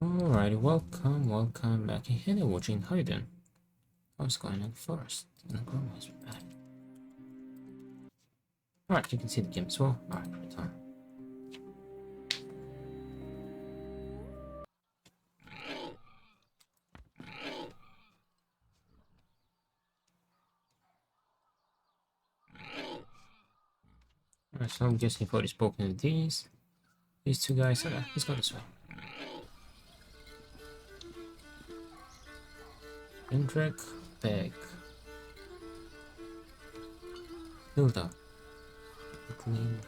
Alright, welcome back. Hey there, watching. How you doing? How's going on first? And grandma's back. Alright, you can see the game as well. Alright, return. Alright, so I'm guessing you've already spoken to these two guys. Okay, let's go this way. Hendrik, Beg, Hilda, Clean,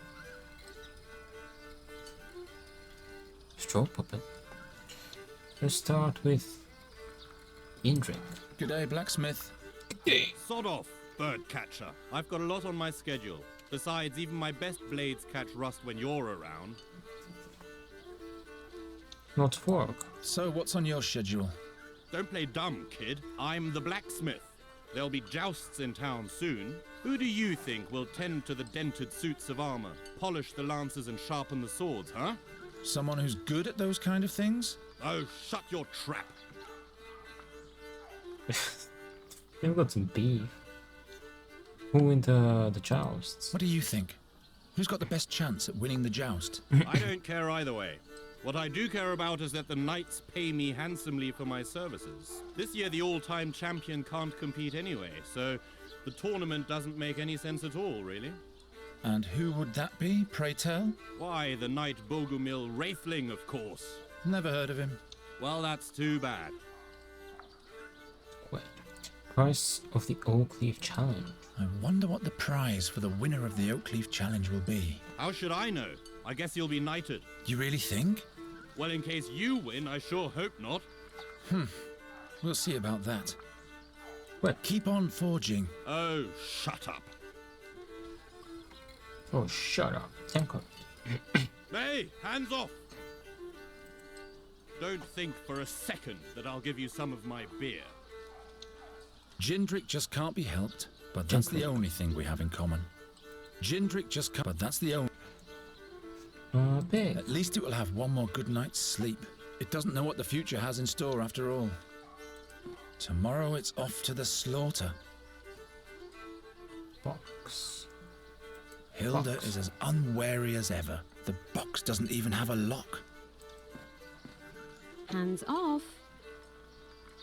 Straw Puppet. Let's start with Hendrik. G'day, blacksmith. Sod off, bird catcher. I've got a lot on my schedule. Besides, even my best blades catch rust when you're around. Not work. So, what's on your schedule? Don't play dumb, kid. I'm the blacksmith. There'll be jousts in town soon. Who do you think will tend to the dented suits of armor, polish the lances and sharpen the swords, huh? Someone who's good at those kind of things? Oh, shut your trap. They've got some beef. Who win the jousts? What do you think? Who's got the best chance at winning the joust? I don't care either way. What I do care about is that the knights pay me handsomely for my services. This year the all-time champion can't compete anyway, so the tournament doesn't make any sense at all, really. And who would that be, pray tell? Why, the knight Bogumil Wraithling, of course. Never heard of him. Well, that's too bad. Wait. Price of the Oakleaf Challenge. I wonder what the prize for the winner of the Oakleaf Challenge will be. How should I know? I guess you'll be knighted. You really think? Well, in case you win, I sure hope not. We'll see about that. What? Keep on forging. Oh, shut up. Oh, shut up. Thank God. Hey, hands off! Don't think for a second that I'll give you some of my beer. Jindrik just can't be helped, but that's the only thing we have in common. Jindrik just can't, but that's the only... Big. At least it will have one more good night's sleep. It doesn't know what the future has in store after all. Tomorrow it's off to the slaughter. Box. Hilda Box. is as unwary as ever. The box doesn't even have a lock. Hands off.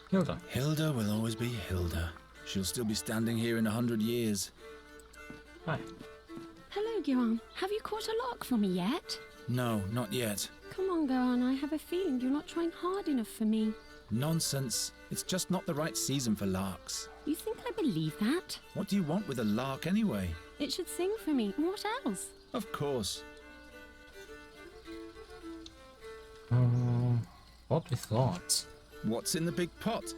Hilda. Hilda will always be Hilda. She'll still be standing here in 100 years. Hi. Hello, Guerin. Have you caught a lark for me yet? No, not yet. Come on, Guerin. I have a feeling you're not trying hard enough for me. Nonsense. It's just not the right season for larks. You think I believe that? What do you want with a lark anyway? It should sing for me. What else? Of course. What we thought. What's in the big pot?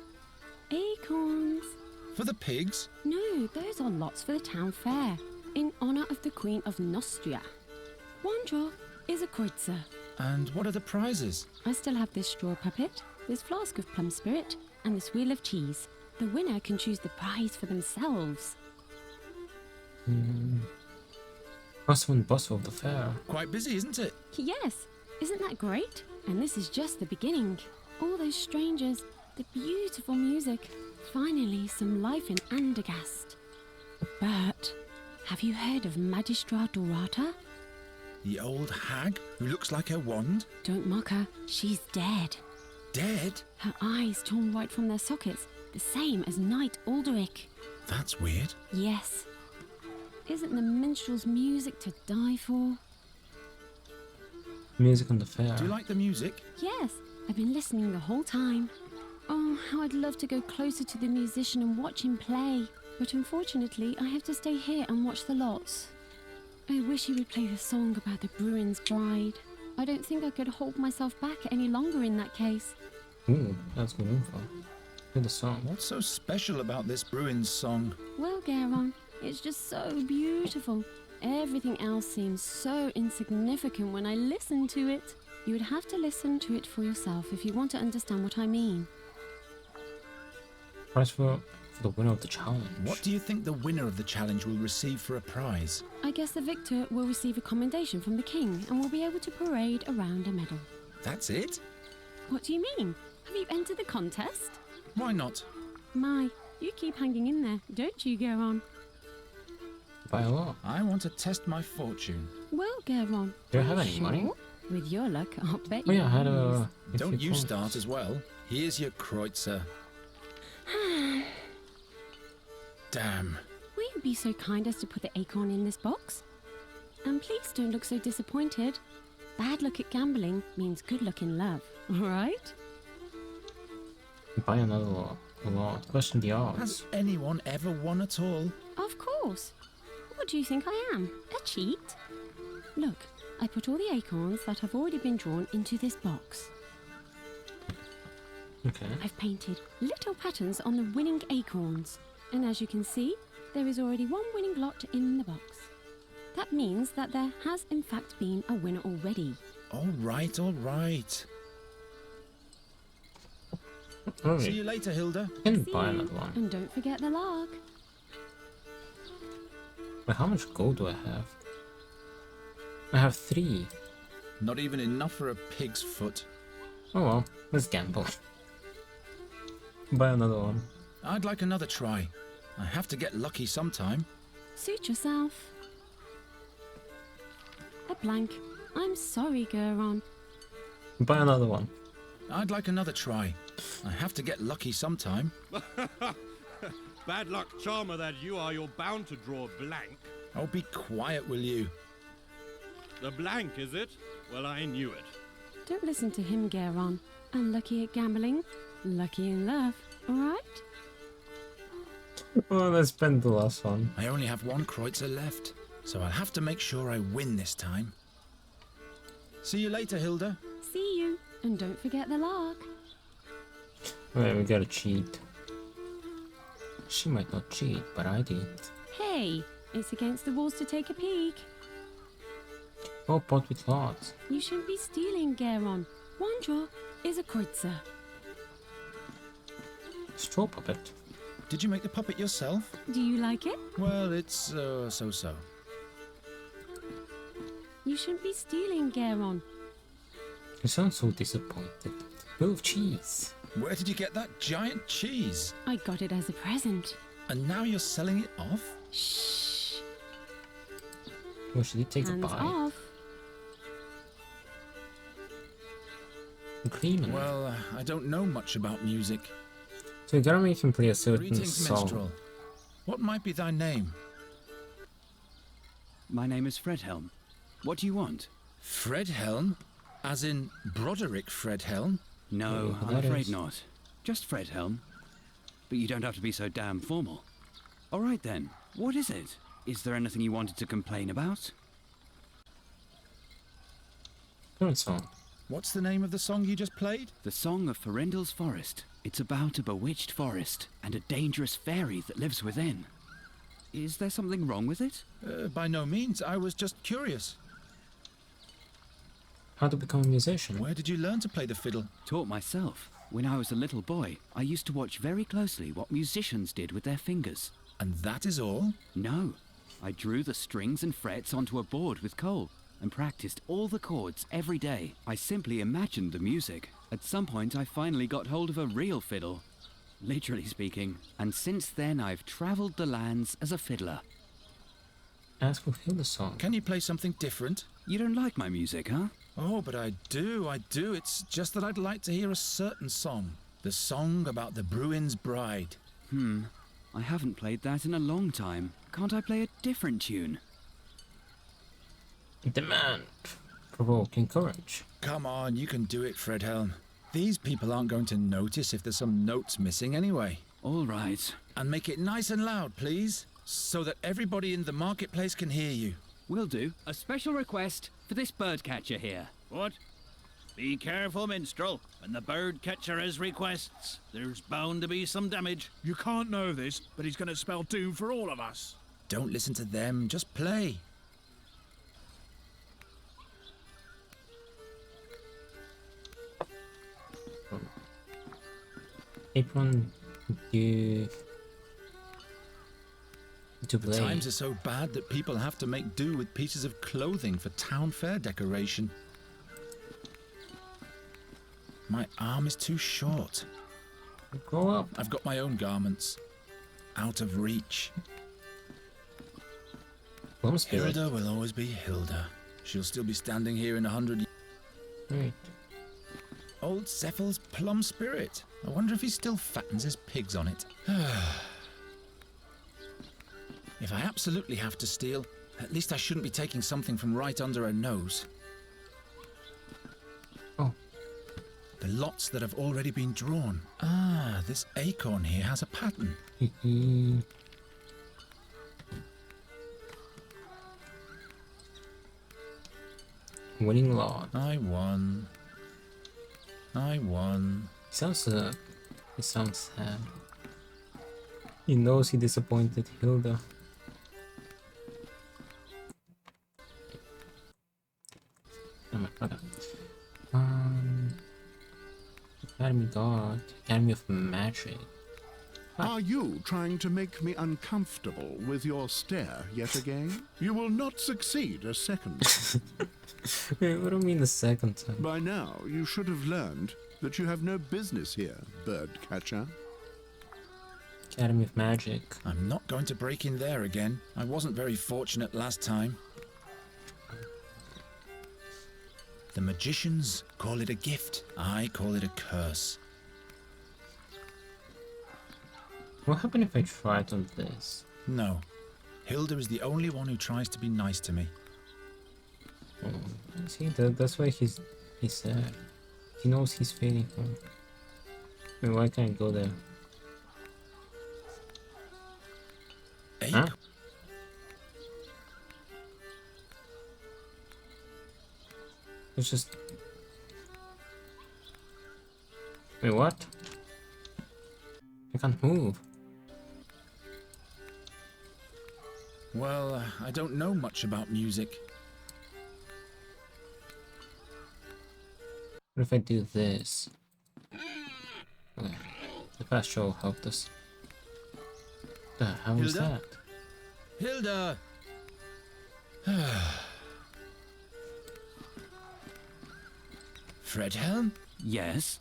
Acorns. For the pigs? No, those are lots for the town fair, in honor of the Queen of Nostria. One drop is a kreutzer. And what are the prizes? I still have this straw puppet, this flask of plum spirit, and this wheel of cheese. The winner can choose the prize for themselves. Hustle and bustle of the fair. Quite busy, isn't it? Yes, isn't that great? And this is just the beginning. All those strangers, the beautiful music. Finally, some life in Andergast. But, have you heard of Magistra Dorata? The old hag who looks like her wand? Don't mock her, she's dead. Dead? Her eyes torn right from their sockets, the same as Knight Alderic. That's weird. Yes. Isn't the minstrel's music to die for? Music on the fair. Do you like the music? Yes, I've been listening the whole time. Oh, how I'd love to go closer to the musician and watch him play. But unfortunately, I have to stay here and watch the lots. I wish he would play the song about the Bruin's bride. I don't think I could hold myself back any longer in that case. Ooh, that's good info. Hear the song. What's so special about this Bruins song? Well, Guerin, it's just so beautiful. Everything else seems so insignificant when I listen to it. You would have to listen to it for yourself if you want to understand what I mean. Prize for the winner of the challenge. What do you think the winner of the challenge will receive for a prize? I guess the victor will receive a commendation from the king and will be able to parade around a medal. That's it? What do you mean? Have you entered the contest? Why not? My, you keep hanging in there, don't you, Geron? By a lot. I want to test my fortune. Well, Geron. Do I are have you any sure? money? With your luck, I'll bet Oh you yeah, I had lose. a Don't few you points. start as well. Here's your kreutzer. Damn. Will you be so kind as to put the acorn in this box? And please don't look so disappointed. Bad luck at gambling means good luck in love, alright? Buy another lot. A lot. Question the odds. Has anyone ever won at all? Of course. What do you think I am? A cheat? Look, I put all the acorns that have already been drawn into this box. Okay. I've painted little patterns on the winning acorns. And as you can see, there is already one winning lot in the box. That means that there has in fact been a winner already. All right, all right. Alright. See you later, Hilda. I can See buy you. another one. And don't forget the log. But how much gold do I have? I have 3. Not even enough for a pig's foot. Oh well, let's gamble. Buy another one. I'd like another try. I have to get lucky sometime. Suit yourself. A blank. I'm sorry, Geron. Buy another one. I'd like another try. I have to get lucky sometime. Bad luck charmer that you are, you're bound to draw a blank. Oh, be quiet, will you? The blank, is it? Well, I knew it. Don't listen to him, Geron. Unlucky at gambling, lucky in love, alright? Oh, let's spend the last one. I only have one kreutzer left, so I'll have to make sure I win this time. See you later, Hilda. See you, and don't forget the log. Wait, we gotta cheat. She might not cheat, but I did. Hey, it's against the rules to take a peek. Oh, pot with lots. You shouldn't be stealing, Geron. One draw is a kreutzer. Straw puppet. Did you make the puppet yourself? Do you like it? Well, it's so-so. You shouldn't be stealing, Geron. You sound so disappointed. Move cheese. Where did you get that giant cheese? I got it as a present. And now you're selling it off? Shh. Oh, she did take a Hands bite. off. Cream. Well, I don't know much about music. So you gotta make him play a certain Greetings, song. minstrel. What might be thy name? My name is Fredhelm. What do you want? Fredhelm? As in Broderick Fredhelm? No, Oh, I'm that afraid is- not. Just Fredhelm. But you don't have to be so damn formal. All right then, what is it? Is there anything you wanted to complain about? Current song. What's the name of the song you just played? The Song of Farendel's Forest. It's about a bewitched forest and a dangerous fairy that lives within. Is there something wrong with it? By no means. I was just curious. How to become a musician. Where did you learn to play the fiddle? Taught myself. When I was a little boy, I used to watch very closely what musicians did with their fingers. And that is all? No, I drew the strings and frets onto a board with coal and practiced all the chords every day. I simply imagined the music. At some point, I finally got hold of a real fiddle, literally speaking, and since then I've traveled the lands as a fiddler. Ask for Hilda song. Can you play something different? You don't like my music, huh? Oh, but I do. It's just that I'd like to hear a certain song. The song about the Bruin's bride. I haven't played that in a long time. Can't I play a different tune? Demand. Provoking courage. Come on, you can do it, Fredhelm. These people aren't going to notice if there's some notes missing anyway. All right. And make it nice and loud, please, so that everybody in the marketplace can hear you. Will do. A special request for this bird catcher here. What? Be careful, minstrel. When the bird catcher has requests, there's bound to be some damage. You can't know this, but he's going to spell doom for all of us. Don't listen to them, just play. Apron. You. To play. Times are so bad that people have to make do with pieces of clothing for town fair decoration. My arm is too short. Grow up. I've got my own garments. Out of reach. Plum spirit. Hilda will always be Hilda. She'll still be standing here in 100 years. Wait. Old Cephal's plum spirit. I wonder if he still fattens his pigs on it. If I absolutely have to steal, at least I shouldn't be taking something from right under her nose. Oh. The lots that have already been drawn. Ah, this acorn here has a pattern. Winning lot. I won. I won. He sounds sad. He knows he disappointed Hilda. Oh my god. Academy God, Academy of Magic. Are you trying to make me uncomfortable with your stare yet again? You will not succeed a second. Wait, what do you mean the second time? By now, you should have learned that you have no business here, bird catcher. Academy of Magic. I'm not going to break in there again. I wasn't very fortunate last time. The magicians call it a gift. I call it a curse. What happened if I tried on this? No. Hilda is the only one who tries to be nice to me. Oh, see, that's why he's sad. He knows he's failing her. Wait, why can't I go there? Huh? It's just... Wait, what? I can't move. Well, I don't know much about music. What if I do this? Okay. The fast show helped us. The hell was that? Hilda! Fredhelm? Yes?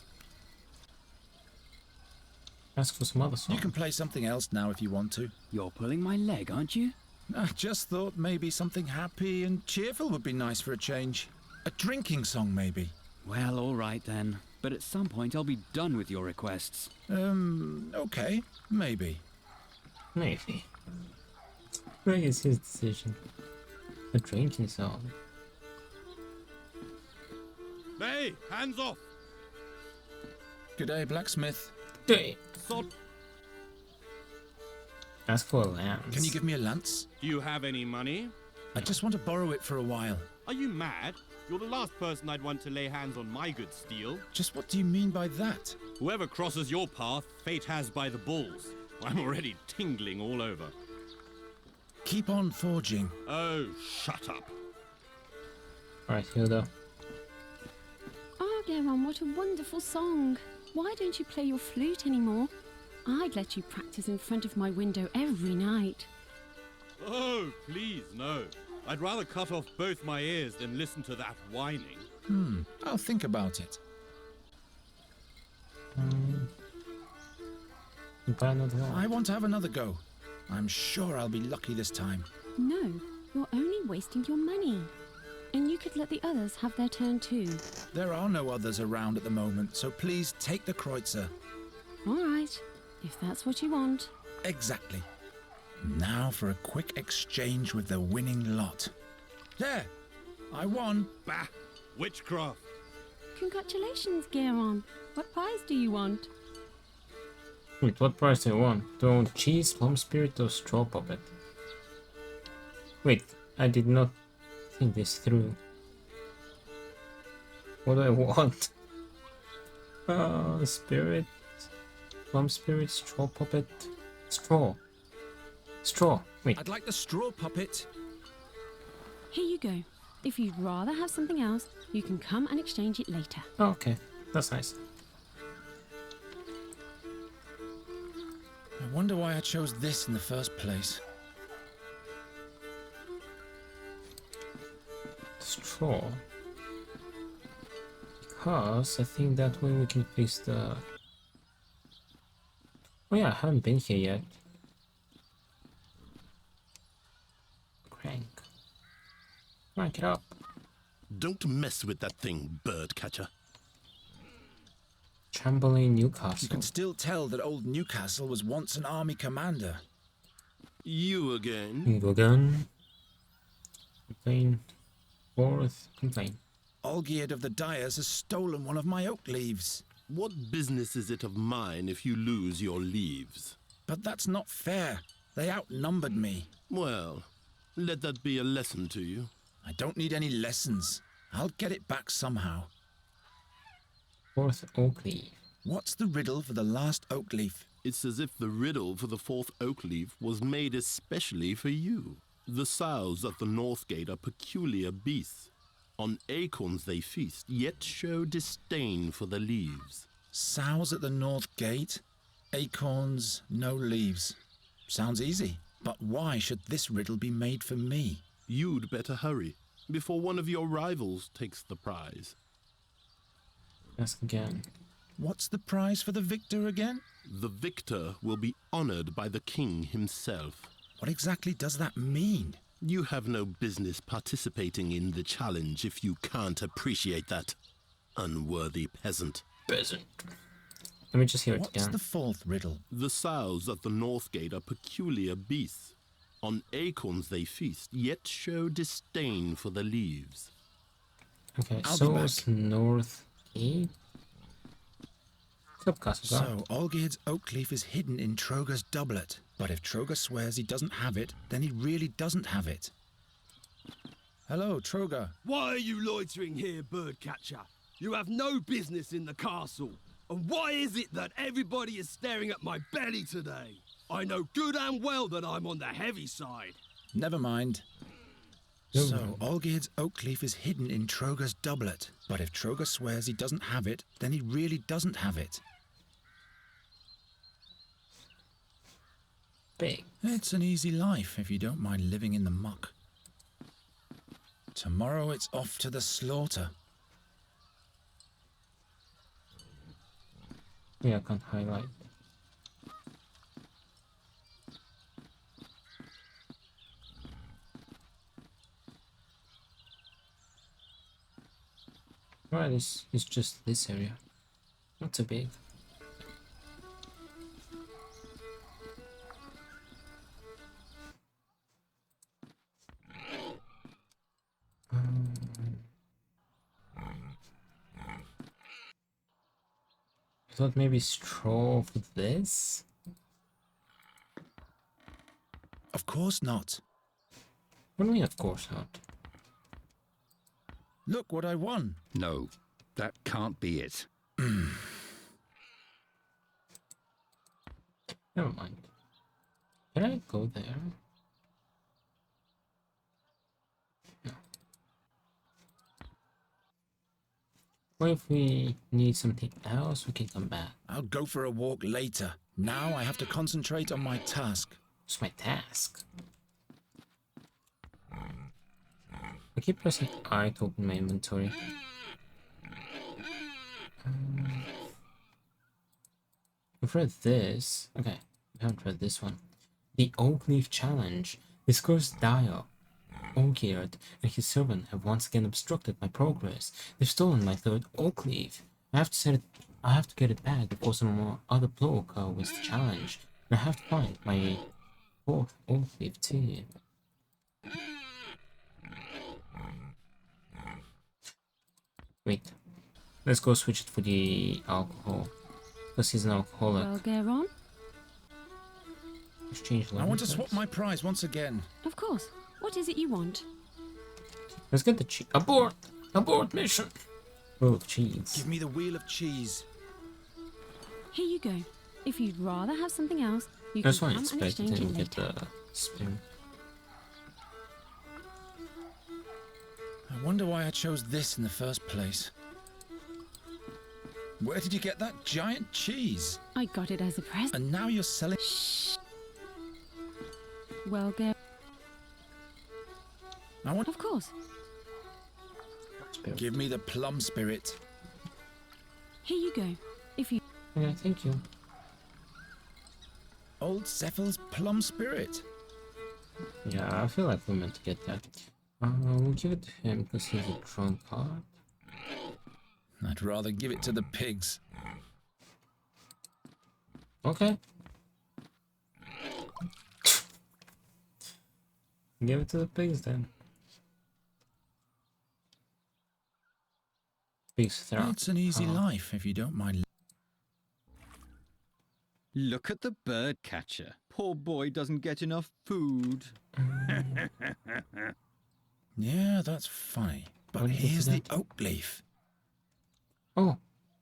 Ask for some other song. You can play something else now if you want to. You're pulling my leg, aren't you? I just thought maybe something happy and cheerful would be nice for a change. A drinking song, maybe. Well, all right then. But at some point I'll be done with your requests. Okay, maybe. Maybe. I guess his decision. A drinking song. Hey, hands off! G'day, blacksmith. Hey, Sod. ask for a lance. Can you give me a lance? Do you have any money? I just want to borrow it for a while. Are you mad? You're the last person I'd want to lay hands on my good steel. Just what do you mean by that? Whoever crosses your path, fate has by the balls. I'm already tingling all over. Keep on forging. Oh, shut up. Alright, Hilda. Oh, Geron, what a wonderful song. Why don't you play your flute anymore? I'd let you practice in front of my window every night. Oh, please, no. I'd rather cut off both my ears than listen to that whining. I'll think about it. Buy another one. I want to have another go. I'm sure I'll be lucky this time. No, you're only wasting your money. And you could let the others have their turn too. There are no others around at the moment, so please take the Kreutzer. All right, if that's what you want. Exactly. Now for a quick exchange with the winning lot. There! I won! Bah! Witchcraft! Congratulations, Geron. What prize do you want? Wait, what price do I want? Do I want cheese, plum spirit, or straw puppet? Wait, I did not think this through. What do I want? Spirit, plum spirit, straw puppet, straw. Straw. Wait. I'd like the straw puppet. Here you go. If you'd rather have something else, you can come and exchange it later. Oh, okay, that's nice. I wonder why I chose this in the first place. Straw. because I think that way we can fix the... Oh yeah, I haven't been here yet. Crank. Crank it up. Don't mess with that thing, bird catcher. Chamberlain You Newcastle. can still tell that old Newcastle was once an army commander. You again? Here we go again. Complain. Fourth complaint. Olgierd of the Dyers has stolen one of my oak leaves. What business is it of mine if you lose your leaves? But that's not fair. They outnumbered me. Well, let that be a lesson to you. I don't need any lessons. I'll get it back somehow. Fourth oak leaf. What's the riddle for the last oak leaf? It's as if the riddle for the fourth oak leaf was made especially for you. The sows at the north gate are peculiar beasts. On acorns they feast, yet show disdain for the leaves. Sows at the north gate, acorns, no leaves. Sounds easy, but why should this riddle be made for me? You'd better hurry, before one of your rivals takes the prize. Ask again. What's the prize for the victor again? The victor will be honored by the king himself. What exactly does that mean? You have no business participating in the challenge if you can't appreciate that. Unworthy peasant. Peasant. Let me just hear it What's again. the fourth riddle? The sows at the north gate are peculiar beasts. On acorns they feast, yet show disdain for the leaves. Okay, I'll be so back. it's north gate. What's up, Castle? So, Olgierd's oak leaf is hidden in Troger's doublet. But if Troger swears he doesn't have it, then he really doesn't have it. Hello, Troger. Why are you loitering here, birdcatcher? You have no business in the castle. And why is it that everybody is staring at my belly today? I know good and well that I'm on the heavy side. Never mind. Never So, mind. Olgierd's oak leaf is hidden in Troger's doublet. But if Troger swears he doesn't have it, then he really doesn't have it. Big. It's an easy life if you don't mind living in the muck. Tomorrow it's off to the slaughter. Yeah, I can't highlight. Right, it's just this area. Not so big. I thought maybe straw for this? Of course not. What do you mean, of course not? Look what I won. No, that can't be it. Never mind. Can I go there? No. What if we need something else? We can come back. I'll go for a walk later. Now I have to concentrate on my task. What's my task? I keep pressing I to open my inventory. We've read this. Okay, we haven't read this one. The Oak Leaf Challenge. This cursed Dio, Olgierd, and his servant have once again obstructed my progress. They've stolen my third oak leaf. I have to get it back before some more other bloke wins the challenge. And I have to find my fourth oak leaf too. Wait. Let's go switch it for the alcohol. Because he's an alcoholic. Well, get on. Let's change I want to first. swap my prize once again. Of course. What is it you want? Let's get the cheese. Abort! Abort mission! Full of cheese. Give me the wheel of cheese. Here you go. If you'd rather have something else, you That's can why I come and expected exchange him it to get later. the spin. I wonder why I chose this in the first place. Where did you get that giant cheese? I got it as a present. And now you're selling... Well, get... I want... Of course. Spirit. Give me the plum spirit. Here you go. If you... Yeah, thank you. Old Cephal's plum spirit. Yeah, I feel like we're meant to get that. We'll give it to him because he's a trump card. I'd rather give it to the pigs. Okay. Give it to the pigs then. Pigs throw. It's an easy life if you don't mind. Look at the bird catcher. Poor boy doesn't get enough food. Yeah, that's funny. But What do you here's think the of oak leaf. Oh,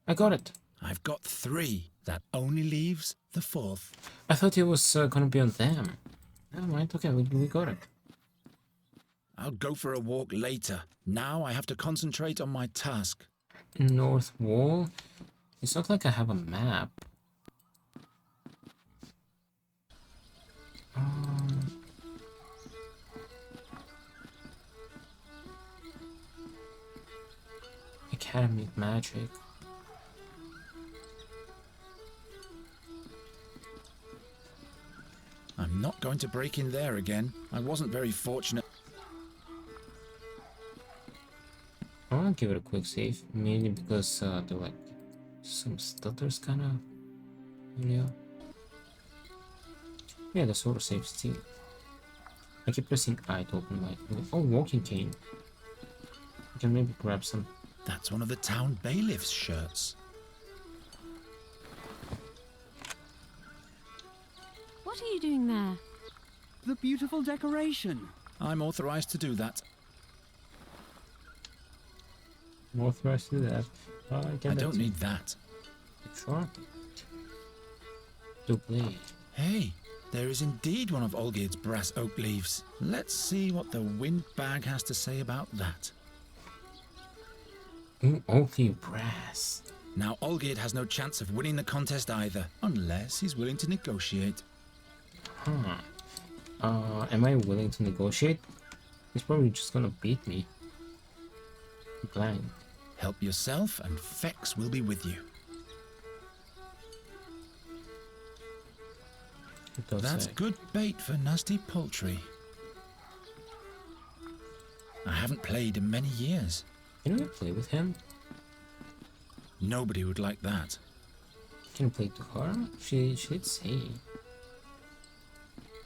I got it. I've got 3. That only leaves the 4th. I thought it was gonna be on them. Never mind. Okay, we got it. I'll go for a walk later. Now I have to concentrate on my task. North Wall. It's not like I have a map. Academy of Magic. I'm not going to break in there again. I wasn't very fortunate. I want to give it a quick save, mainly because there are like some stutters kind of, you know. Yeah, the sort of saves too. I keep pressing I to open my walking cane. I can maybe grab some. That's one of the town bailiff's shirts. What are you doing there? The beautiful decoration. I'm authorized to do that. I'm authorized to do that. I don't need that. Sure. Double. Hey, there is indeed one of Olgierd's brass oak leaves. Let's see what the wind bag has to say about that. Ooh, okay, brass. Now Olgierd has no chance of winning the contest either, unless he's willing to negotiate. Am I willing to negotiate? He's probably just gonna beat me. Blind. Help yourself and Fex will be with you. That's good bait for nasty poultry. I haven't played in many years. Can we play with him? Nobody would like that. Can we play to her? She did say.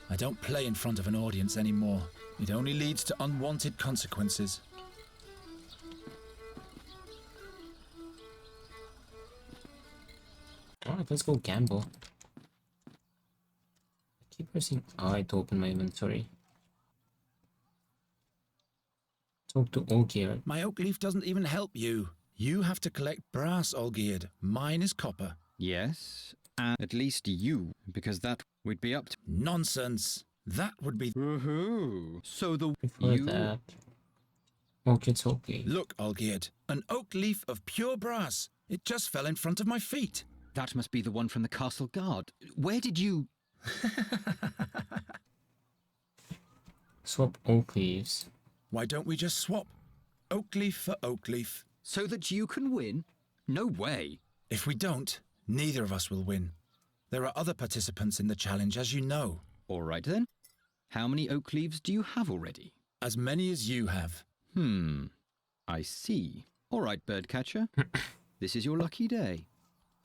I don't play in front of an audience anymore. It only leads to unwanted consequences. Alright, let's go gamble. I keep pressing I to open my inventory. Talk to Olgierd. My oak leaf doesn't even help you. You have to collect brass, Olgierd. Mine is copper. Yes, and at least you, because that would be up to... Nonsense. That would be... Woohoo! So the... Before that... Okay, it's okay. Look, Olgierd. An oak leaf of pure brass. It just fell in front of my feet. That must be the one from the castle guard. Where did you... Swap oak leaves. Why don't we just swap? Oak leaf for oak leaf. So that you can win? No way. If we don't, neither of us will win. There are other participants in the challenge, as you know. All right then. How many oak leaves do you have already? As many as you have. I see. All right, birdcatcher. This is your lucky day.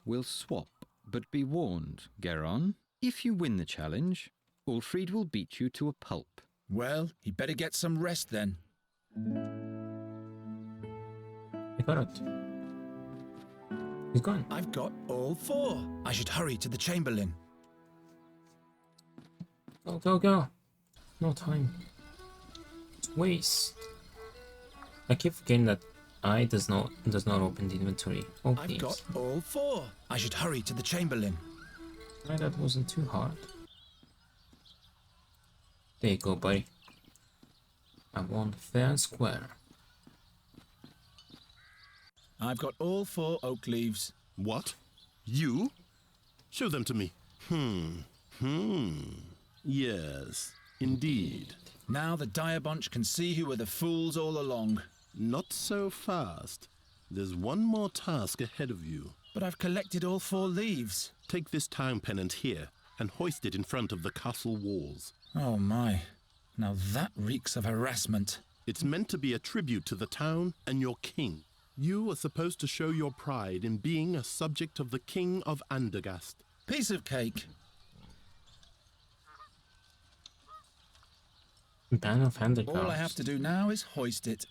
We'll swap, but be warned, Geron. If you win the challenge, Ulfried will beat you to a pulp. Well, he better get some rest then. I got it. He's gone. I've got all 4. I should hurry to the Chamberlain. Go, go, go. No time. It's waste. I keep forgetting that I does not open the inventory. Oh, I've got all 4. I should hurry to the Chamberlain. Right, that wasn't too hard. There you go, buddy. I won fair and square. I've got all 4 oak leaves. What? You? Show them to me. Yes, indeed. Now the dire bunch can see who were the fools all along. Not so fast. There's one more task ahead of you. But I've collected all 4 leaves. Take this town pennant here and hoist it in front of the castle walls. Oh my. Now that reeks of harassment. It's meant to be a tribute to the town and your king. You are supposed to show your pride in being a subject of the King of Andergast. Piece of cake. Ban of Andergast. All I have to do now is hoist it.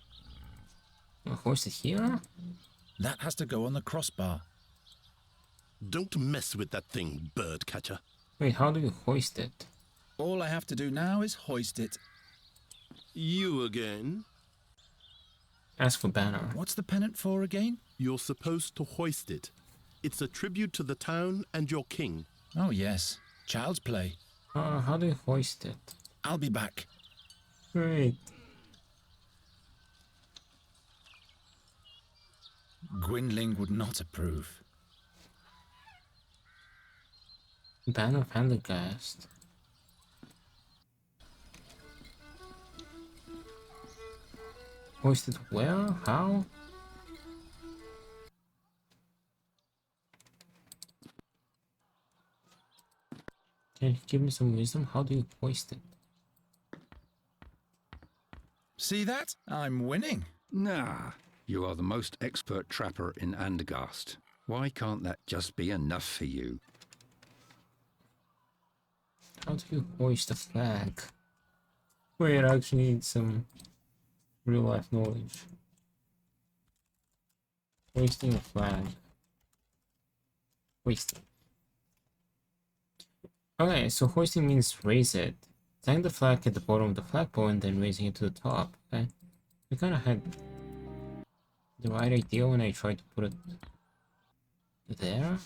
Hoist it here? That has to go on the crossbar. Don't mess with that thing, bird catcher. Wait, how do you hoist it? All I have to do now is hoist it. You again? Ask for banner. What's the pennant for again? You're supposed to hoist it. It's a tribute to the town and your king. Oh yes, child's play. How do you hoist it? I'll be back. Great. Gwynling would not approve. Ban of Andergast. Hoist it where? How? Can you give me some wisdom? How do you hoist it? See that? I'm winning. Nah, you are the most expert trapper in Andergast. Why can't that just be enough for you? How do you hoist a flag? Wait, I actually need some real life knowledge. Hoisting a flag. Hoisting. Okay, so hoisting means raise it. Tying the flag at the bottom of the flagpole and then raising it to the top. Okay, I kind of had the right idea when I tried to put it there.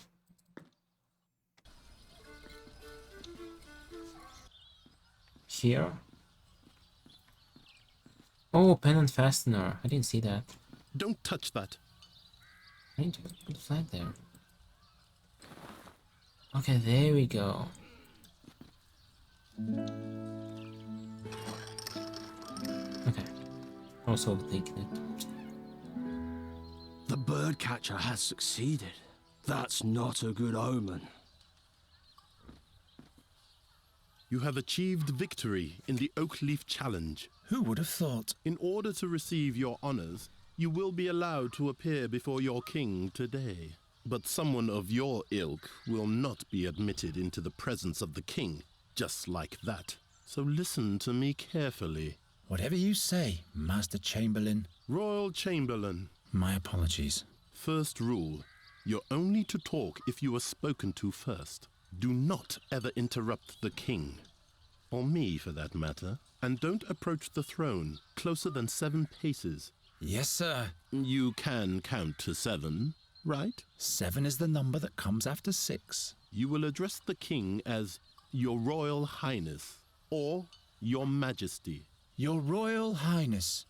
Here. Oh, pennant fastener. I didn't see that. Don't touch that. I need to put the flag there. Okay, there we go. Okay. Also taking it. The bird catcher has succeeded. That's not a good omen. You have achieved victory in the Oakleaf Challenge. Who would have thought? In order to receive your honors, you will be allowed to appear before your king today. But someone of your ilk will not be admitted into the presence of the king, just like that. So listen to me carefully. Whatever you say, Master Chamberlain. Royal Chamberlain. My apologies. First rule, you're only to talk if you are spoken to first. Do not ever interrupt the king, or me for that matter, and don't approach the throne closer than 7 paces. Yes, sir. You can count to 7, right? 7 is the number that comes after 6. You will address the king as Your Royal Highness, or Your Majesty. Your Royal Highness.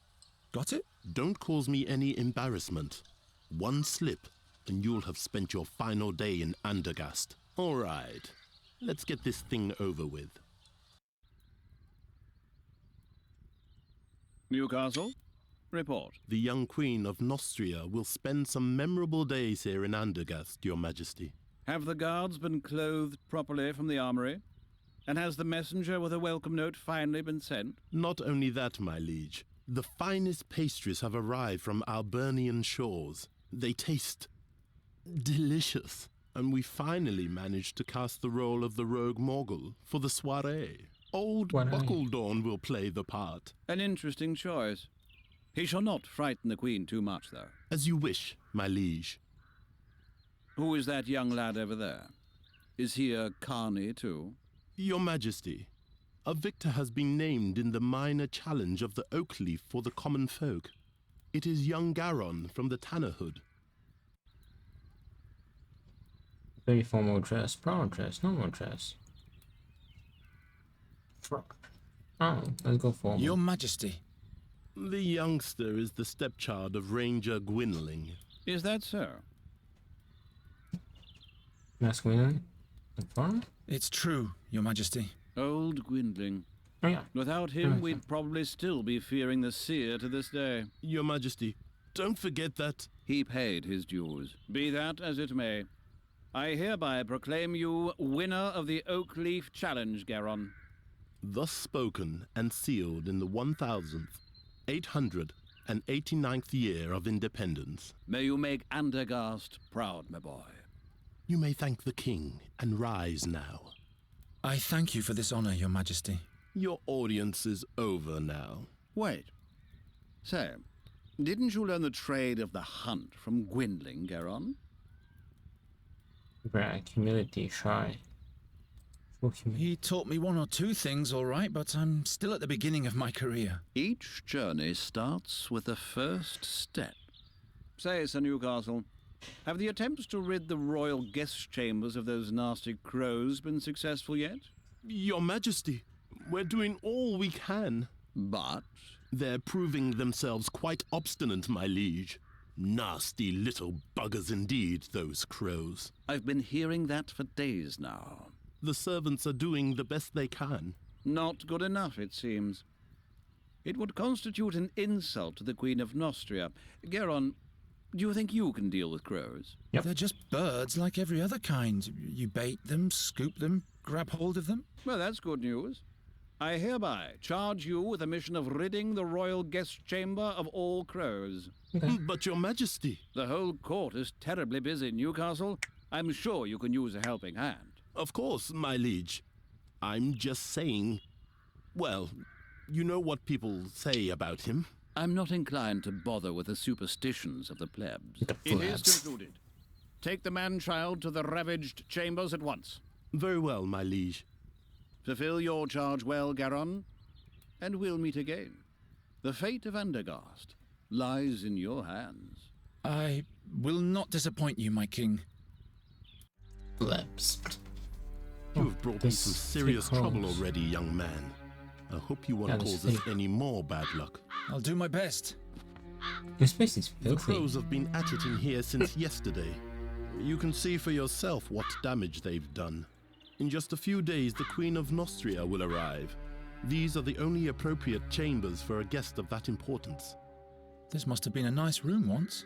Got it? Don't cause me any embarrassment. One slip, and you'll have spent your final day in Andergast. All right, let's get this thing over with. Newcastle, report. The young Queen of Nostria will spend some memorable days here in Andergast, Your Majesty. Have the guards been clothed properly from the armory? And has the messenger with a welcome note finally been sent? Not only that, my liege. The finest pastries have arrived from Albernian shores. They taste delicious. And we finally managed to cast the role of the rogue Morgul for the soirée. Old Buckledorn will play the part. An interesting choice. He shall not frighten the Queen too much, though. As you wish, my liege. Who is that young lad over there? Is he a carny, too? Your Majesty, a victor has been named in the minor challenge of the Oakleaf for the common folk. It is young Garon from the Tannerhood. Very formal dress, brown dress, normal dress. Frock. Oh, let's go formal. Your Majesty. The youngster is the stepchild of Ranger Gwynling. Is that so? Masculine? Confirm? It's true, Your Majesty. Old Gwynling. Oh yeah. Without him, we'd probably still be fearing the seer to this day. Your Majesty, don't forget that... He paid his dues. Be that as it may, I hereby proclaim you winner of the Oak Leaf Challenge, Garon. Thus spoken and sealed in the 1889th year of independence. May you make Andergast proud, my boy. You may thank the king and rise now. I thank you for this honor, Your Majesty. Your audience is over now. Wait. Say, didn't you learn the trade of the hunt from Gwendling, Garon? Brag, humility, shy. He taught me one or two things, all right, but I'm still at the beginning of my career. Each journey starts with the first step. Say, Sir Newcastle, have the attempts to rid the royal guest chambers of those nasty crows been successful yet? Your Majesty, we're doing all we can. But? They're proving themselves quite obstinate, my liege. Nasty little buggers indeed, those crows. I've been hearing that for days now. The servants are doing the best they can. Not good enough, it seems. It would constitute an insult to the Queen of Nostria. Garon, do you think you can deal with crows? Yep. They're just birds like every other kind. You bait them, scoop them, grab hold of them. Well, that's good news. I hereby charge you with the mission of ridding the royal guest chamber of all crows. But Your Majesty... The whole court is terribly busy, Newcastle. I'm sure you can use a helping hand. Of course, my liege. I'm just saying... Well, you know what people say about him. I'm not inclined to bother with the superstitions of the plebs. It is concluded. Take the man-child to the ravaged chambers at once. Very well, my liege. Fulfill your charge well, Garon, and we'll meet again. The fate of Andergast lies in your hands. I will not disappoint you, my king. Plebs. You have brought me some serious trouble already, young man. I hope you won't cause us any more bad luck. I'll do my best. Your space is The filthy. crows have been at it in here since yesterday. You can see for yourself what damage they've done. In just a few days, the Queen of Nostria will arrive. These are the only appropriate chambers for a guest of that importance. This must have been a nice room once.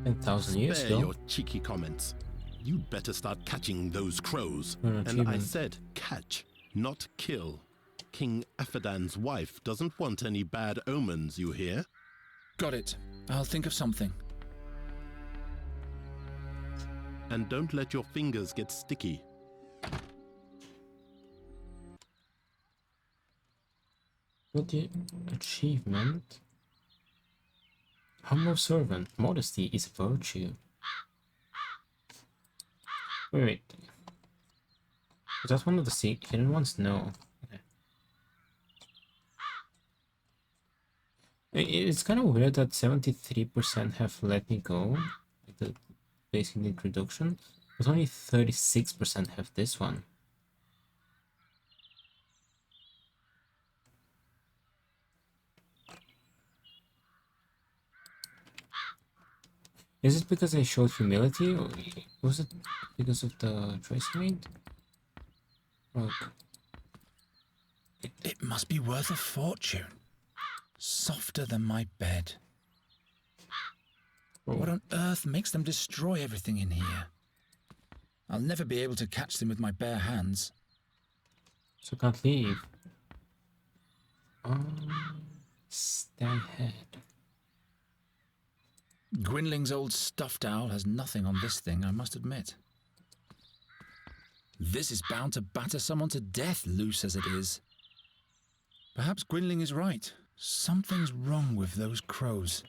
10,000 years Spare ago. your cheeky comments. You'd better start catching those crows. An And I achievement. said catch, not kill. King Aphadan's wife doesn't want any bad omens, you hear? Got it. I'll think of something. And don't let your fingers get sticky. What the achievement? Humble servant. Modesty is a virtue. Wait. Is that one of the hidden ones? No. Okay. It's kind of weird that 73% have let me go, like the basic introduction, but only 36% have this one. Is it because I showed humility, or was it because of the choice I made? Look. It must be worth a fortune. Softer than my bed. What on earth makes them destroy everything in here? I'll never be able to catch them with my bare hands. So can't leave. Stand head. Gwynling's old stuffed owl has nothing on this thing, I must admit. This is bound to batter someone to death, loose as it is. Perhaps Gwynling is right. Something's wrong with those crows.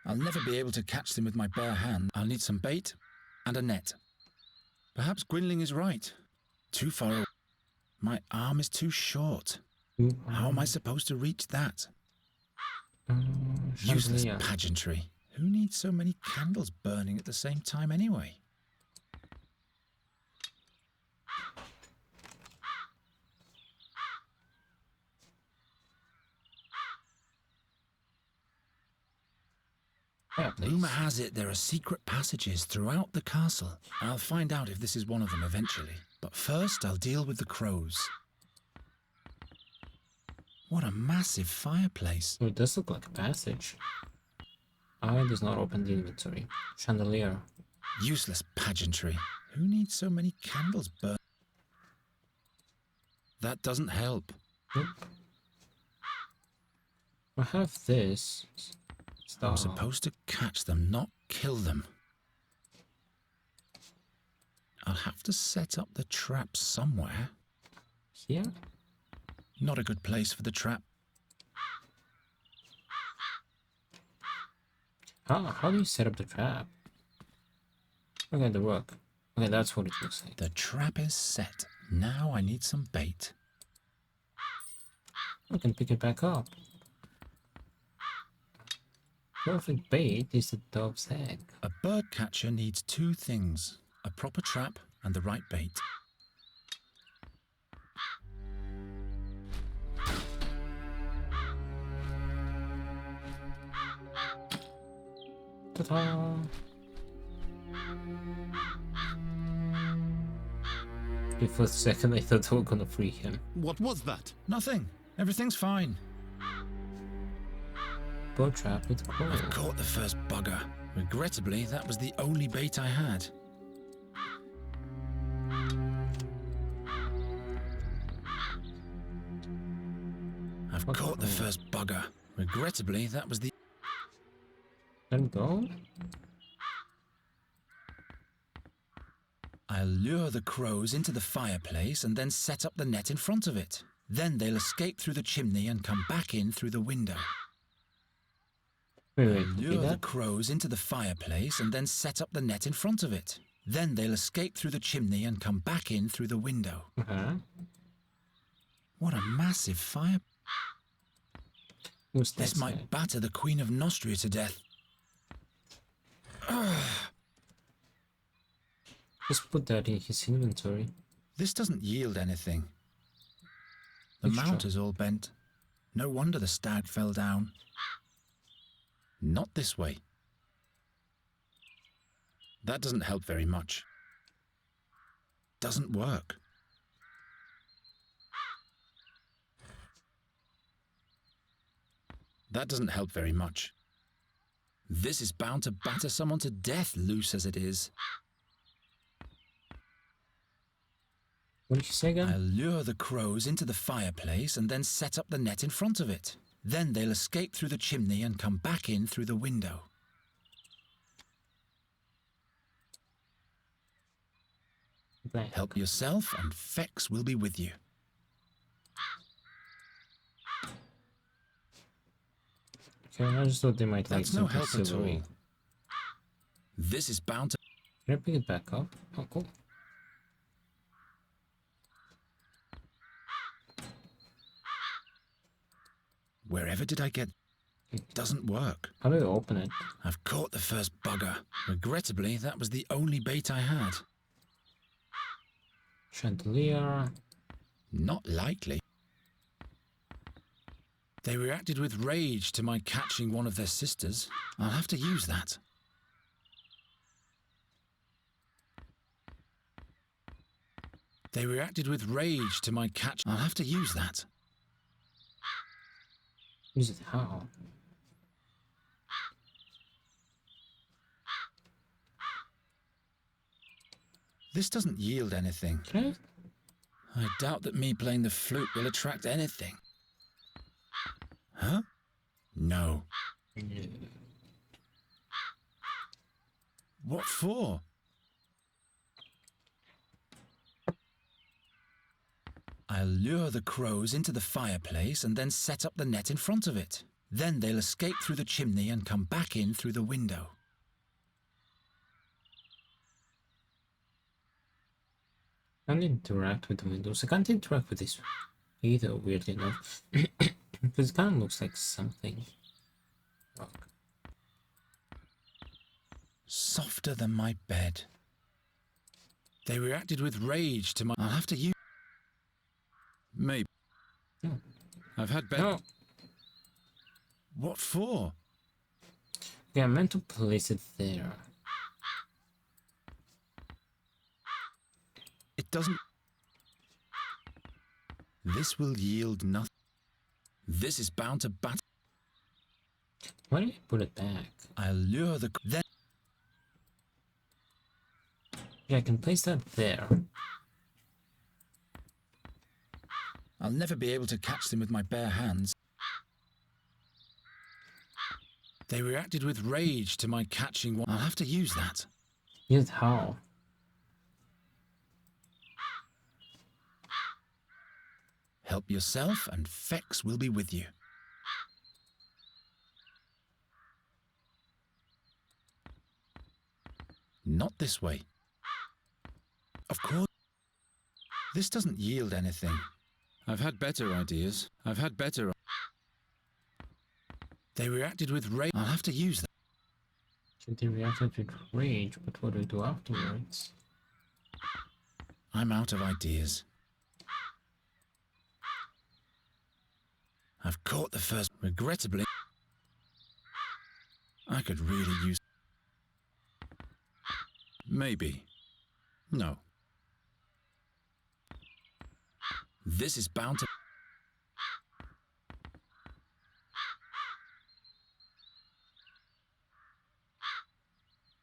I'll never be able to catch them with my bare hand. I'll need some bait and a net. Perhaps Gwynling is right. Too far away. My arm is too short. How am I supposed to reach that? Useless pageantry. Who needs so many candles burning at the same time anyway? Rumour has it there are secret passages throughout the castle. I'll find out if this is one of them eventually. But first I'll deal with the crows. What a massive fireplace. Oh, it does look like a passage. I does not open the inventory. Chandelier. Useless pageantry. Who needs so many candles burnt? That doesn't help. Nope. I have this. I'm Stop. supposed to catch them, not kill them. I'll have to set up the trap somewhere. Here? Not a good place for the trap. How do you set up the trap? Okay, the rook. Okay, that's what it looks like. The trap is set. Now I need some bait. I can pick it back up. Perfect bait is the dove's egg. A bird catcher needs two things: a proper trap and the right bait. Ta-da! For a second I thought they were gonna free him. What was that? Nothing. Everything's fine. Bird trap with crow. I've caught the first bugger. Regrettably, that was the only bait I had. I've caught the first bugger. Regrettably, that was the... Let him go. I'll lure the crows into the fireplace and then set up the net in front of it. Then they'll escape through the chimney and come back in through the window. Wait, Lure the crows into the fireplace and then set up the net in front of it. Then they'll escape through the chimney and come back in through the window. What a massive fire. This might batter the Queen of Nostria to death. Just put that in his inventory. This doesn't yield anything. The mount is all bent. No wonder the stag fell down. Not this way. That doesn't help very much. Doesn't work. That doesn't help very much. This is bound to batter someone to death, loose as it is. What did you say again? I'll lure the crows into the fireplace and then set up the net in front of it. Then they'll escape through the chimney and come back in through the window. Blank. Help yourself and Fex will be with you. Okay, I just thought they might like That's no something help at all. silvery. This is bound to... Can I pick it back up? Oh, cool. Wherever did I get... It doesn't work. How do I open it? I've caught the first bugger. Regrettably, that was the only bait I had. Chandelier. Not likely. They reacted with rage to my catching one of their sisters. I'll have to use that. They reacted with rage to my catch. I'll have to use that. Use it how? This doesn't yield anything. Can I doubt that me playing the flute will attract anything. Huh? No. What for? I'll lure the crows into the fireplace and then set up the net in front of it. Then they'll escape through the chimney and come back in through the window. I can't interact with the windows. I can't interact with this either, weirdly enough. Because it kind of looks like something. Rock. Softer than my bed. They reacted with rage to my... I'll have to use... Maybe. No. I've had bed... No. What for? Okay, I meant to place it there. It doesn't... This will yield nothing. This is bound to bat. Why did I put it back? I'll lure the... Then Yeah, I can place that there. I'll never be able to catch them with my bare hands. They reacted with rage to my catching one. I'll have to use that. Use how? Help yourself and Fex will be with you. Not this way. Of course. This doesn't yield anything. I've had better ideas. They reacted with rage. I'll have to use that. So they reacted with rage, but what do we do afterwards? I'm out of ideas. I've caught the first. Regrettably, I could really use... Maybe. No. This is bound to...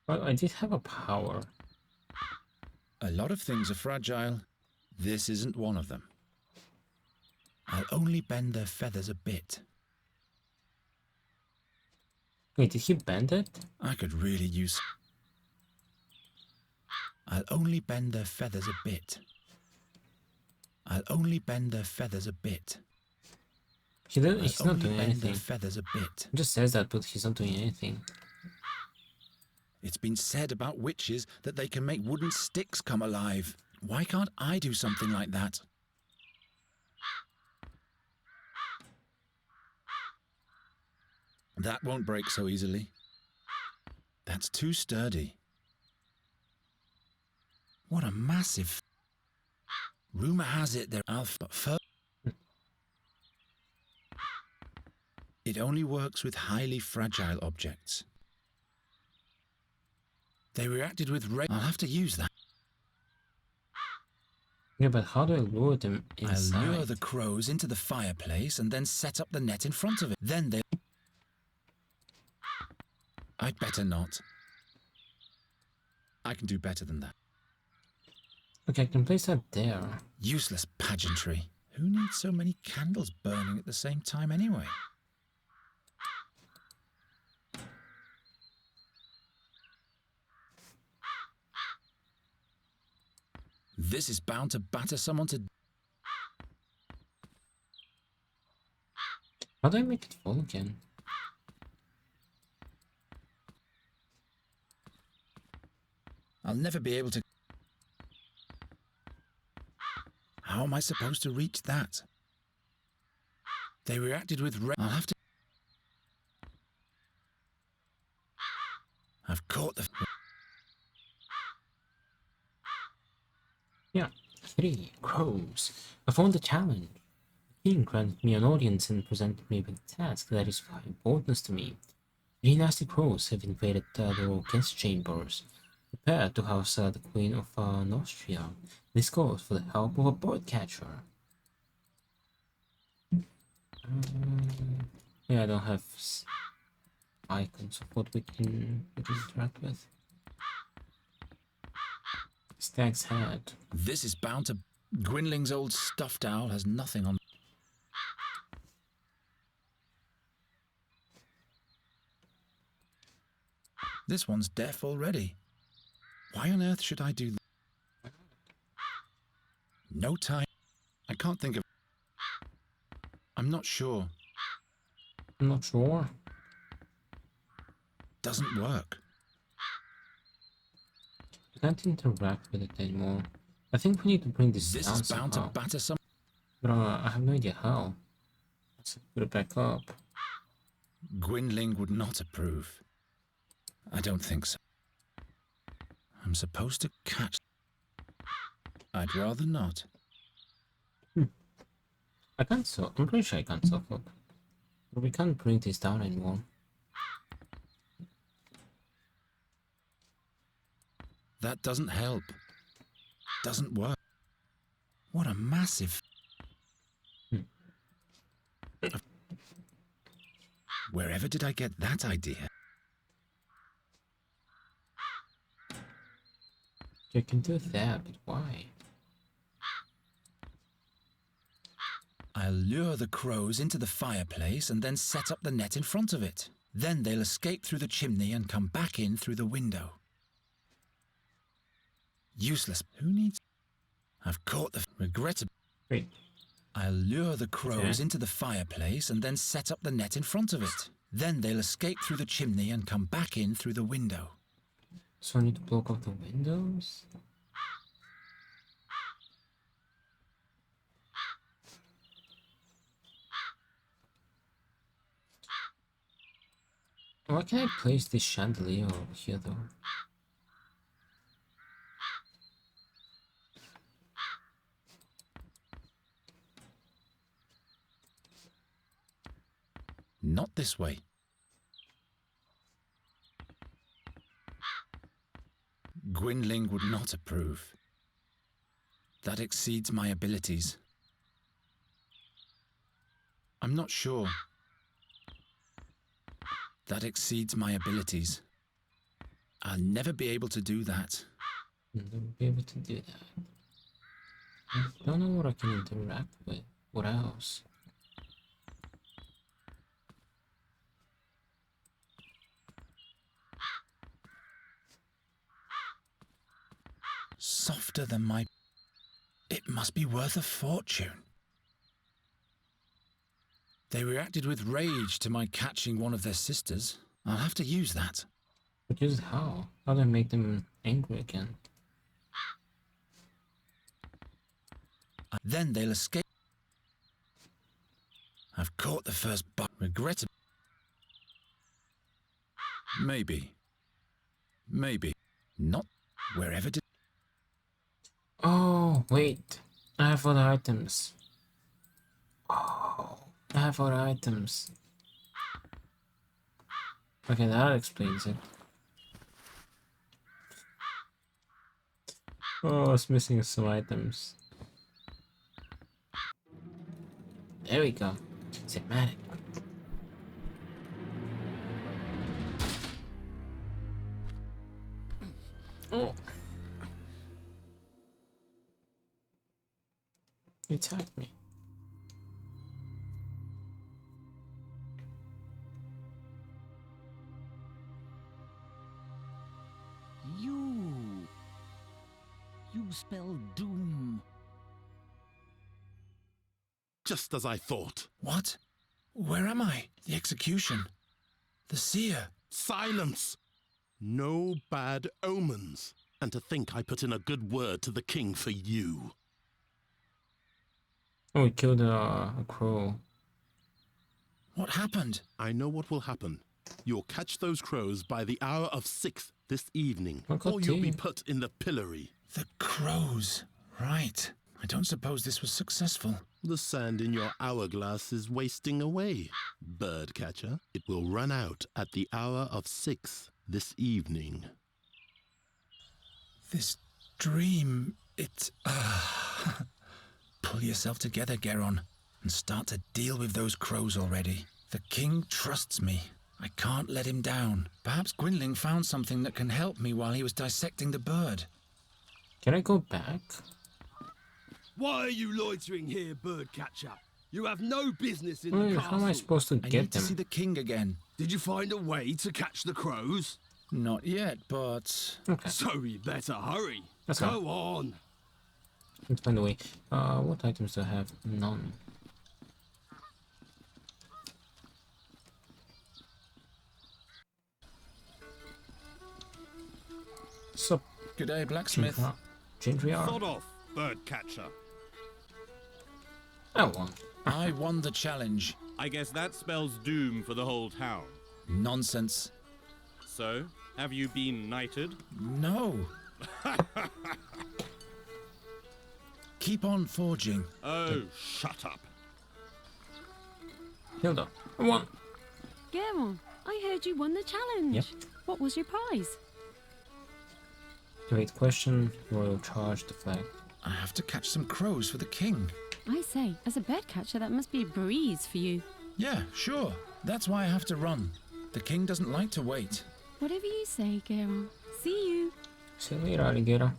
Well, I did have a power. A lot of things are fragile. This isn't one of them. I'll only bend their feathers a bit. Wait, did he bend it? I could really use... I'll only bend their feathers a bit. I'll only bend their feathers a bit. He's not doing Their anything. feathers a bit. He just says that, but he's not doing anything. It's been said about witches that they can make wooden sticks come alive. Why can't I do something like that? That won't break so easily. That's too sturdy. What a massive... Rumor has it they're alpha, but it only works with highly fragile objects. They reacted with rage. I'll have to use that. Yeah, but how do I lure them inside? I'll lure the crows into the fireplace and then set up the net in front of it. Then they... I'd better not. I can do better than that. Okay, I can place that there. Useless pageantry. Who needs so many candles burning at the same time anyway? This is bound to batter someone to... How do I make it fall again? I'll never be able to... How am I supposed to reach that? They reacted with... I'll have to... I've caught the... Yeah, 3 crows. I found the challenge. The king granted me an audience and presented me with a task that is of high importance to me. 3 nasty crows have invaded the royal guest chambers. Prepare to house the Queen of Austria. This calls for the help of a bird catcher. Yeah, I don't have icons of what we can interact with. Stag's head. This is bound to... Gwynling's old stuffed owl has nothing on... This one's deaf already. Why on earth should I do that? No time. I can't think of... I'm not sure. I'm not sure. Doesn't work. I can't interact with it anymore. I think we need to bring this This down is bound somehow. to batter some... But I have no idea how. Let's put it back up. Gwynling would not approve. I don't think so. I'm supposed to catch... I'd rather not. I can't so. I'm pretty sure I can't suffer. But we can't bring this down anymore. That doesn't help. Doesn't work. What a massive... Wherever did I get that idea? You can do that, but why? I'll lure the crows into the fireplace and then set up the net in front of it. Then they'll escape through the chimney and come back in through the window. Useless. Who needs... I've caught the... Regrettable. Wait. I'll lure the crows into the fireplace and then set up the net in front of it. Then they'll escape through the chimney and come back in through the window. So I need to block off the windows? Why can't I place this chandelier over here though? Not this way. Gwynling would not approve. That exceeds my abilities. I'm not sure. That exceeds my abilities. I'll never be able to do that. I'll never be able to do that. I don't know what I can interact with. What else? Softer than my... It must be worth a fortune. They reacted with rage to my catching one of their sisters. I'll have to use that. But use how? How do I make them angry again? Then they'll escape. I've caught the first bug. Regrettable. Maybe. Maybe. Not wherever did... Oh, wait. I have other items. Oh, I have other items. Okay, that explains it. Oh, I was missing some items. There we go. Cinematic. Oh. You attacked me. You spell doom. Just as I thought. What? Where am I? The execution. The seer. Silence! No bad omens. And to think I put in a good word to the king for you. Oh, we killed a crow. What happened? I know what will happen. You'll catch those crows by the hour of 6 this evening. Oh, or you'll be put in the pillory. The crows. Right. I don't suppose this was successful. The sand in your hourglass is wasting away, birdcatcher. It will run out at the hour of 6 this evening. This dream, it... Pull yourself together, Geron, and start to deal with those crows already. The king trusts me. I can't let him down. Perhaps Gwynling found something that can help me while he was dissecting the bird. Can I go back? Why are you loitering here, birdcatcher? You have no business in the castle. How am I supposed to I get need to them? see the king again. Did you find a way to catch the crows? Not yet, but... Okay. So you better hurry. That's Go on. Let's find a way. What items do I have? None. Sup? Good day, blacksmith. Gentry Sod off, birdcatcher. I won. I won the challenge. I guess that spells doom for the whole town. Nonsense. So, have you been knighted? No. Keep on forging. Oh, shut up. Hilda, I won. Geron, I heard you won the challenge. Yep. What was your prize? Great question. Royal charge deflect. I have to catch some crows for the king. I say, as a bird catcher, that must be a breeze for you. Yeah, sure. That's why I have to run. The king doesn't like to wait. Whatever you say, Gera. See you. See you later, alligator.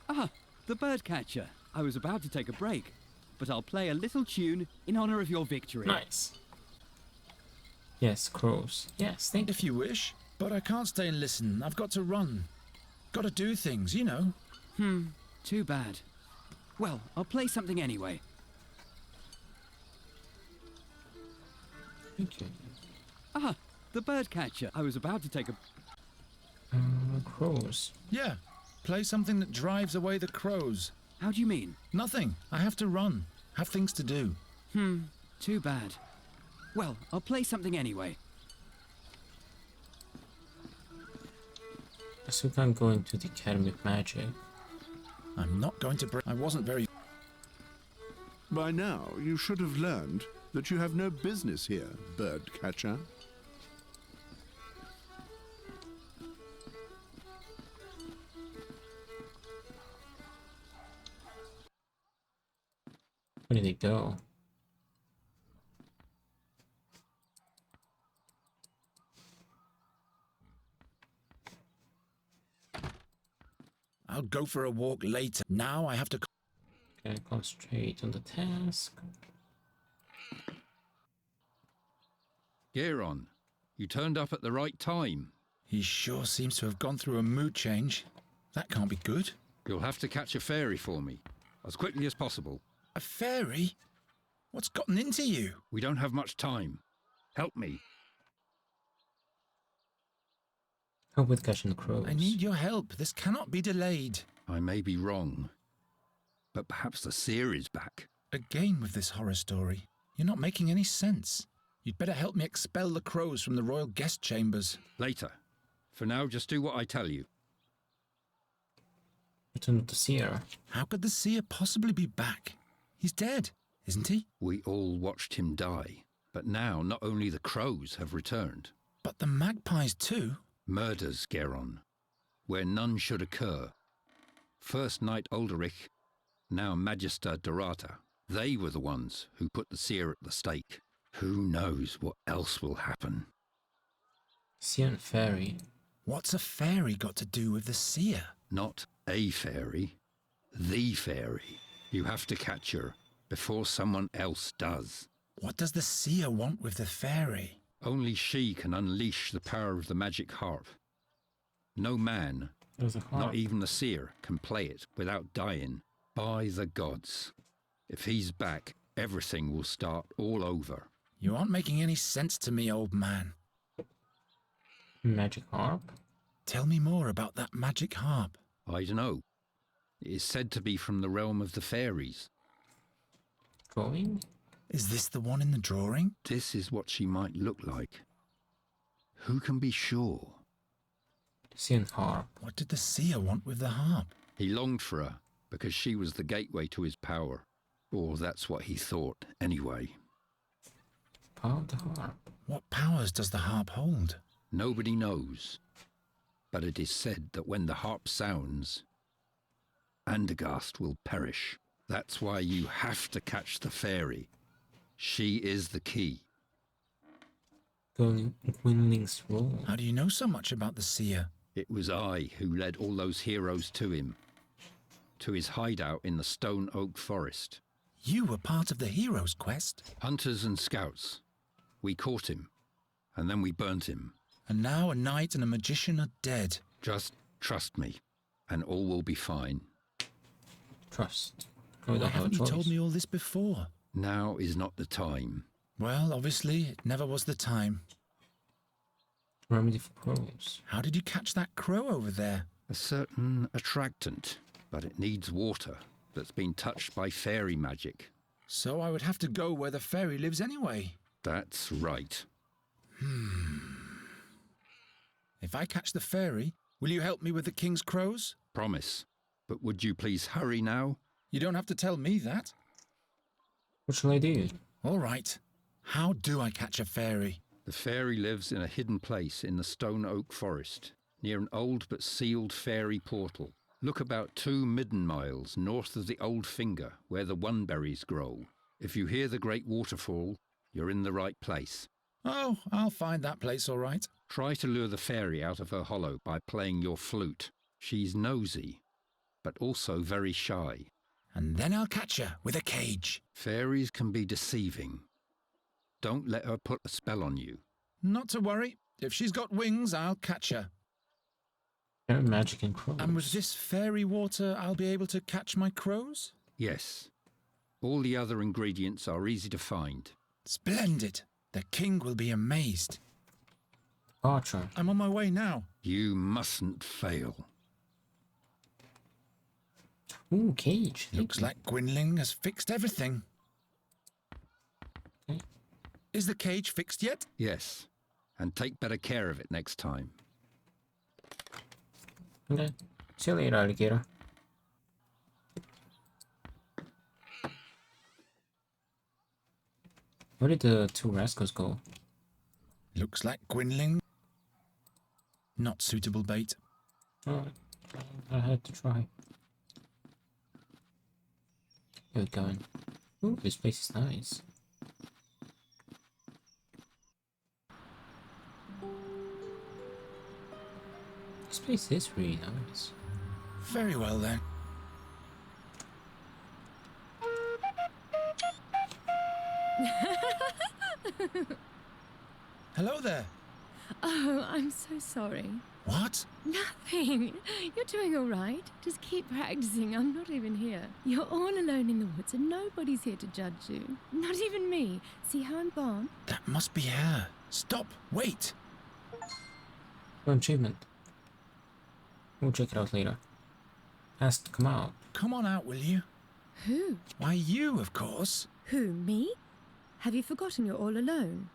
Ah, the birdcatcher. I was about to take a break, but I'll play a little tune in honor of your victory. Nice. Yes, crows. Yes, thank you. If you wish. But I can't stay and listen. I've got to run. Got to do things, you know. Too bad. Well, I'll play something anyway. Thank you. Ah, the birdcatcher. I was about to take a... Crows. Yeah. Play something that drives away the crows. How do you mean? Nothing. I have to run. Have things to do. Too bad. Well, I'll play something anyway. So we can go into the Academy of Magic. I'm not going to break. I wasn't very... By now, you should have learned that you have no business here, birdcatcher. Where did they go? I'll go for a walk later. Now I have to... Okay, concentrate on the task. Geron, you turned up at the right time. He sure seems to have gone through a mood change. That can't be good. You'll have to catch a fairy for me, as quickly as possible. A fairy? What's gotten into you? We don't have much time. Help me. Help with catching the crows. I need your help. This cannot be delayed. I may be wrong, but perhaps the seer is back. Again with this horror story. You're not making any sense. You'd better help me expel the crows from the royal guest chambers. Later. For now, just do what I tell you. Return to the seer. How could the seer possibly be back? He's dead, isn't he? We all watched him die, but now not only the crows have returned. But the magpies too? Murders, Geron, where none should occur. First Knight Ulderich, now Magister Dorata. They were the ones who put the seer at the stake. Who knows what else will happen? Seer and fairy. What's a fairy got to do with the seer? Not a fairy, the fairy. You have to catch her before someone else does. What does the seer want with the fairy? Only she can unleash the power of the magic harp. No man, There's a harp. not even the seer, can play it without dying. By the gods. If he's back, everything will start all over. You aren't making any sense to me, old man. Magic harp? Tell me more about that magic harp. I don't know. It is said to be from the realm of the fairies. Going? Is this the one in the drawing? This is what she might look like. Who can be sure? Seer and harp. What did the seer want with the harp? He longed for her because she was the gateway to his power. Or that's what he thought, anyway. Power of the harp. What powers does the harp hold? Nobody knows. But it is said that when the harp sounds, Andergast will perish. That's why you have to catch the fairy. She is the key. Gwynling's role. How do you know so much about the seer? It was I who led all those heroes to him. To his hideout in the Stone Oak Forest. You were part of the hero's quest? Hunters and scouts. We caught him. And then we burnt him. And now a knight and a magician are dead. Just trust me, and all will be fine. Trust. Why haven't you told me all this before? Now is not the time. Well, obviously, it never was the time. Remedy for crows. How did you catch that crow over there? A certain attractant, but it needs water that's been touched by fairy magic. So I would have to go where the fairy lives anyway. That's right. If I catch the fairy, will you help me with the king's crows? Promise. But would you please hurry now? You don't have to tell me that. What shall I do? All right. How do I catch a fairy? The fairy lives in a hidden place in the Stone Oak Forest, near an old but sealed fairy portal. Look about 2 midden miles north of the Old Finger, where the oneberries grow. If you hear the great waterfall, you're in the right place. Oh, I'll find that place all right. Try to lure the fairy out of her hollow by playing your flute. She's nosy, but also very shy. And then I'll catch her with a cage. Fairies can be deceiving. Don't let her put a spell on you. Not to worry. If she's got wings, I'll catch her. Fairy magic and crows. And with this fairy water, I'll be able to catch my crows? Yes. All the other ingredients are easy to find. Splendid. The king will be amazed. Archer. I'm on my way now. You mustn't fail. Ooh, cage. Looks like Gwynling has fixed everything. Okay. Is the cage fixed yet? Yes. And take better care of it next time. Okay. See you later, alligator. Where did the two rascals go? Looks like Gwynling. Not suitable bait. Oh, I had to try. Good going. Ooh, this place is nice. This place is really nice. Very well then. Hello there. Oh, I'm so sorry. What? Nothing. You're doing all right. Just keep practicing. I'm not even here. You're all alone in the woods and nobody's here to judge you. Not even me. See how I'm gone? That must be her. Stop. Wait. Oh, achievement. We'll check it out later. Has to come out. Come on out, will you? Who? Why, you, of course. Who, me? Have you forgotten you're all alone?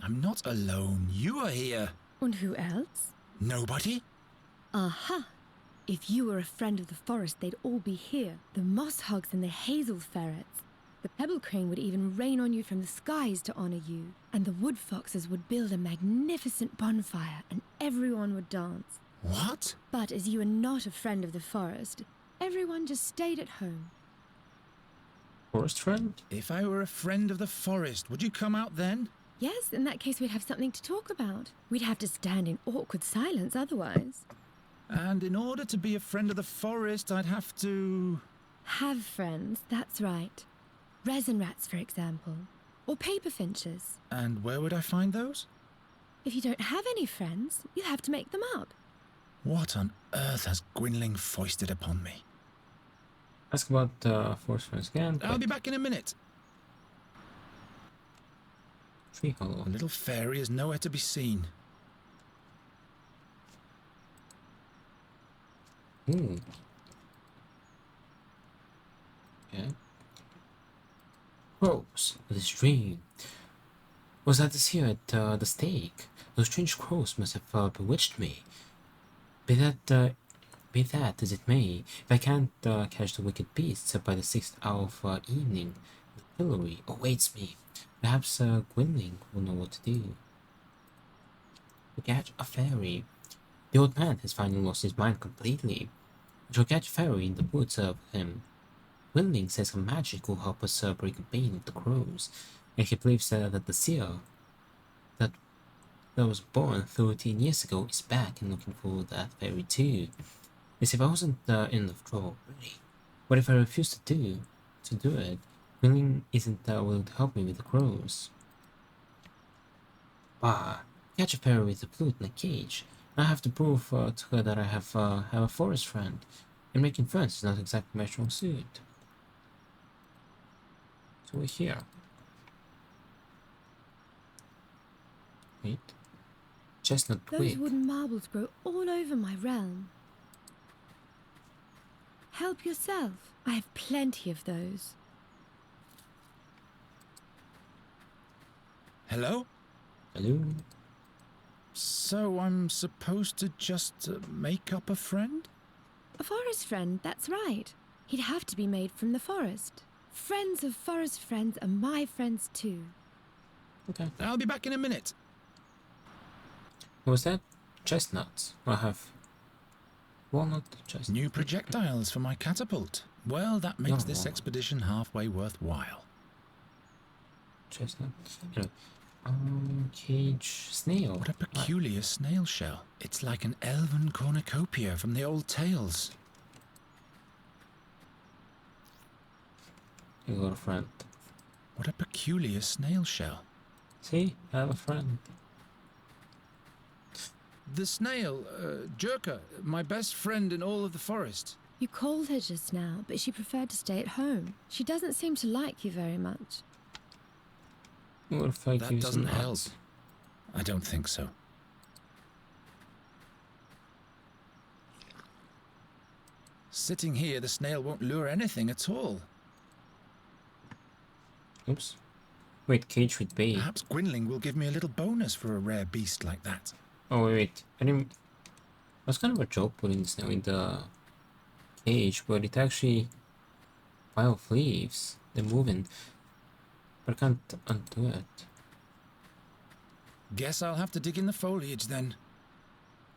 I'm not alone. You are here. And who else? Nobody? Aha! If you were a friend of the forest, they'd all be here. The moss hogs and the hazel ferrets. The pebble crane would even rain on you from the skies to honor you. And the wood foxes would build a magnificent bonfire and everyone would dance. What? But as you are not a friend of the forest, everyone just stayed at home. Forest friend? If I were a friend of the forest, would you come out then? Yes, in that case we'd have something to talk about. We'd have to stand in awkward silence otherwise. And in order to be a friend of the forest, I'd have to... Have friends, that's right. Resin rats, for example. Or paper finches. And where would I find those? If you don't have any friends, you'll have to make them up. What on earth has Gwynling foisted upon me? Ask about forest friends again. I'll be back in a minute. Tree hollow. The little fairy is nowhere to be seen. Ooh. Okay. Crows. The stream. Was I this here at the stake? Those strange crows must have bewitched me. Be that as it may, if I can't catch the wicked beasts by the 6th hour of evening, the pillory awaits me. Perhaps Gwynling will know what to do. To catch a fairy. The old man has finally lost his mind completely. I shall catch a fairy in the woods of him. Gwynling says her magic will help us break the bane of the crows, and he believes that the seer that was born 13 years ago is back and looking for that fairy too. As if I wasn't in enough trouble already. What if I refuse to do it? Gwynling isn't willing to help me with the crows. Bah, catch a fairy with a flute in a cage. I have to prove to her that I have a forest friend, and making friends is not exactly my strong suit. So we're here. Wait. Chestnut Those twig. wooden marbles grow all over my realm. Help yourself. I have plenty of those. Hello? Hello? So I'm supposed to just make up a friend? A forest friend, that's right. He'd have to be made from the forest. Friends of forest friends are my friends too. Okay. I'll be back in a minute. What was that? Chestnuts. I have walnut chestnuts. New projectiles for my catapult. Well, that makes No. this expedition halfway worthwhile. Chestnut. Anyway, cage snail. What a peculiar snail shell. It's like an elven cornucopia from the old tales. You got a friend. What a peculiar snail shell. See, I have a friend. The snail, Jerka, my best friend in all of the forest. You called her just now, but she preferred to stay at home. She doesn't seem to like you very much. What if I That give you some doesn't help. nuts? I don't think so. Sitting here, the snail won't lure anything at all. Oops. Wait, cage with bait. Perhaps Gwynling will give me a little bonus for a rare beast like that. Oh wait, I didn't. It was kind of a joke putting the snail in the cage, but it actually pile of leaves. They're moving, but I can't undo it. Guess I'll have to dig in the foliage then.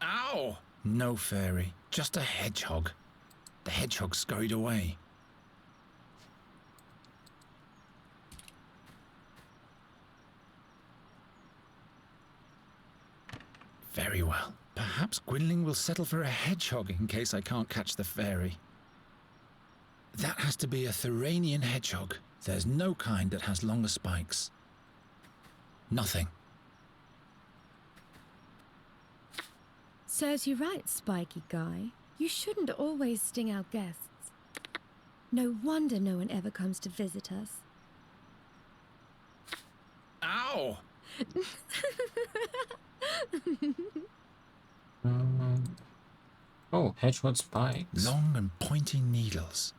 Ow! No fairy, just a hedgehog. The hedgehog scurried away. Very well. Perhaps Gwynling will settle for a hedgehog in case I can't catch the fairy. That has to be a Thuranian hedgehog. There's no kind that has longer spikes. Nothing. Serves you right, spiky guy. You shouldn't always sting our guests. No wonder no one ever comes to visit us. Ow! Oh, hedgehog spikes. Long and pointy needles.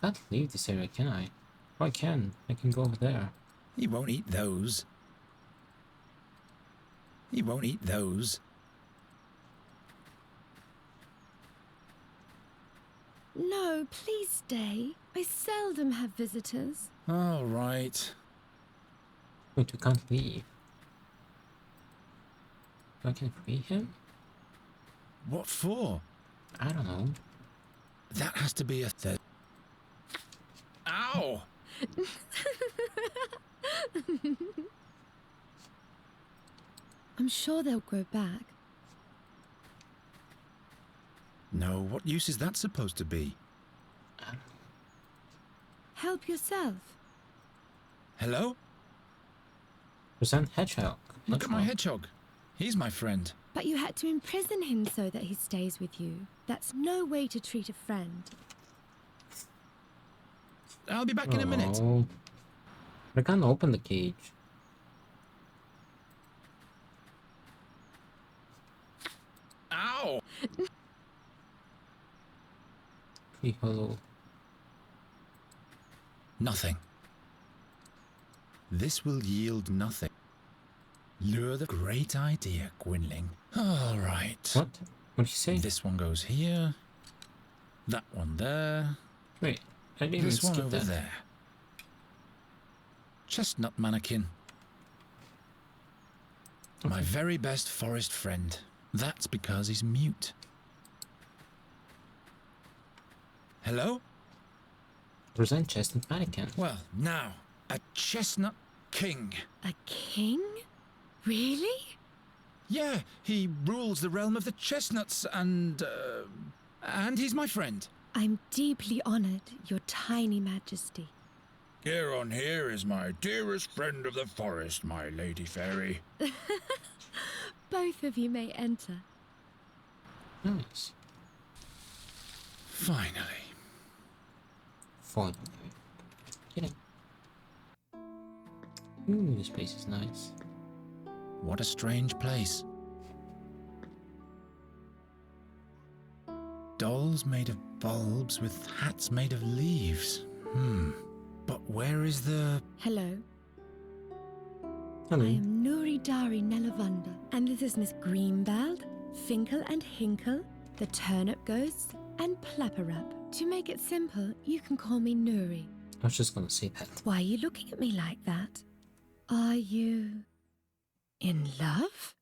Can't leave this area, can I? Oh, I can. I can go over there. He won't eat those. He won't eat those. No, please stay. I seldom have visitors. All right. Wait, we can't leave. I can free him? What for? I don't know. That has to be a third. Ow! I'm sure they'll grow back. No, what use is that supposed to be? Help yourself. Hello? Present hedgehog. Look at my hedgehog. He's my friend. But you had to imprison him so that he stays with you. That's no way to treat a friend. I'll be back in a minute. Oh. I can't open the cage. Ow! Pretty hollow. Nothing. This will yield nothing. Lure the great idea, Gwynling. All right. What? What did you say? This one goes here. That one there. Wait, I didn't This even one skip over that. there. Chestnut mannequin. My very best forest friend. That's because he's mute. Hello? Present chestnut mannequin. Well, now, a chestnut king. A king? Really? Yeah, he rules the realm of the chestnuts and he's my friend. I'm deeply honored, your tiny majesty. Chiron here is my dearest friend of the forest, my lady fairy. Both of you may enter. Nice. Finally. Fun. Kidding. Ooh, this place is nice. What a strange place. Dolls made of bulbs with hats made of leaves. But where is the... Hello. Hello. I am Nuri Dari Nelavunda, and this is Miss Greenbald, Finkel and Hinkle, the Turnip Ghosts, and Plapperap. To make it simple, you can call me Nuri. I was just gonna say that. Why are you looking at me like that? Are you... in love?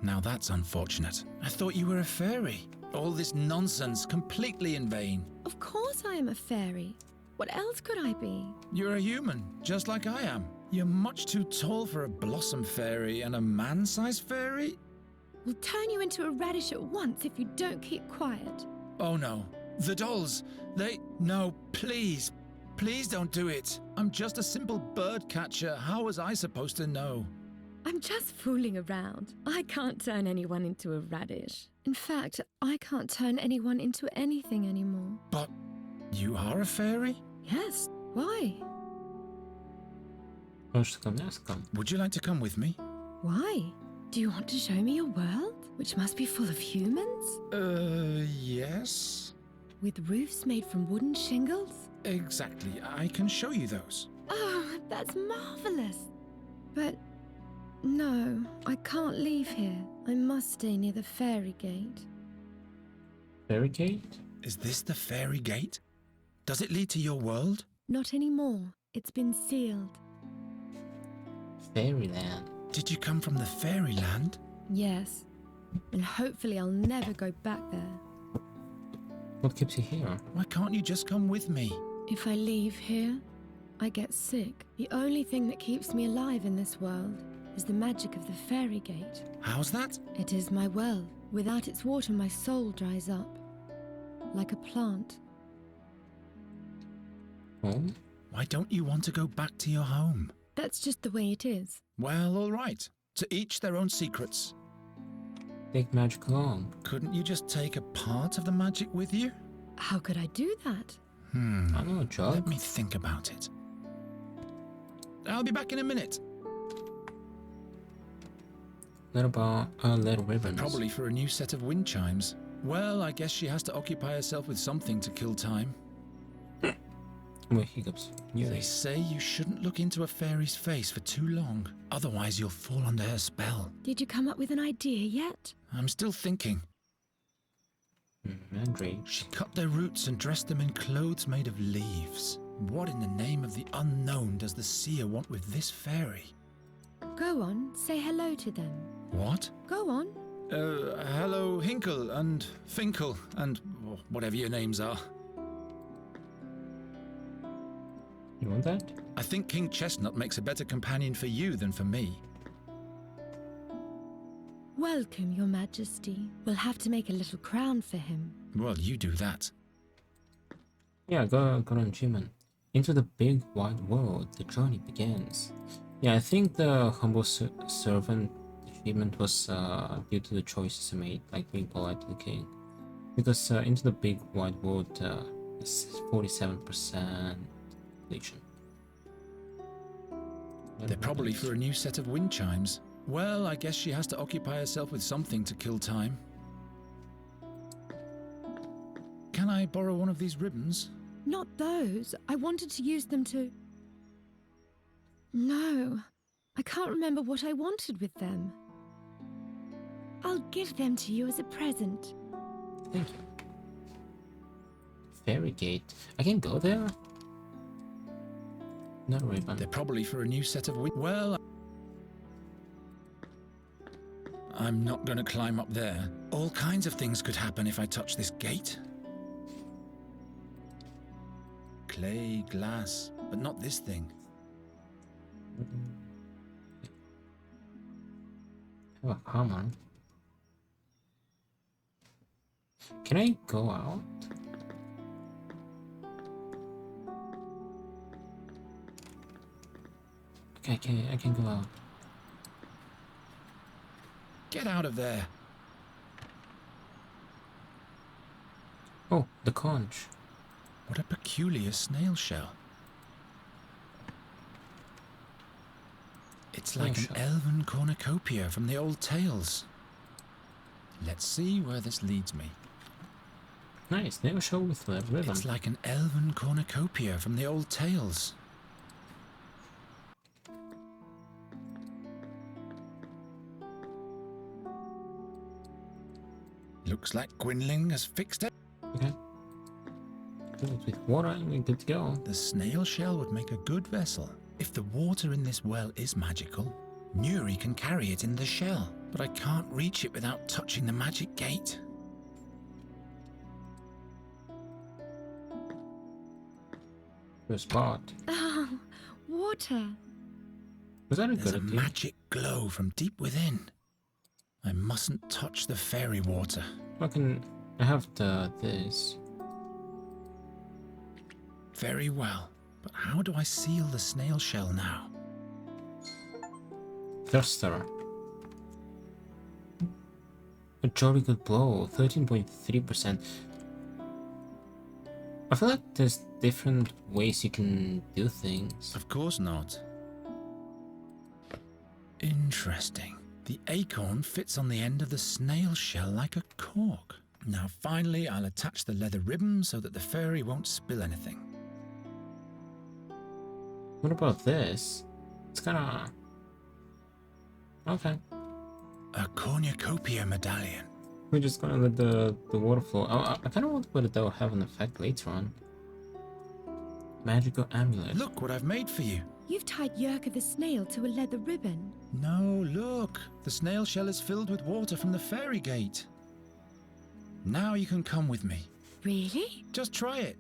Now that's unfortunate. I thought you were a fairy. All this nonsense, completely in vain. Of course I am a fairy. What else could I be? You're a human, just like I am. You're much too tall for a blossom fairy and a man-sized fairy? We'll turn you into a radish at once if you don't keep quiet. Oh no. The dolls, No, please. Please don't do it. I'm just a simple bird catcher. How was I supposed to know? I'm just fooling around. I can't turn anyone into a radish. In fact, I can't turn anyone into anything anymore. But you are a fairy? Yes. Why? Would you like to come with me? Why? Do you want to show me your world, which must be full of humans? Yes. With roofs made from wooden shingles? Exactly. I can show you those. Oh, that's marvelous. But no, I can't leave here. I must stay near the fairy gate. Fairy gate? Is this the fairy gate? Does it lead to your world? Not anymore. It's been sealed. Fairyland. Did you come from the fairyland? Yes. And hopefully I'll never go back there. What keeps you here? Why can't you just come with me? If I leave here, I get sick. The only thing that keeps me alive in this world is the magic of the fairy gate. How's that? It is my well. Without its water, my soul dries up. Like a plant. Home? Why don't you want to go back to your home? That's just the way it is. Well, all right. To each their own secrets. Take magic along. Couldn't you just take a part of the magic with you? How could I do that? I don't know, Chuck. Let me think about it. I'll be back in a minute. Little ribbons. Probably for a new set of wind chimes. Well, I guess she has to occupy herself with something to kill time. More hiccups. They say you shouldn't look into a fairy's face for too long. Otherwise, you'll fall under her spell. Did you come up with an idea yet? I'm still thinking. Mandrake. She cut their roots and dressed them in clothes made of leaves. What in the name of the unknown does the seer want with this fairy? Go on, say hello to them. What? Go on. Hello, Hinkle and Finkel and whatever your names are. You want that? I think King Chestnut makes a better companion for you than for me. Welcome, Your Majesty. We'll have to make a little crown for him. Well, you do that. Yeah, got an achievement. Into the big wide world, the journey begins. Yeah, I think the humble servant achievement was due to the choices I made, like being polite to the king. Because into the big wide world is 47% completion. They're probably for a new set of wind chimes. Well, I guess she has to occupy herself with something to kill time. Can I borrow one of these ribbons? Not those. I wanted to use them to... No, I can't remember what I wanted with them. I'll give them to you as a present. Thank you. Fairy gate. I can go there? Not a ribbon. They're probably for a new set of wind... Well... I'm not going to climb up there. All kinds of things could happen if I touch this gate. Clay, glass, but not this thing. Have a hammer. Can I go out? Okay, I can go out. Get out of there. Oh, the conch. What a peculiar snail shell. It's like an elven cornucopia from the old tales. Let's see where this leads me. Nice, snail shell with the ribbon. It's like an elven cornucopia from the old tales. Looks like Gwynling has fixed it. Okay. With water, we're good to go. The snail shell would make a good vessel. If the water in this well is magical, Nuri can carry it in the shell. But I can't reach it without touching the magic gate. to a spot. Oh, water. Was that a There's good a idea? magic glow from deep within. I mustn't touch the fairy water. I can. I have this. Very well. But how do I seal the snail shell now? Thruster. A jolly good blow, 13.3%. I feel like there's different ways you can do things. Of course not. Interesting. The acorn fits on the end of the snail shell like a cork. Now finally I'll attach the leather ribbon so that the fairy won't spill anything. What about this? It's kinda... Okay. A cornucopia medallion. We're just gonna let the water flow. I kinda want to put it that will have an effect later on. Magical amulet. Look what I've made for you. You've tied Yerka the snail to a leather ribbon. No, look. The snail shell is filled with water from the fairy gate. Now you can come with me. Really? Just try it.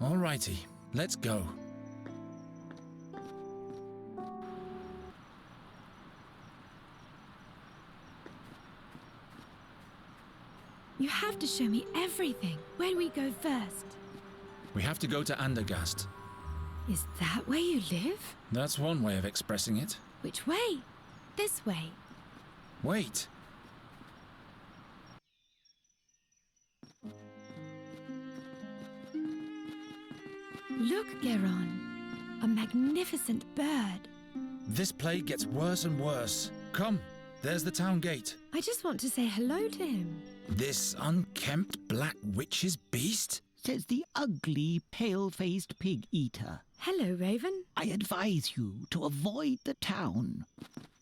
Alrighty, let's go. You have to show me everything. Where do we go first? We have to go to Andergast. Is that where you live? That's one way of expressing it. Which way? This way. Wait. Look, Geron. A magnificent bird. This plague gets worse and worse. Come, there's the town gate. I just want to say hello to him. This unkempt black witch's beast? Says the ugly, pale-faced pig-eater. Hello, Raven. I advise you to avoid the town.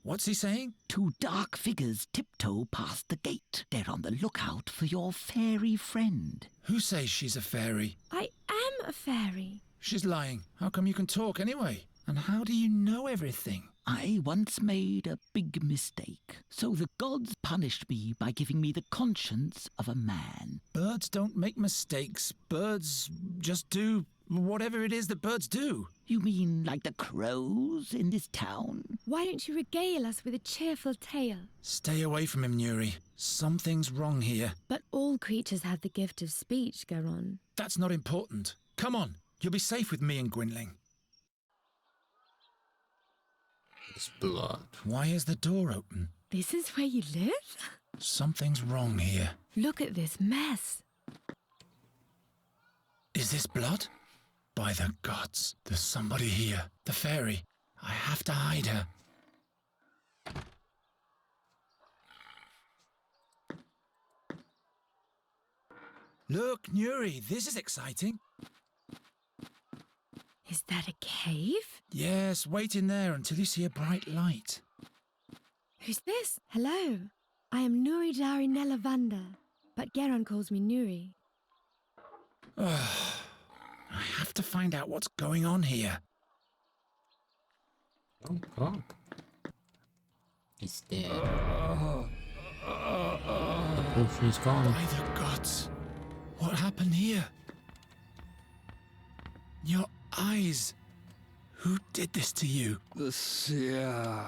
What's he saying? Two dark figures tiptoe past the gate. They're on the lookout for your fairy friend. Who says she's a fairy? I am a fairy. She's lying. How come you can talk anyway? And how do you know everything? I once made a big mistake, so the gods punished me by giving me the conscience of a man. Birds don't make mistakes. Birds just do whatever it is that birds do. You mean like the crows in this town? Why don't you regale us with a cheerful tale? Stay away from him, Nuri. Something's wrong here. But all creatures have the gift of speech, Geron. That's not important. Come on, you'll be safe with me and Gwynling. It's blood. Why is the door open? This is where you live? Something's wrong here. Look at this mess. Is this blood? By the gods, there's somebody here. The fairy. I have to hide her. Look, Nuri, this is exciting. Is that a cave? Yes, wait in there until you see a bright light. Who's this? Hello. I am Nuri Dari Nelavanda, but Geron calls me Nuri. I have to find out what's going on here. Oh god. He's dead. Proof is gone. By the gods, what happened here? Your eyes. Who did this to you? The seer.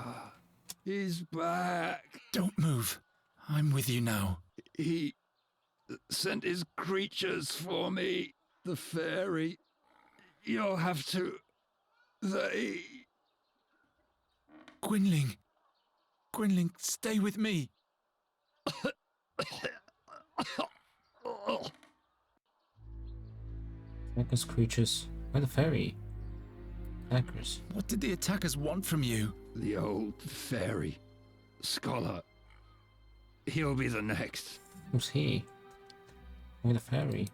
He's back. Don't move. I'm with you now. He sent his creatures for me. The fairy. You'll have to... They... Gwynling. Gwynling, stay with me. Attackers creatures. Why the fairy? Attackers. What did the attackers want from you? The old fairy. Scholar. He'll be the next. Who's he? Why the fairy?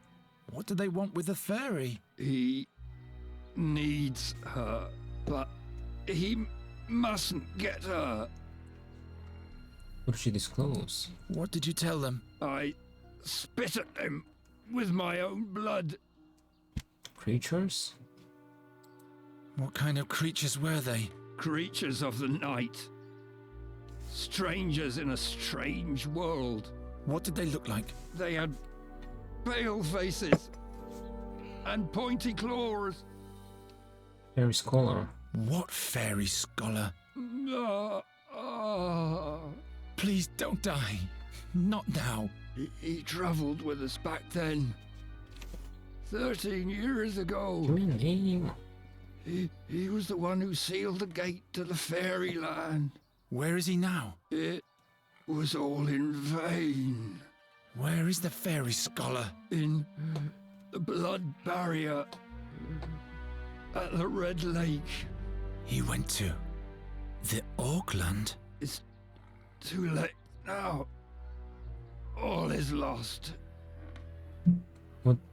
What do they want with the fairy? He needs her, but he mustn't get her. What did she disclose? What did you tell them? I spit at them with my own blood. Creatures? What kind of creatures were they? Creatures of the night. Strangers in a strange world. What did they look like? They had pale faces and pointy claws. Fairy scholar. What fairy scholar? Ah, ah. Please don't die. Not now. He travelled with us back then. 13 years ago. Give me a name. He was the one who sealed the gate to the fairyland. Where is he now? It was all in vain. Where is the fairy scholar? In the blood barrier at the Red Lake. He went to the Auckland? It's too late now. All is lost.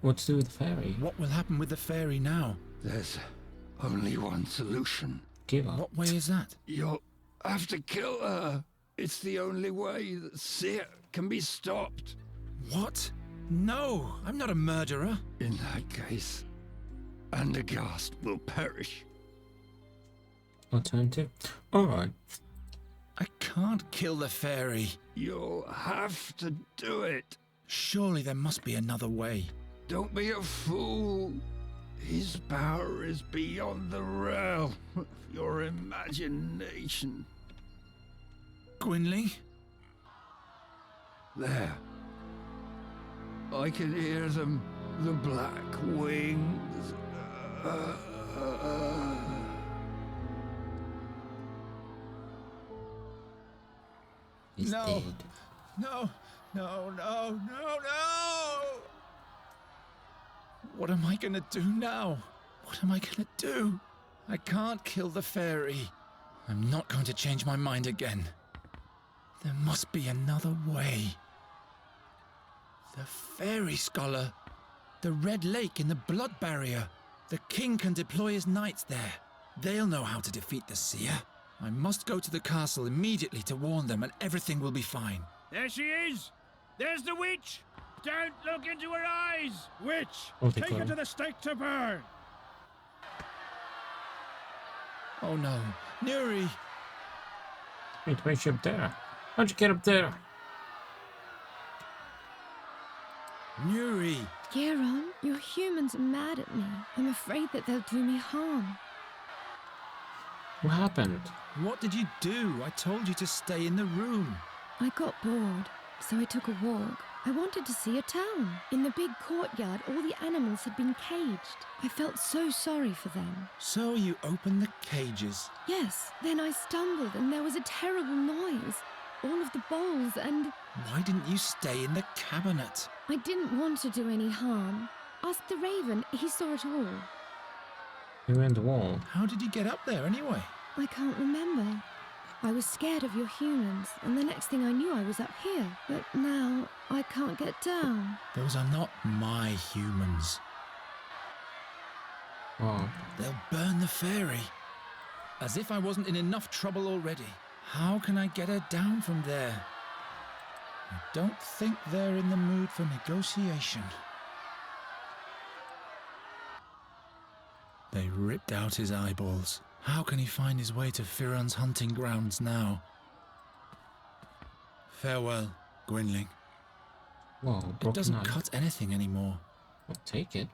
What to do with the fairy? What will happen with the fairy now? There's only one solution. Give up. What way is that? You'll have to kill her. It's the only way that Seer can be stopped. What? No, I'm not a murderer. In that case, Andergast will perish. Alternative? Alright. I can't kill the fairy. You'll have to do it. Surely there must be another way. Don't be a fool. His power is beyond the realm of your imagination. Gwynling? There. I can hear them, the black wings. He's No. dead. No, no, no, no, no! What am I gonna do now? What am I gonna do? I can't kill the fairy. I'm not going to change my mind again. There must be another way. The fairy scholar. The Red Lake in the blood barrier. The king can deploy his knights there. They'll know how to defeat the seer. I must go to the castle immediately to warn them, and everything will be fine. There she is! There's the witch! Don't look into her eyes! Witch! Oh, Take her to the stake to burn! Oh no, Nuri! Wait, why is she up there? How'd you get up there? Nuri! Geron, your humans are mad at me. I'm afraid that they'll do me harm. What happened? What did you do? I told you to stay in the room. I got bored, so I took a walk. I wanted to see a town. In the big courtyard, all the animals had been caged. I felt so sorry for them. So you opened the cages. Yes, then I stumbled and there was a terrible noise. All of the bowls and... Why didn't you stay in the cabinet? I didn't want to do any harm. Ask the raven, he saw it all. You were in the wall. How did you get up there anyway? I can't remember. I was scared of your humans, and the next thing I knew I was up here. But now, I can't get down. Those are not my humans. Oh. They'll burn the fairy. As if I wasn't in enough trouble already. How can I get her down from there? I don't think they're in the mood for negotiation. They ripped out his eyeballs. How can he find his way to Firon's hunting grounds now? Farewell, Gwynling. Whoa, It doesn't knife. cut anything anymore. I'll take it.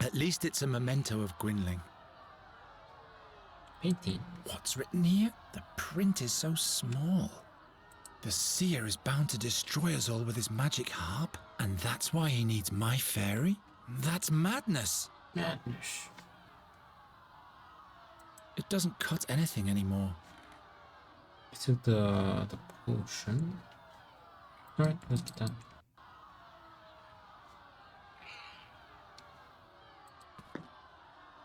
At least it's a memento of Gwynling. Painting. What's written here? The print is so small. The seer is bound to destroy us all with his magic harp, and that's why he needs my fairy? That's madness. Madness. It doesn't cut anything anymore. I took the potion. Alright, let's get down.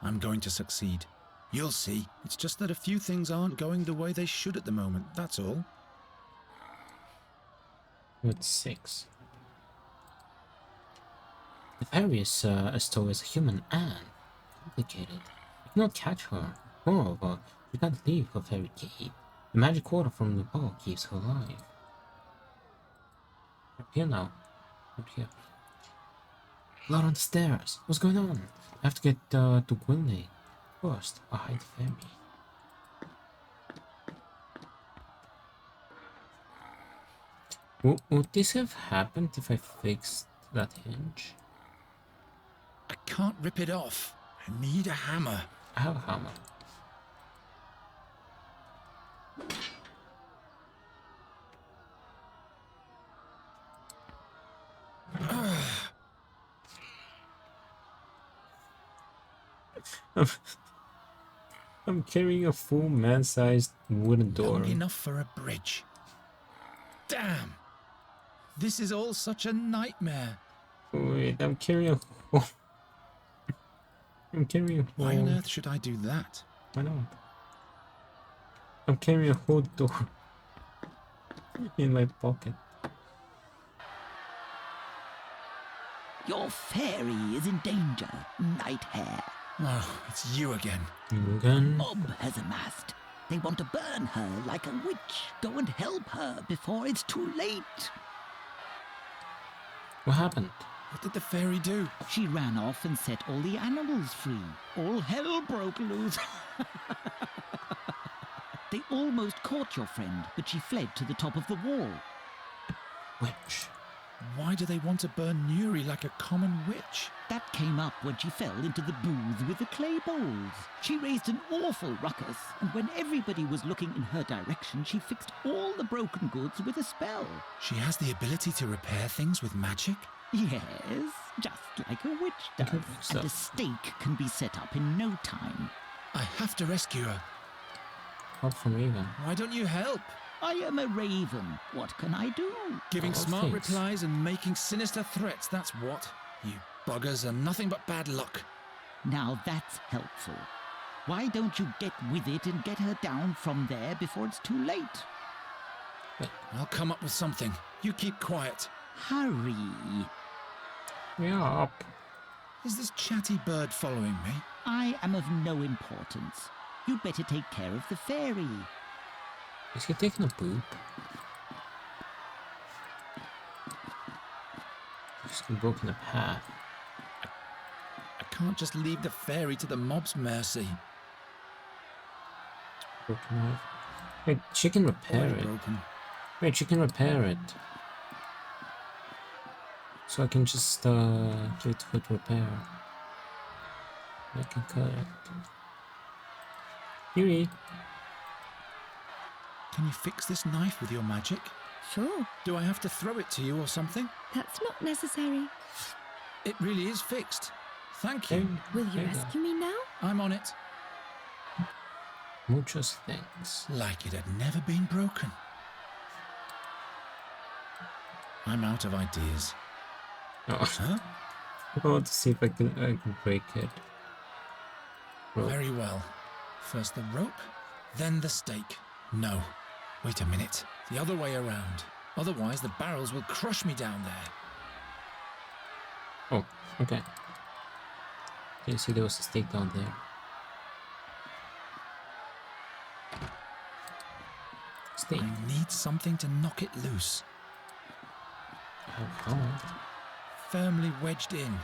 I'm going to succeed. You'll see. It's just that a few things aren't going the way they should at the moment, that's all. With 6. The fairy is as tall as a human and complicated. You cannot catch her. Moreover, you can't leave her fairy cave. The magic water from the bowl keeps her alive. Up here now. Up here. Blood on the stairs. What's going on? I have to get to Gwynling. First, I'll hide the fairy. Would this have happened if I fixed that hinge. I can't rip it off. I need a hammer. I have a hammer. I'm carrying a full man-sized wooden door. Long enough for a bridge. Damn! This is all such a nightmare. Wait, I'm carrying a whole... I'm carrying a whole... Why on earth should I do that? Why not? I'm carrying a whole door in my pocket. Your fairy is in danger, Night Hare. Oh, it's you again. You again? Mob has amassed. They want to burn her like a witch. Go and help her before it's too late. What happened? What did the fairy do? She ran off and set all the animals free. All hell broke loose. They almost caught your friend, but she fled to the top of the wall. Witch. Why do they want to burn Nuri like a common witch? That came up when she fell into the booth with the clay bowls. She raised an awful ruckus, and when everybody was looking in her direction, she fixed all the broken goods with a spell. She has the ability to repair things with magic? Yes, just like a witch does. And a stake can be set up in no time. I have to rescue her. Help from Raven. Why don't you help? I am a raven. What can I do? Giving smart thanks. replies and making sinister threats, that's what. You buggers are nothing but bad luck. Now that's helpful. Why don't you get with it and get her down from there before it's too late? I'll come up with something. You keep quiet. Hurry. Yeah. Is this chatty bird following me? I am of no importance. You'd better take care of the fairy. Is he taking a poop? Just broken a path. I can't just leave the fairy to the mob's mercy. Broken knife. Wait, she can repair Already it. broken. Wait, she can repair it. So I can just give it to her to repair. I can cut it. Yuri. Can you fix this knife with your magic? Sure. Do I have to throw it to you or something? That's not necessary. It really is fixed. Thank you. Will you rescue me now? I'm on it. Muchos thanks. Like it had never been broken. I'm out of ideas. Oh. Huh? I want to see if I can break it. Rope. Very well. First the rope, then the stake. No. Wait a minute. The other way around. Otherwise the barrels will crush me down there. Oh, okay. You see there was a stake down there. Stake. I need something to knock it loose. How? Firmly wedged in.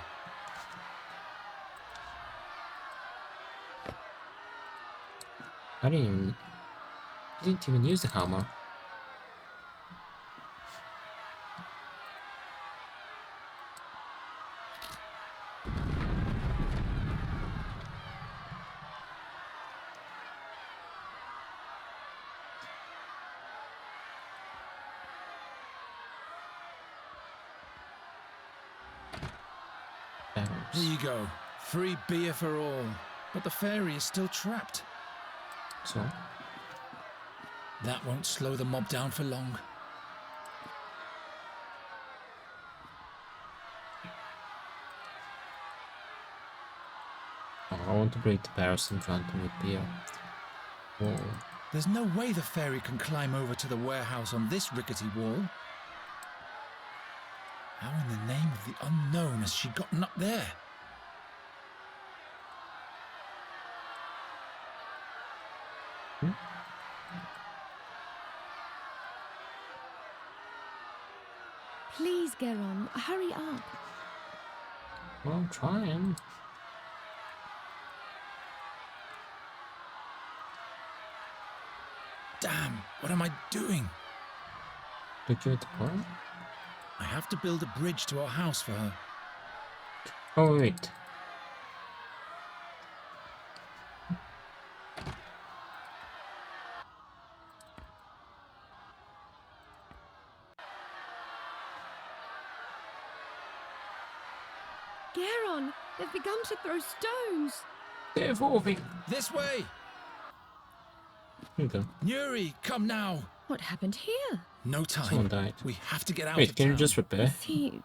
I didn't even use the hammer. Here you go. Free beer for all. But the fairy is still trapped. So? That won't slow the mob down for long. Oh, I want to break the barrels and drown them with beer. Whoa. There's no way the fairy can climb over to the warehouse on this rickety wall. How in the name of the unknown has she gotten up there? Please, Geron, hurry up. Well, I'm trying. Damn, what am I doing? Did you hit the point? I have to build a bridge to our house for her. Oh, wait. Garon, they've begun to throw stones. They're evolving. This way! Here we go. Nuri, come now! What happened here? No time. Someone died. We have to get out Wait, of can town. you just repair? Is he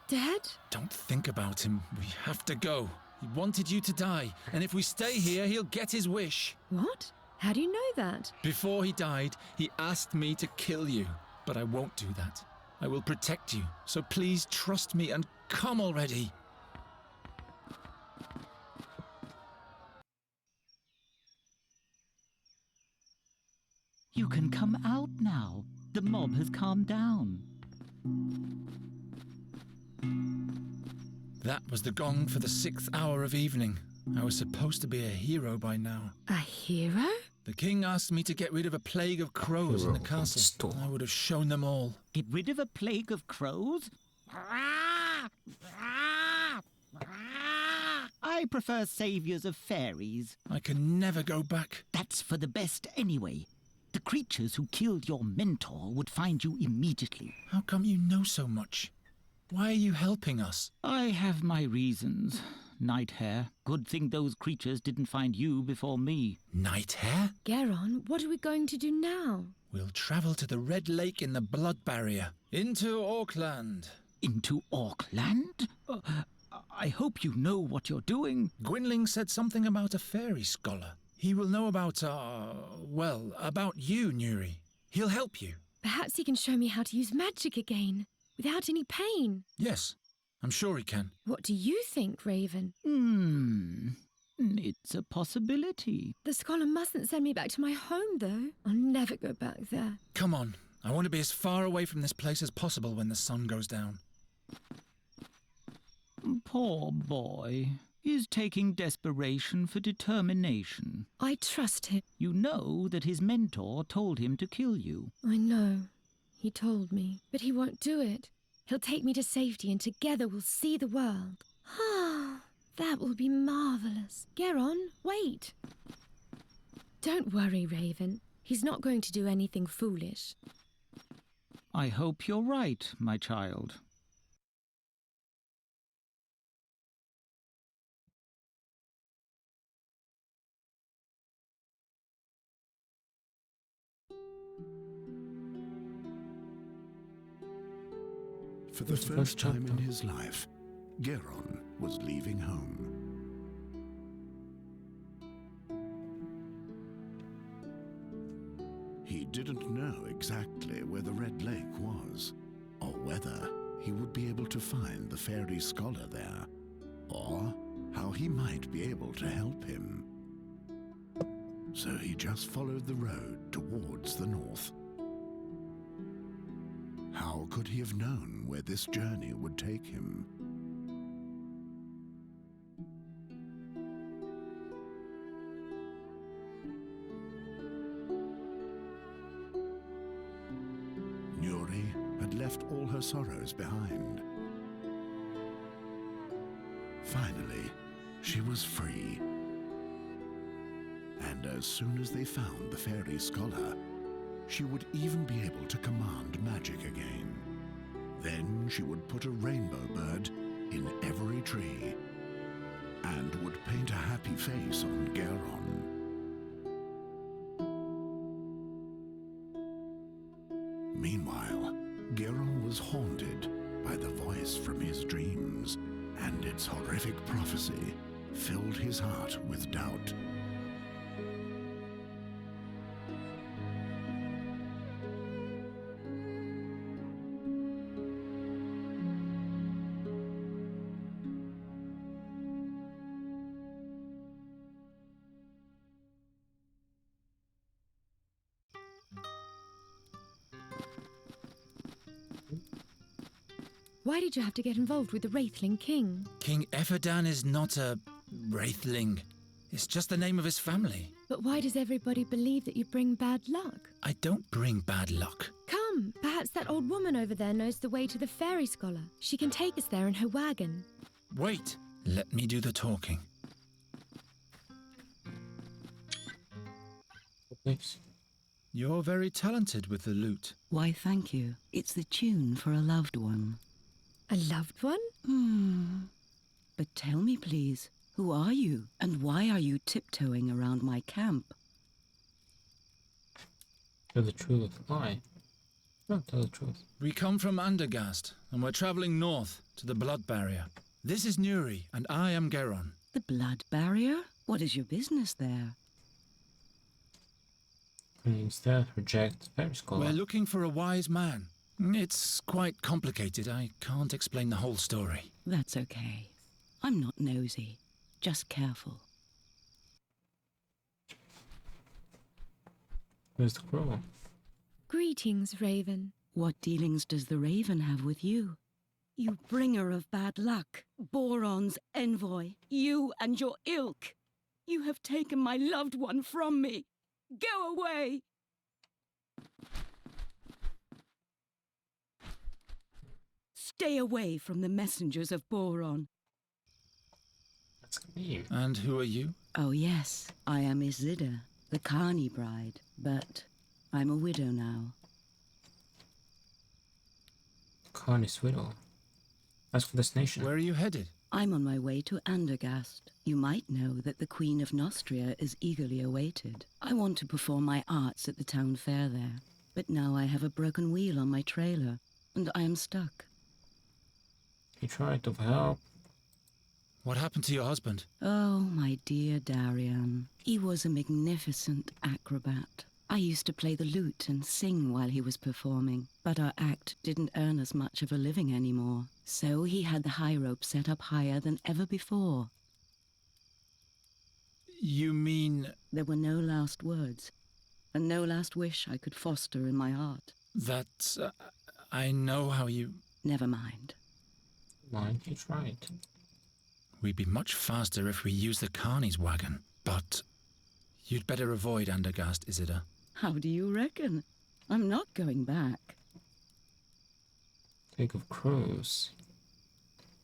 dead? Don't think about him. We have to go. He wanted you to die, and if we stay here, he'll get his wish. What? How do you know that? Before he died, he asked me to kill you, but I won't do that. I will protect you, so please trust me and come already. You can come out now. The mob has calmed down. That was the gong for the 6th hour of evening. I was supposed to be a hero by now. A hero? The king asked me to get rid of a plague of crows in the castle. I would have shown them all. Get rid of a plague of crows? I prefer saviors of fairies. I can never go back. That's for the best anyway. The creatures who killed your mentor would find you immediately. How come you know so much? Why are you helping us? I have my reasons. Night Hare. Good thing those creatures didn't find you before me. Night Hare? Garon, what are we going to do now? We'll travel to the Red Lake in the Blood Barrier. Into Orkland. Into Orkland? I hope you know what you're doing. Gwynling said something about a fairy scholar. He will know about, about you, Nuri. He'll help you. Perhaps he can show me how to use magic again, without any pain. Yes, I'm sure he can. What do you think, Raven? It's a possibility. The scholar mustn't send me back to my home, though. I'll never go back there. Come on. I want to be as far away from this place as possible when the sun goes down. Poor boy. He's taking desperation for determination. I trust him. You know that his mentor told him to kill you. I know. He told me. But he won't do it. He'll take me to safety and together we'll see the world. Ah, that will be marvelous. Garon, wait. Don't worry, Raven. He's not going to do anything foolish. I hope you're right, my child. For the first time in his life, Garon was leaving home. He didn't know exactly where the Red Lake was, or whether he would be able to find the fairy scholar there, or how he might be able to help him. So he just followed the road towards the north. How could he have known where this journey would take him? Nuri had left all her sorrows behind. Finally, she was free. And as soon as they found the fairy scholar, she would even be able to command magic again. Then she would put a rainbow bird in every tree and would paint a happy face on Garon. Meanwhile, Garon was haunted by the voice from his dreams, and its horrific prophecy filled his heart with doubt. Why did you have to get involved with the Wraithling King? King Ephedran is not a Wraithling. It's just the name of his family. But why does everybody believe that you bring bad luck? I don't bring bad luck. Come, Come, perhaps that old woman over there knows the way to the fairy scholar. She can take us there in her wagon. Wait, let me do the talking. Thanks. You're very talented with the lute. Why, thank you. It's the tune for a loved one. A loved one? But tell me, please, who are you? And why are you tiptoeing around my camp? Tell the truth. Why? No, tell the truth. We come from Andergast, and we're traveling north to the Blood Barrier. This is Nuri, and I am Geron. The Blood Barrier? What is your business there? And instead, reject fairy scholar. We're looking for a wise man. It's quite complicated. I can't explain the whole story. That's okay. I'm not nosy. Just careful. Where's the crow? Greetings, Raven. What dealings does the Raven have with you? You bringer of bad luck, Boron's envoy, you and your ilk. You have taken my loved one from me. Go away! Stay away from the messengers of Boron. That's me. And who are you? Oh yes, I am Isilda, the Carney bride, but I'm a widow now. Carney's widow. That's for this nation. Where are you headed? I'm on my way to Andergast. You might know that the Queen of Nostria is eagerly awaited. I want to perform my arts at the town fair there, but now I have a broken wheel on my trailer, and I am stuck. He tried to help. What happened to your husband? Oh, my dear Darian. He was a magnificent acrobat. I used to play the lute and sing while he was performing, but our act didn't earn us much of a living anymore. So he had the high rope set up higher than ever before. You mean... There were no last words, and no last wish I could foster in my heart. That... I know how you... Never mind. Mind, he tried. We'd be much faster if we used the Carney's wagon, but... You'd better avoid Andergast, Isilda. How do you reckon? I'm not going back. Think of crows.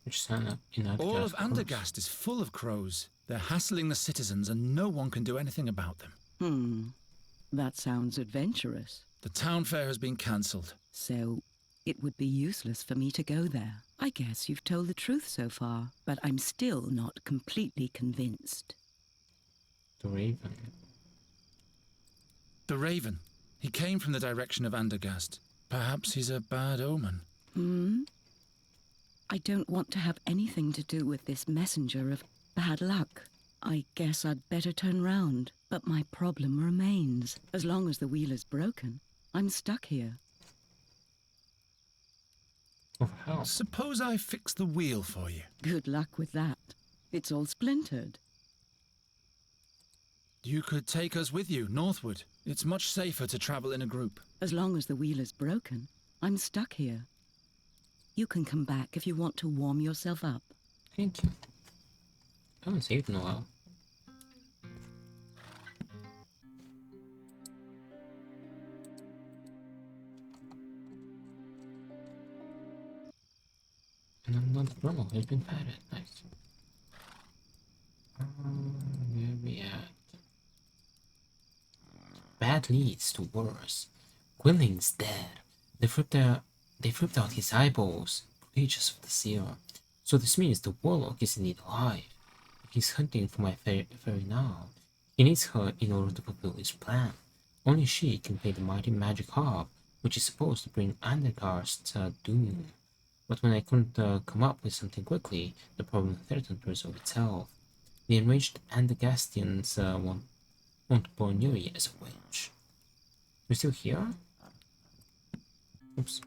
Which sign up in Andergast. All of Andergast is full of crows. They're hassling the citizens and no one can do anything about them. That sounds adventurous. The town fair has been cancelled. So, it would be useless for me to go there. I guess you've told the truth so far, but I'm still not completely convinced. The Raven. The Raven. He came from the direction of Andergast. Perhaps he's a bad omen. I don't want to have anything to do with this messenger of bad luck. I guess I'd better turn round, but my problem remains. As long as the wheel is broken, I'm stuck here. Of how? Suppose I fix the wheel for you. Good luck with that. It's all splintered. You could take us with you, northward. It's much safer to travel in a group. As long as the wheel is broken, I'm stuck here. You can come back if you want to warm yourself up. Thank you. I haven't saved in a while. And I'm not normal, it's been padded. Nice. Where we at? Bad leads to worse. Quilling's dead. They flipped out his eyeballs, creatures of the seer. So this means the warlock is indeed alive. He's hunting for my fairy now. He needs her in order to fulfill his plan. Only she can play the mighty magic harp, which is supposed to bring Andergast's doom. But when I couldn't come up with something quickly, the problem threatened to resolve itself. The enraged Andergastians want to burn Yuri as a witch. You're still here? Oops.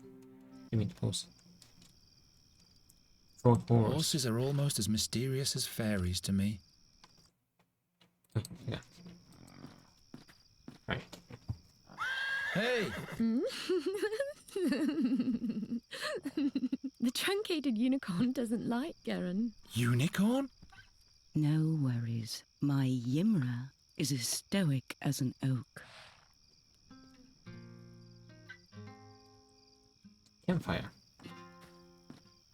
Give me the pause. Frog horse. Horses are almost as mysterious as fairies to me. Yeah. Right. Hey! The truncated unicorn doesn't like Garen. Unicorn? No worries. My Ymra is as stoic as an oak. campfire.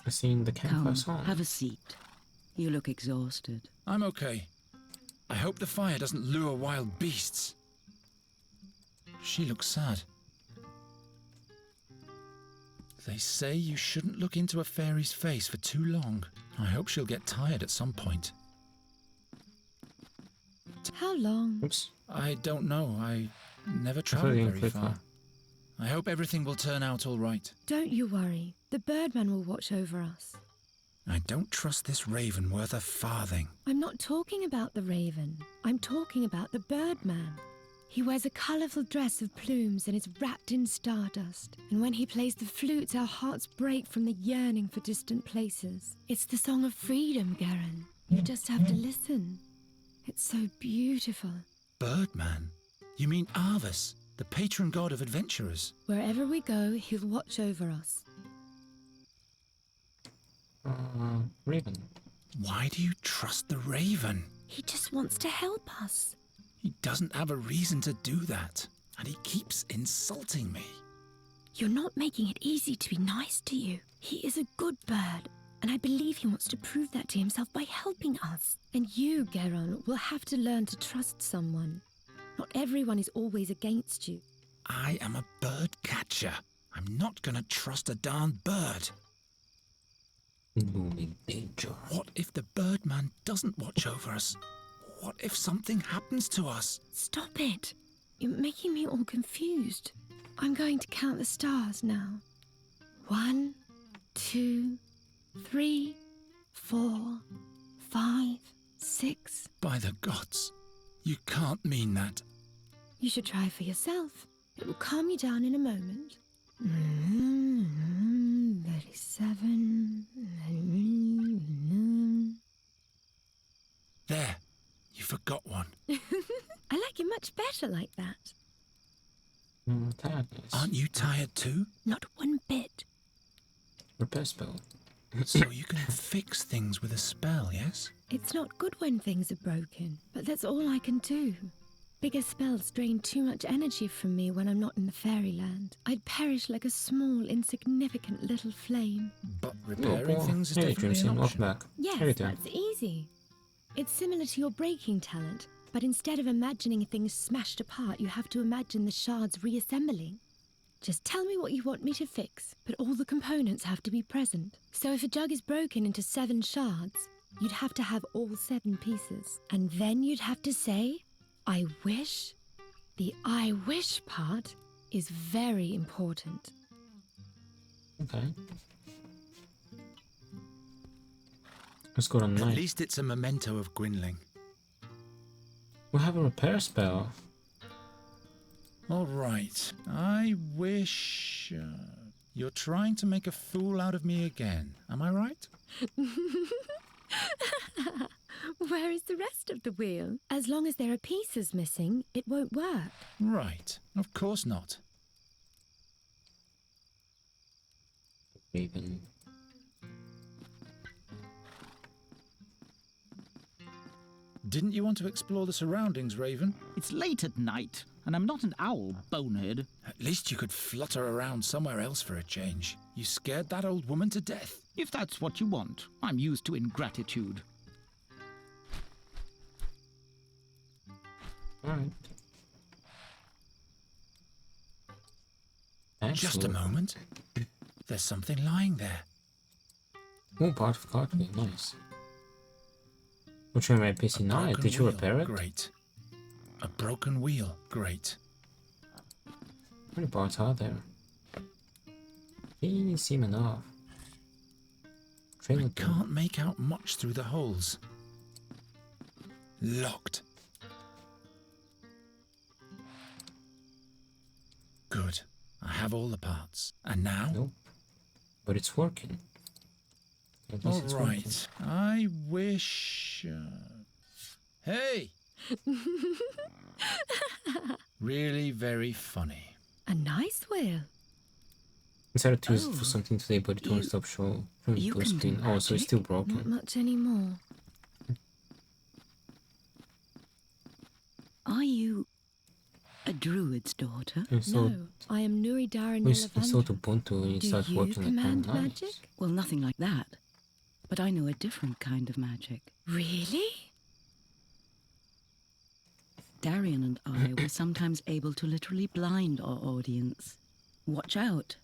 I've seen the campfire Come, song. have a seat. You look exhausted. I'm okay. I hope the fire doesn't lure wild beasts. She looks sad. They say you shouldn't look into a fairy's face for too long. I hope she'll get tired at some point. How long? Oops. I don't know. I never I thought travelled you very clicked far. one. I hope everything will turn out all right. Don't you worry. The Birdman will watch over us. I don't trust this raven worth a farthing. I'm not talking about the raven. I'm talking about the Birdman. He wears a colourful dress of plumes and is wrapped in stardust. And when he plays the flute, our hearts break from the yearning for distant places. It's the song of freedom, Garen. You just have to listen. It's so beautiful. Birdman? You mean Arvis, the patron god of adventurers? Wherever we go, he'll watch over us. Raven. Why do you trust the raven? He just wants to help us. He doesn't have a reason to do that, and he keeps insulting me. You're not making it easy to be nice to you. He is a good bird, and I believe he wants to prove that to himself by helping us. And you, Geron, will have to learn to trust someone. Not everyone is always against you. I am a bird catcher. I'm not gonna trust a darn bird. Looming danger. What if the Birdman doesn't watch over us? What if something happens to us? Stop it. You're making me all confused. I'm going to count the stars now. 1, 2, 3, 4, 5, 6. By the gods, you can't mean that. You should try for yourself. It will calm you down in a moment. 37. There, you forgot one. I like it much better like that. Tiredness. Aren't you tired too? Not one bit. Repair spell. So you can fix things with a spell, yes? It's not good when things are broken, but that's all I can do. Bigger spells drain too much energy from me when I'm not in the fairyland. I'd perish like a small, insignificant little flame. But repairing things is definitely an option. Welcome back. Yes, that's easy. It's similar to your breaking talent, but instead of imagining things smashed apart, you have to imagine the shards reassembling. Just tell me what you want me to fix, but all the components have to be present. So if a jug is broken into 7 shards, you'd have to have all 7 pieces. And then you'd have to say, I wish. The I wish part is very important. Okay. Let's go on 9. At least it's a memento of Gwynling. We have a repair spell. All right. I wish... you're trying to make a fool out of me again. Am I right? Where is the rest of the wheel? As long as there are pieces missing, it won't work. Right. Of course not. Raven. Didn't you want to explore the surroundings, Raven? It's late at night, and I'm not an owl, bonehead. At least you could flutter around somewhere else for a change. You scared that old woman to death. If that's what you want, I'm used to ingratitude. Alright. Just a moment. There's something lying there. Oh, part of cartwheel, nice. Which one my PC now? Broken Did you wheel, repair it? Great. A broken wheel. Great. How many parts are there? They seem enough. I can't make out much through the holes. Locked. Good. I have all the parts. And now? Nope. But it's working. All right. I wish... Hey! Really very funny. A nice wheel. I decided to use it for something today, but it won't stop showing from the blue screen. Oh, so it's still broken. Not much anymore. Are you A druid's daughter? No, I am Nuri Daran we saw Yelavandra. Ubuntu and he Do starts you working like command that. Nice. magic? Well, nothing like that. But I know a different kind of magic. Really? Darian and I were sometimes able to literally blind our audience. Watch out.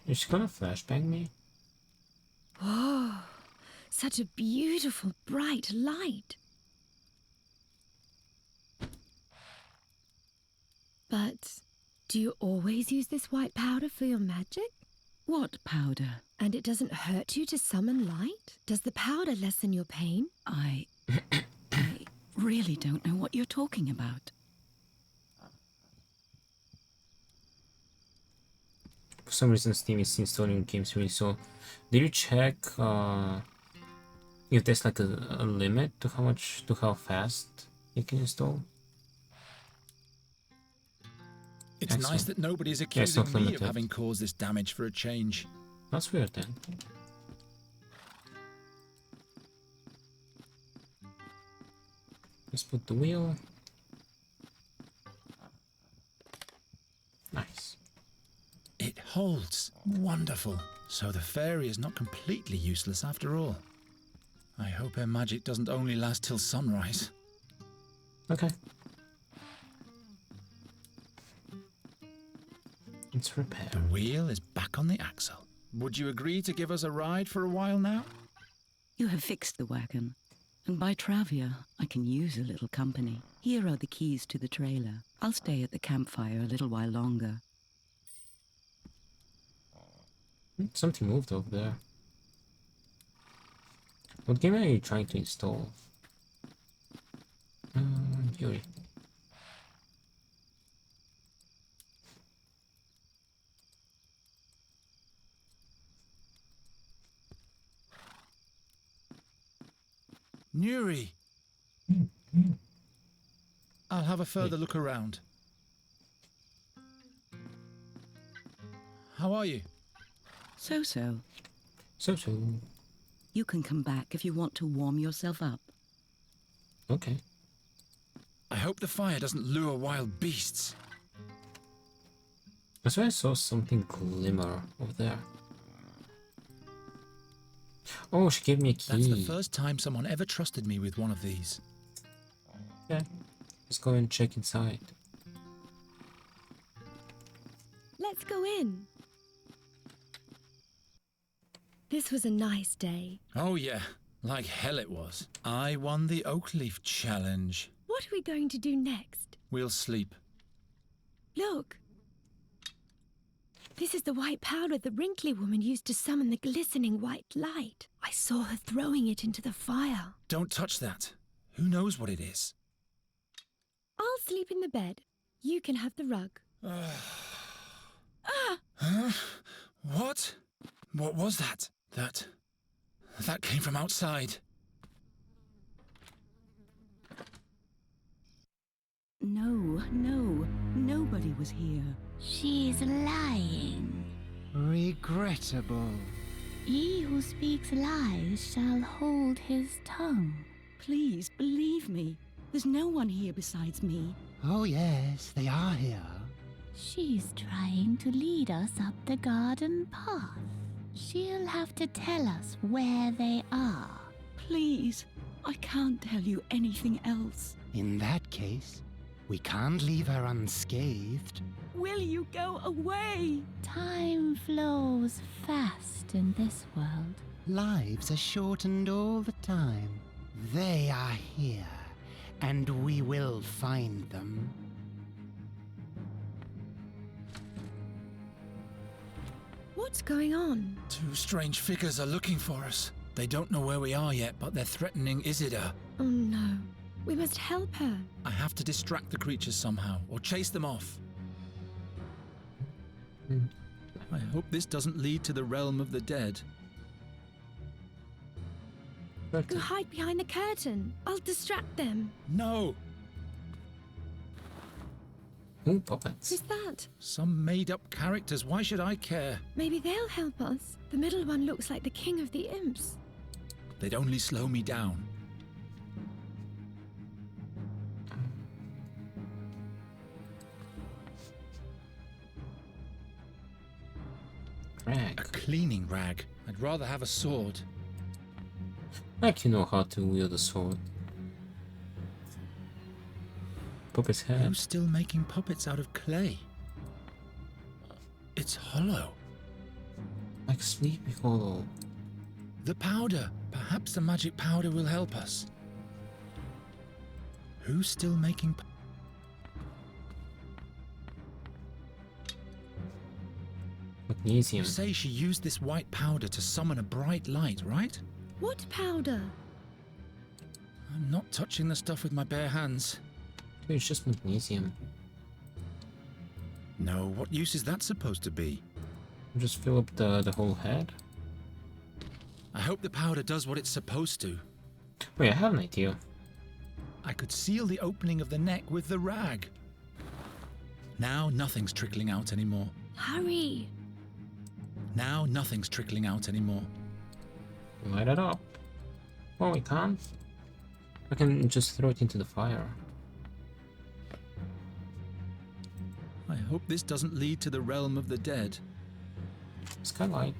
Is she gonna flashbang me? Whoa, such a beautiful, bright light. But do you always use this white powder for your magic? What powder? And it doesn't hurt you to summon light? Does the powder lessen your pain? I really don't know what you're talking about. For some reason Steam is installing games really slow. Did you check if there's like a limit to how fast it can install? It's Excellent. nice that nobody's Yeah, it's accusing not me of limited. having caused this damage for a change. That's weird then. Let's put the wheel. Nice. It holds. Wonderful. So the fairy is not completely useless after all. I hope her magic doesn't only last till sunrise. Okay. It's repaired. The wheel is back on the axle. Would you agree to give us a ride for a while now? You have fixed the wagon. And by Travia, I can use a little company. Here are the keys to the trailer. I'll stay at the campfire a little while longer. Something moved over there. What game are you trying to install? Yuri. Nuri! I'll have a further look around. How are you? So-so. So-so. You can come back if you want to warm yourself up. Okay. I hope the fire doesn't lure wild beasts. I swear I saw something glimmer over there. Oh, she gave me a key. That's the first time someone ever trusted me with one of these. Yeah. Let's go and check inside. Let's go in. This was a nice day. Oh yeah, like hell it was. I won the oak leaf challenge. What are we going to do next? We'll sleep. Look. This is the white powder the wrinkly woman used to summon the glistening white light. I saw her throwing it into the fire. Don't touch that. Who knows what it is? I'll sleep in the bed. You can have the rug. Huh? What? What was that? That came from outside. No, nobody was here. She's lying. Regrettable. He who speaks lies shall hold his tongue. Please, believe me. There's no one here besides me. Oh yes, they are here. She's trying to lead us up the garden path. She'll have to tell us where they are. Please, I can't tell you anything else. In that case, we can't leave her unscathed. Will you go away? Time flows fast in this world. Lives are shortened all the time. They are here, and we will find them. What's going on? Two strange figures are looking for us. They don't know where we are yet, but they're threatening Isidore. Oh no. We must help her. I have to distract the creatures somehow, or chase them off. I hope this doesn't lead to the realm of the dead. Go hide behind the curtain. I'll distract them. No! Ooh, puppets. Who's that? Some made-up characters. Why should I care? Maybe they'll help us. The middle one looks like the king of the imps. They'd only slow me down. rag. A cleaning rag. I'd rather have a sword. Like you know how to wield a sword. Puppet's head. Who's still making puppets out of clay? It's hollow. Like Sleepy Hollow. The powder. Perhaps the magic powder will help us. Who's still making Magnesium. You say she used this white powder to summon a bright light, right? What powder? I'm not touching the stuff with my bare hands. Dude, it's just magnesium. No, what use is that supposed to be? Just fill up the whole head. I hope the powder does what it's supposed to. Wait, I have an idea. I could seal the opening of the neck with the rag. Now nothing's trickling out anymore. Hurry! Now nothing's trickling out anymore. Light it up. Oh, we can't. I can just throw it into the fire. I hope this doesn't lead to the realm of the dead. Skylight.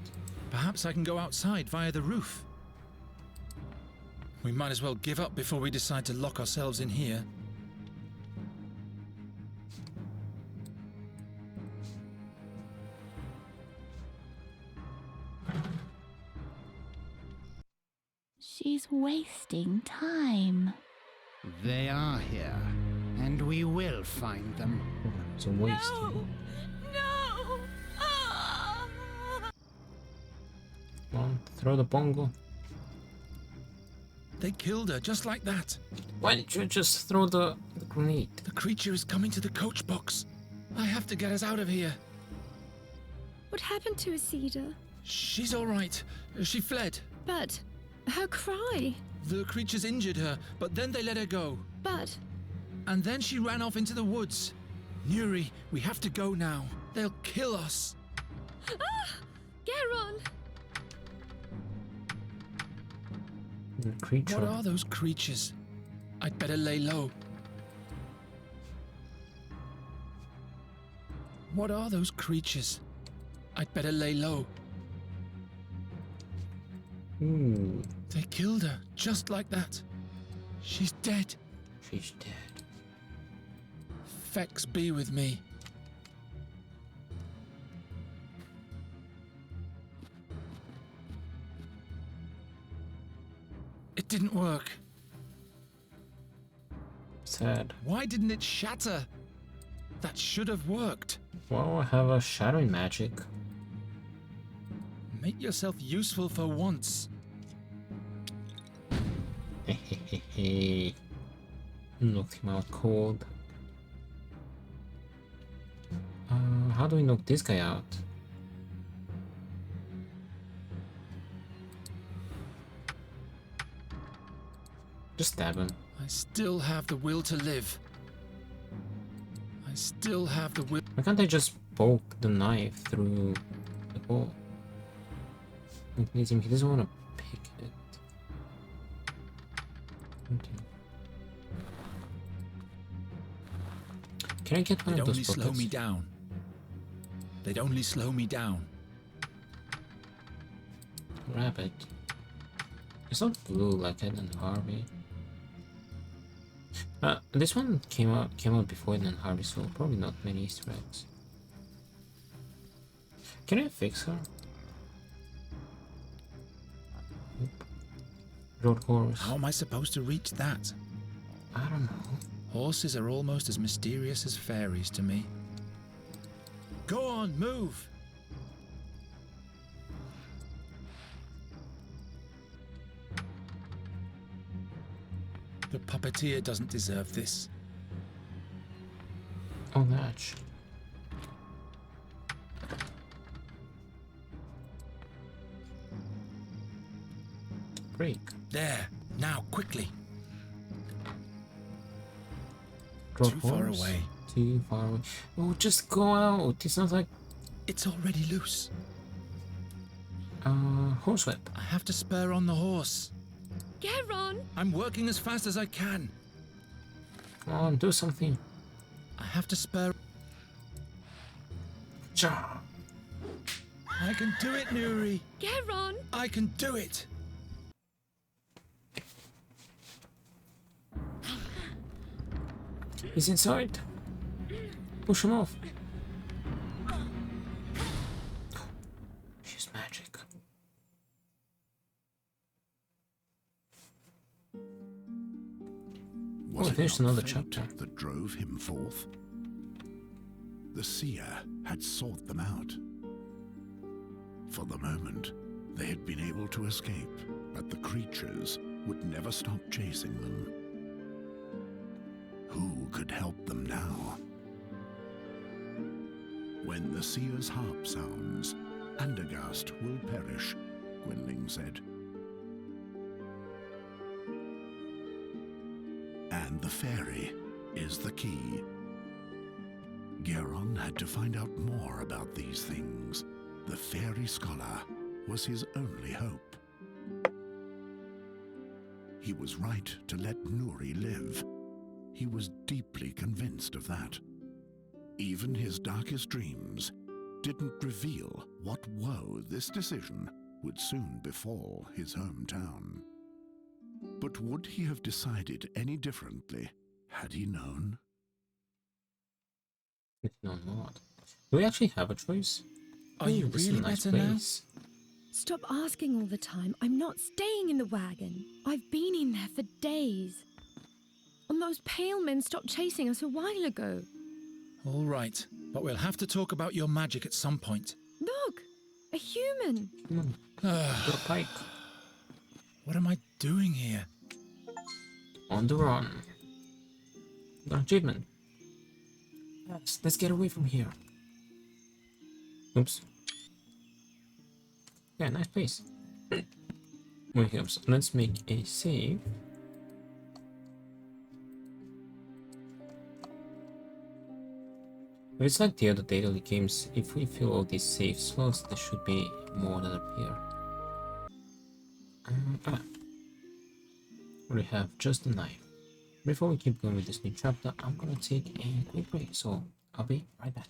Perhaps I can go outside via the roof. We might as well give up before we decide to lock ourselves in here. She's wasting time. They are here, and we will find them. It's a waste. No! Ah! Come on, throw the bongo. They killed her just like that. Why did you just throw the grenade? The creature is coming to the coach box. I have to get us out of here. What happened to Isida? She's all right. She fled. But her cry. The creatures injured her, but then they let her go. But... And then she ran off into the woods. Nuri, we have to go now. They'll kill us. Ah! Geron! The creature. What are those creatures? I'd better lay low. What are those creatures? I'd better lay low. Ooh. They killed her, just like that. She's dead. She's dead. Fex be with me. It didn't work. Sad. Why didn't it shatter? That should have worked. Well, I have a shattering magic. Make yourself useful for once. Hehehe. Knocked him out cold. How do we knock this guy out? Just stab him. I still have the will to live. I still have the will. Why can't I just poke the knife through the hole? Magnesium, he doesn't want to pick it. Okay. Can I get one They'd of those only slow buckets? me down. They'd only slow me down. Rabbit. It's not blue like Ed and Harvey. This one came out before Ed and Harvey, so probably not many Easter eggs. Can I fix her? Nope. Road horse. How am I supposed to reach that? I don't know. Horses are almost as mysterious as fairies to me. Go on, move! The puppeteer doesn't deserve this. Oh, match. Break. There, now, quickly. Road Too far horse. away. Too far away. Oh, just go out. It's not like... It's already loose. Horsewhip. I have to spur on the horse. Geron! I'm working as fast as I can. Come on, do something. I have to spur... Cha. I can do it, Nuri. Geron! I can do it. He's inside. Push him off. She's magic. Was I it finished not another fate chapter. that drove him forth? The seer had sought them out. For the moment, they had been able to escape, but the creatures would never stop chasing them. Who could help them now? When the seer's harp sounds, Andergast will perish, Gwendling said. And the fairy is the key. Geron had to find out more about these things. The fairy scholar was his only hope. He was right to let Nuri live. He was deeply convinced of that. Even his darkest dreams didn't reveal what woe this decision would soon befall his hometown. But would he have decided any differently had he known? No, not. Do we actually have a choice? Are you this is a really nice better now? place. Stop asking all the time. I'm not staying in the wagon. I've been in there for days. And those pale men stopped chasing us a while ago. All right, but we'll have to talk about your magic at some point. Look! A human! Got a pike. What am I doing here? On the run. Got an achievement. Yes, let's get away from here. Oops. Yeah, nice place. Wait, oops. Let's make a save. It's like the other daily games. If we fill all these save slots, there should be more that appear. We have just a knife. Before we keep going with this new chapter, I'm gonna take a quick break, so I'll be right back.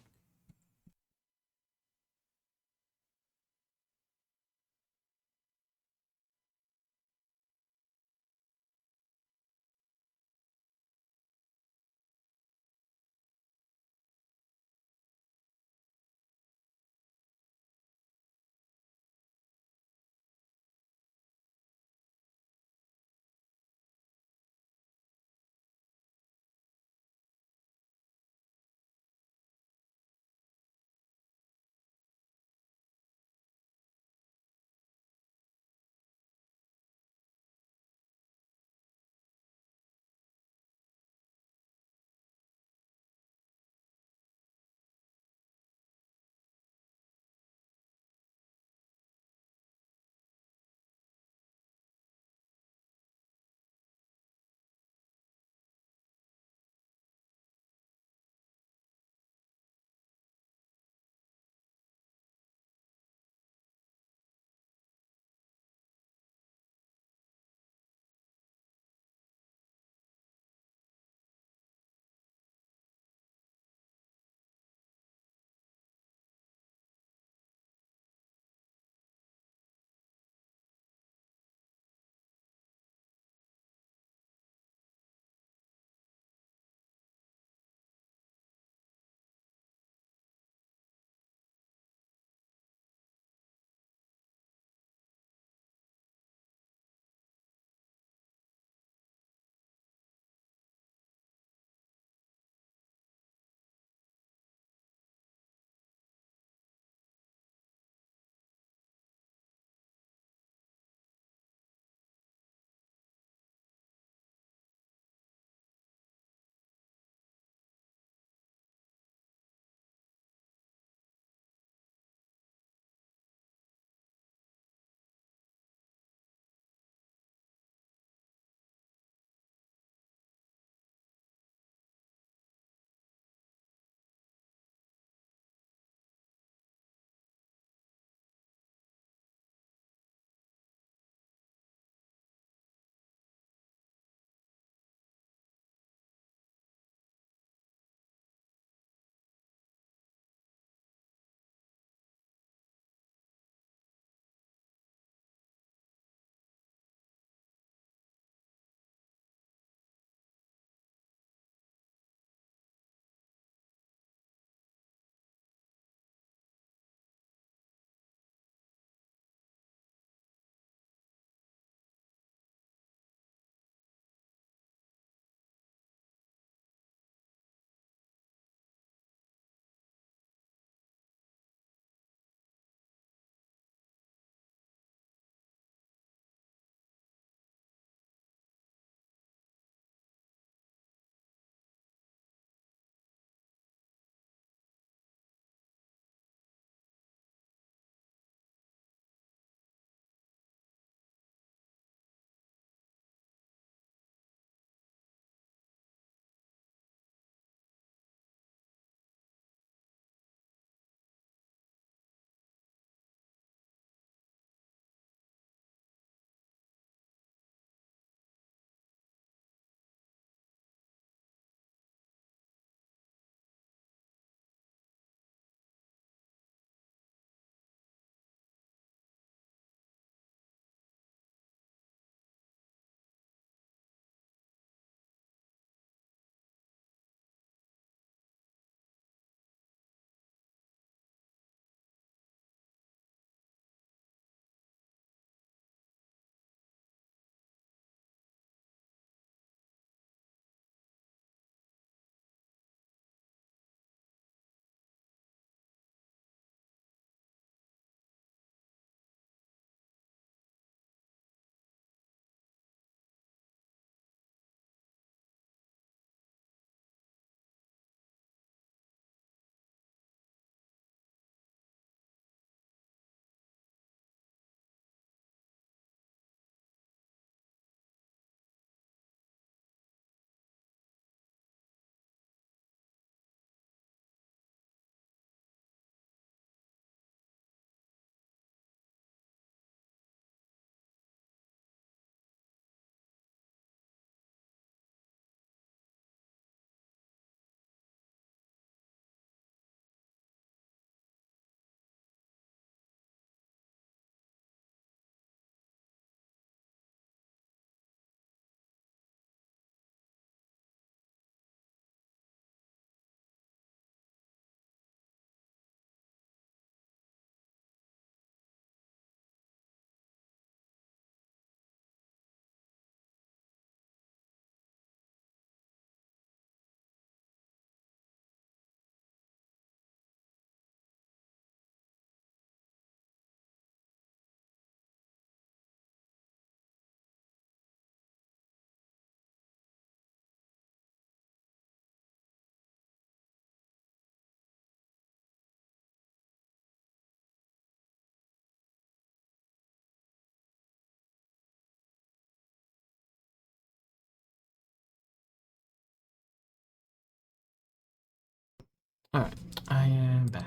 Alright, I am back.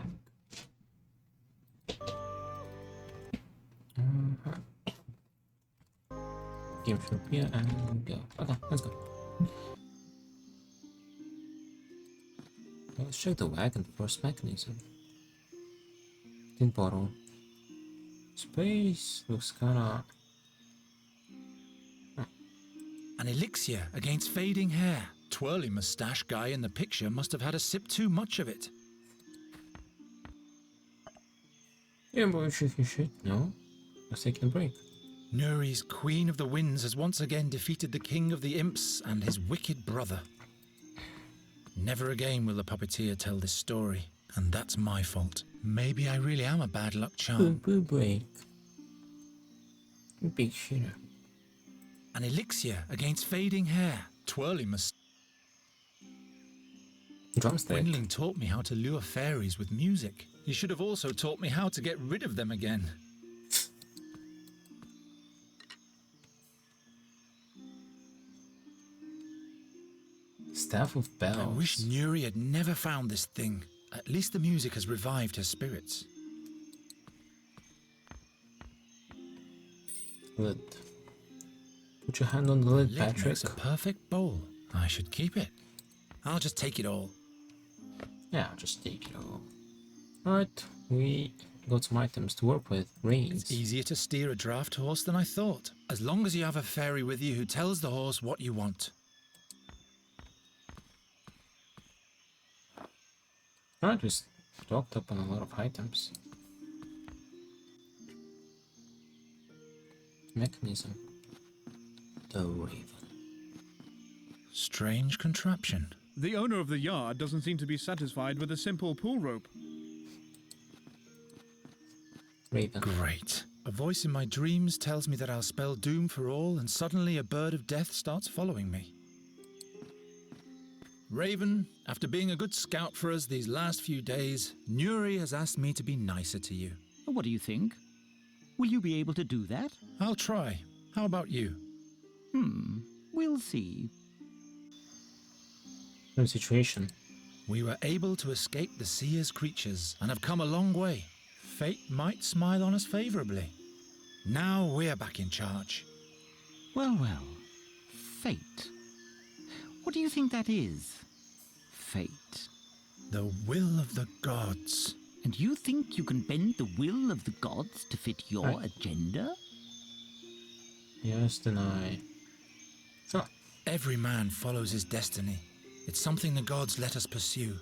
Game from here and go. Okay, let's go. Let's check the wagon first mechanism. Tin bottle. Space looks kinda... An elixir against fading hair. Twirly moustache guy in the picture must have had a sip too much of it. Yeah, boy, shaking shit. No, let's take a break. Nuri's Queen of the Winds has once again defeated the King of the Imps and his wicked brother. Never again will the puppeteer tell this story, and that's my fault. Maybe I really am a bad luck charm. Break. Big shitter. An elixir against fading hair. Twirly must. Drumstick. Gwendolyn taught me how to lure fairies with music. He should have also taught me how to get rid of them again. Staff of Bells. I wish Nuri had never found this thing. At least the music has revived her spirits. Lid. Put your hand on the lid, Lid Patrick. makes a perfect bowl. I should keep it. I'll just take it all. Yeah, I'll just take it all. Alright, we got some items to work with. Reins. It's easier to steer a draft horse than I thought. As long as you have a fairy with you who tells the horse what you want. Alright, we stocked up on a lot of items. Mechanism. The Raven. Strange contraption. The owner of the yard doesn't seem to be satisfied with a simple pull rope. Raven. Great. A voice in my dreams tells me that I'll spell doom for all, and suddenly a bird of death starts following me. Raven, after being a good scout for us these last few days, Nuri has asked me to be nicer to you. What do you think? Will you be able to do that? I'll try. How about you? We'll see. No situation. We were able to escape the Seer's creatures and have come a long way. Fate might smile on us favorably. Now we're back in charge. Well, well. Fate. What do you think that is? Fate. The will of the gods. And you think you can bend the will of the gods to fit your agenda? Yes, deny. Sure. Every man follows his destiny. It's something the gods let us pursue.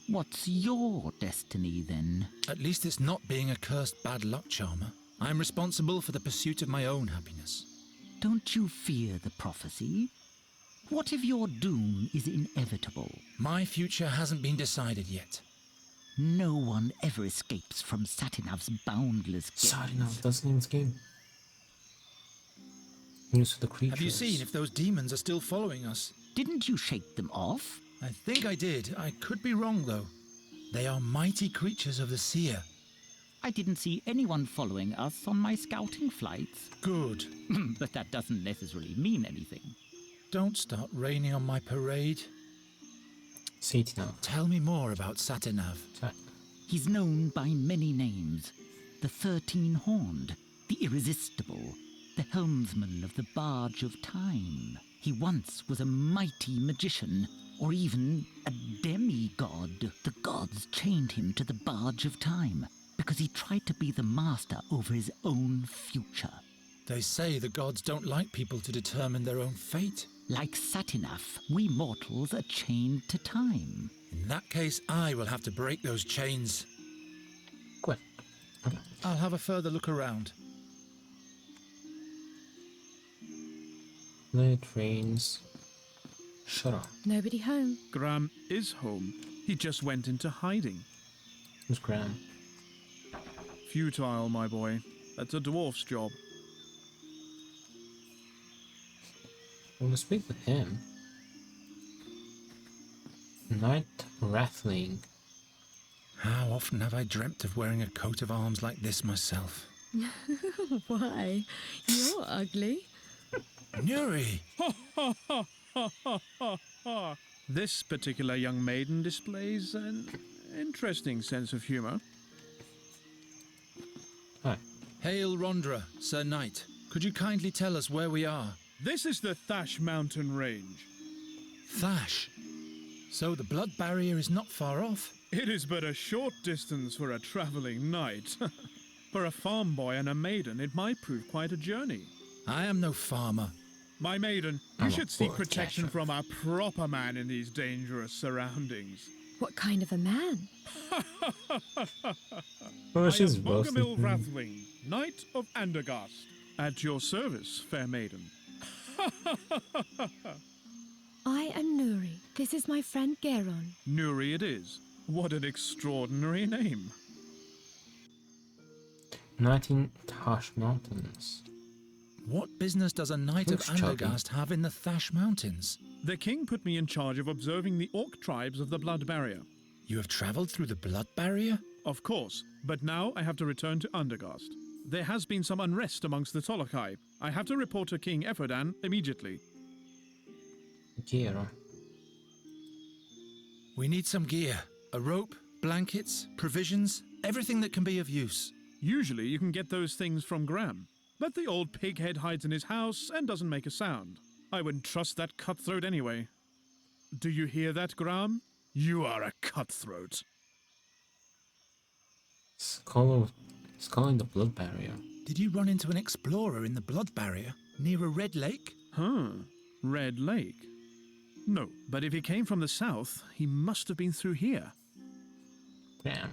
What's your destiny, then? At least it's not being a cursed bad luck charmer. I'm responsible for the pursuit of my own happiness. Don't you fear the prophecy? What if your doom is inevitable? My future hasn't been decided yet. No one ever escapes from Satinav's boundless gaze. Satinav doesn't even escape. News for the creatures. Have you seen if those demons are still following us? Didn't you shake them off? I think I did. I could be wrong, though. They are mighty creatures of the Seer. I didn't see anyone following us on my scouting flights. Good. But that doesn't necessarily mean anything. Don't start raining on my parade. Satinav. Tell me more about Satinav. He's known by many names. The 13-horned, the irresistible, the helmsman of the Barge of Time. He once was a mighty magician, or even a demigod. The gods chained him to the Barge of Time because he tried to be the master over his own future. They say the gods don't like people to determine their own fate. Like Satinav, we mortals are chained to time. In that case, I will have to break those chains. Good. Okay. I'll have a further look around. It rains. Shut up. Nobody home. Graham is home. He just went into hiding. Who's Graham? Futile, my boy. That's a dwarf's job. I want to speak with him. Knight Rathling. How often have I dreamt of wearing a coat of arms like this myself? Why? You're ugly. Nuri! This particular young maiden displays an Interesting sense of humor. Hi. Hail Rondra, Sir Knight. Could you kindly tell us where we are? This is the Thash mountain range. Thash? So the blood barrier is not far off? It is but a short distance for a travelling knight. For a farm boy and a maiden, it might prove quite a journey. I am no farmer. My maiden, you should seek protection from a proper man in these dangerous surroundings. What kind of a man? Oh, I she's am roasting Bogomil him. Vrathling, Knight of Andergast. At your service, fair maiden. I am Nuri. This is my friend Geron. Nuri it is. What an extraordinary name. 19 Tash Mountains. What business does a knight of Looks chubby. Andergast have in the Thash Mountains? The king put me in charge of observing the orc tribes of the Blood Barrier. You have travelled through the blood barrier? Of course, but now I have to return to Andergast. There has been some unrest amongst the Tolokai. I have to report to King Efferdan immediately. Gear. We need some gear. A rope, blankets, provisions, everything that can be of use. Usually you can get those things from Graham, but the old pighead hides in his house and doesn't make a sound. I wouldn't trust that cutthroat anyway. Do you hear that, Graham? You are a cutthroat. Skull in the blood barrier. Did you run into an explorer in the blood barrier near a red lake? Huh. Red Lake? No, but if he came from the south, he must have been through here. Damn.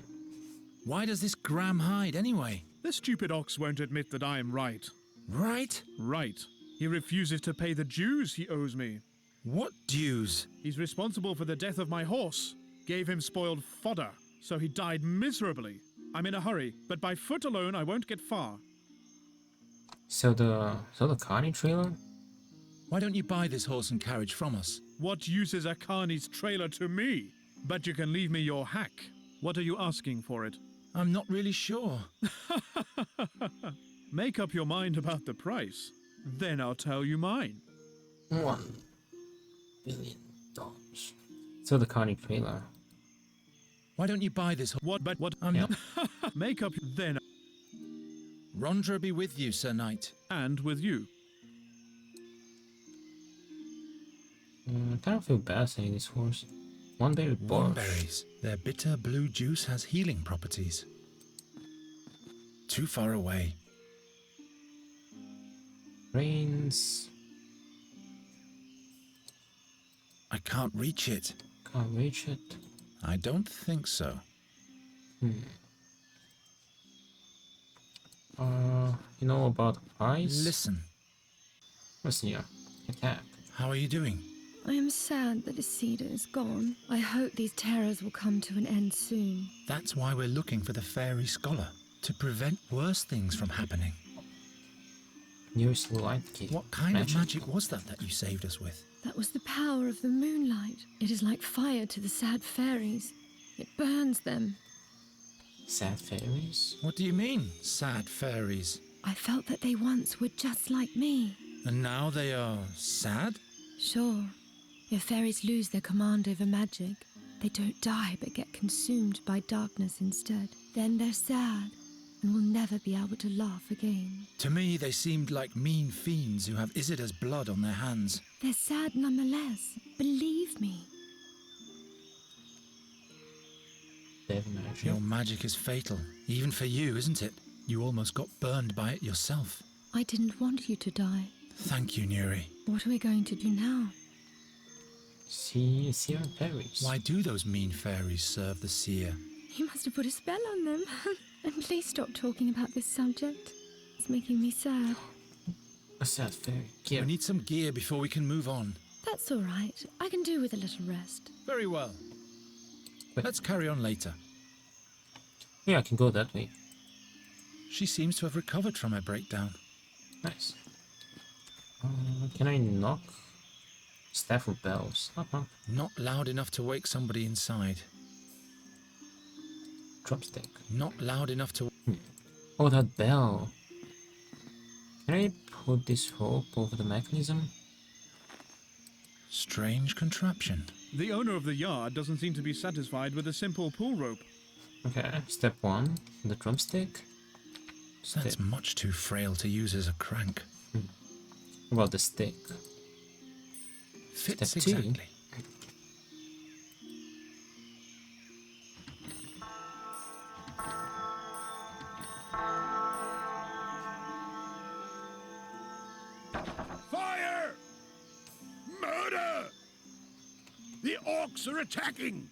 Why does this Graham hide anyway? The stupid ox won't admit that I am right. Right? Right. He refuses to pay the dues he owes me. What dues? He's responsible for the death of my horse. Gave him spoiled fodder, so he died miserably. I'm in a hurry, but by foot alone I won't get far. So the carny trailer? Why don't you buy this horse and carriage from us? What use is a carny's trailer to me? But you can leave me your hack. What are you asking for it? I'm not really sure. Make up your mind about the price. Then I'll tell you mine. $1 billion. So the carny trailer. Why don't you buy this? What? But what? I'm not. Make up then. Rondra be with you, Sir Knight. And with you. I kind of feel bad saying this horse. One berry borscht. Berries. Their bitter blue juice has healing properties. Too far away. Rains. I can't reach it. Can't reach it. I don't think so. You know about ice? Listen. Listen here. Attack. How are you doing? I am sad that Isida is gone. I hope these terrors will come to an end soon. That's why we're looking for the fairy scholar, to prevent worse things from happening. Nearest light key. What kind of magic was that you saved us with? That was the power of the moonlight. It is like fire to the sad fairies. It burns them. Sad fairies? What do you mean, sad fairies? I felt that they once were just like me. And now they are sad? Sure. If fairies lose their command over magic, they don't die but get consumed by darkness instead. Then they're sad and will never be able to laugh again. To me, they seemed like mean fiends who have Isida's blood on their hands. They're sad nonetheless. Believe me. Magic. Your magic is fatal, even for you, isn't it? You almost got burned by it yourself. I didn't want you to die. Thank you, Nuri. What are we going to do now? See seer fairies. Why do those mean fairies serve the seer? You must have put a spell on them. And please stop talking about this subject. It's making me sad. A sad fairy. Gear. We need some gear before we can move on. That's all right. I can do with a little rest. Very well. Wait. Let's carry on later. Yeah, I can go that way. She seems to have recovered from her breakdown. Nice. Can I knock? Staff with bells. Knock. Not loud enough to wake somebody inside. Drumstick. Not loud enough to... Oh, that bell. Can I put this rope over the mechanism? Strange contraption. The owner of the yard doesn't seem to be satisfied with a simple pull rope. Okay, step 1, the drumstick. That's much too frail to use as a crank. What about the stick? Fits Step 2. exactly. Fire! Murder! The orcs are attacking!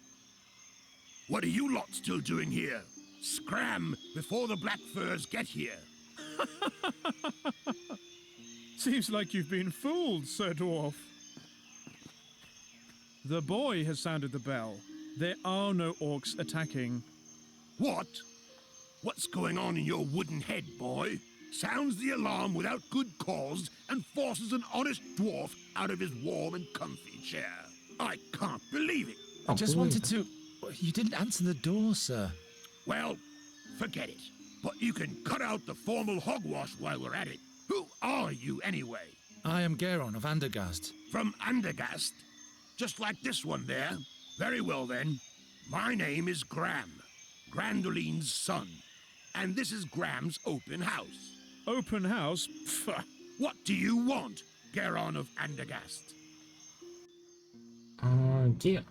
What are you lot still doing here? Scram before the black furs get here. Seems like you've been fooled, Sir Dwarf. The boy has sounded the bell. There are no orcs attacking. What? What's going on in your wooden head, boy? Sounds the alarm without good cause and forces an honest dwarf out of his warm and comfy chair. I can't believe it. I just wanted to... You didn't answer the door, sir. Well, forget it. But you can cut out the formal hogwash while we're at it. Who are you, anyway? I am Geron of Andergast. From Andergast? Just like this one there? Very well, then. My name is Gram, Grandoline's son. And this is Gram's open house. Open house? Pfft. What do you want, Geron of Andergast? Gear.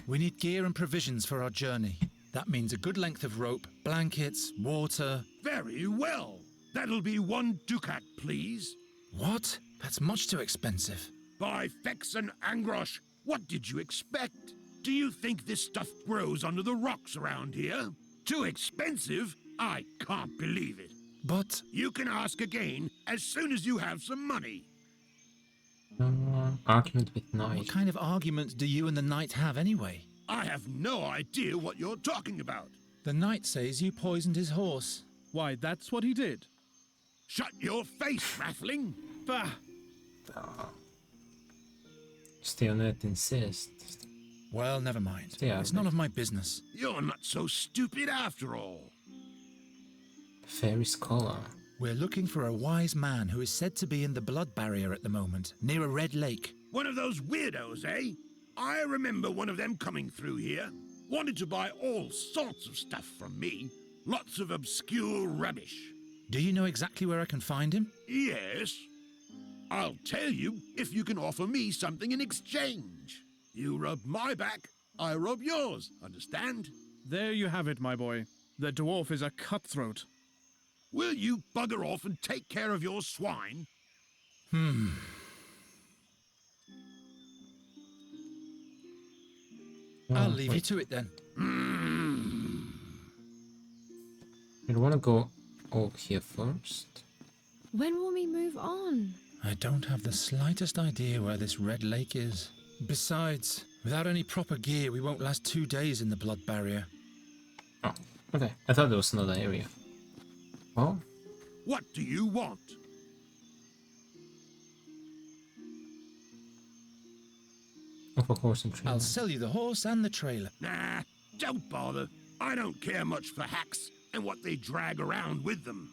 We need gear and provisions for our journey. That means a good length of rope, blankets, water... Very well. That'll be 1 ducat, please. What? That's much too expensive. By Fex and Angrosh, what did you expect? Do you think this stuff grows under the rocks around here? Too expensive? I can't believe it. But... You can ask again as soon as you have some money. Argument with knight. What kind of argument do you and the knight have anyway? I have no idea what you're talking about. The knight says you poisoned his horse. Why, that's what he did. Shut your face, Raffling! Bah! Still not insist. Well, never mind. Yeah, it's none of my business. You're not so stupid after all. Fairy scholar. We're looking for a wise man who is said to be in the blood barrier at the moment, near a red lake. One of those weirdos, eh? I remember one of them coming through here. Wanted to buy all sorts of stuff from me. Lots of obscure rubbish. Do you know exactly where I can find him? Yes. I'll tell you if you can offer me something in exchange. You rub my back, I rub yours, understand? There you have it, my boy. The dwarf is a cutthroat. Will you bugger off and take care of your swine? I'll leave you to it then. You want to go over here first? When will we move on? I don't have the slightest idea where this red lake is. Besides, without any proper gear, we won't last 2 days in the blood barrier. Oh, okay. I thought there was another area. Well, what do you want? of a horse and trailer. I'll sell you the horse and the trailer. Nah, don't bother. I don't care much for hacks and what they drag around with them.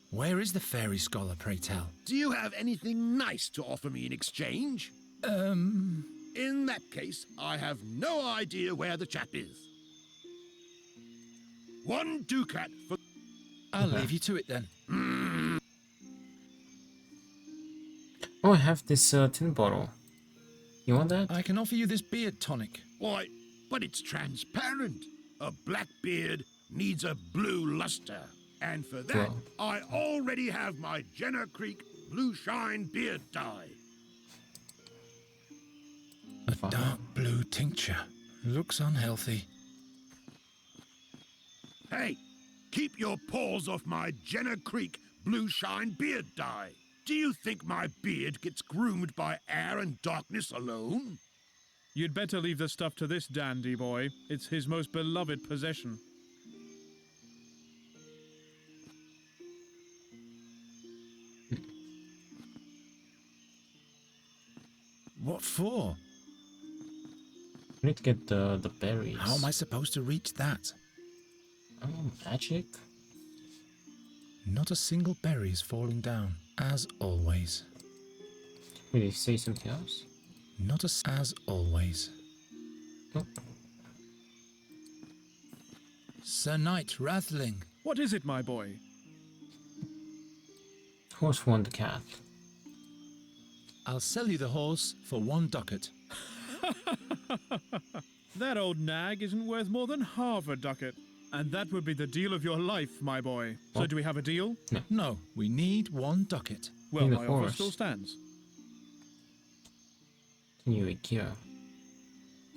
Where is the fairy scholar, pray tell? Do you have anything nice to offer me in exchange? In that case, I have no idea where the chap is. 1 ducat for... I'll leave you to it then. Oh, I have this tin bottle. You want that? I can offer you this beard tonic. Why, but it's transparent. A black beard needs a blue luster. And for that, Well. I already have my Jenner Creek Blue Shine beard dye. A dark blue tincture. Looks unhealthy. Hey, keep your paws off my Jenner Creek Blue Shine beard dye. Do you think my beard gets groomed by air and darkness alone? You'd better leave the stuff to this dandy boy. It's his most beloved possession. What for? I need to get the berries. How am I supposed to reach that? Oh, magic? Not a single berry is falling down, as always. Will you say something else? Not as always. Oh. Sir Knight Rathling. What is it, my boy? Horse won the cat. I'll sell you the horse for 1 ducat. That old nag isn't worth more than half a ducat. And that would be the deal of your life, my boy. So do we have a deal? No, we need 1 ducat. Well, my offer still stands. New IKEA.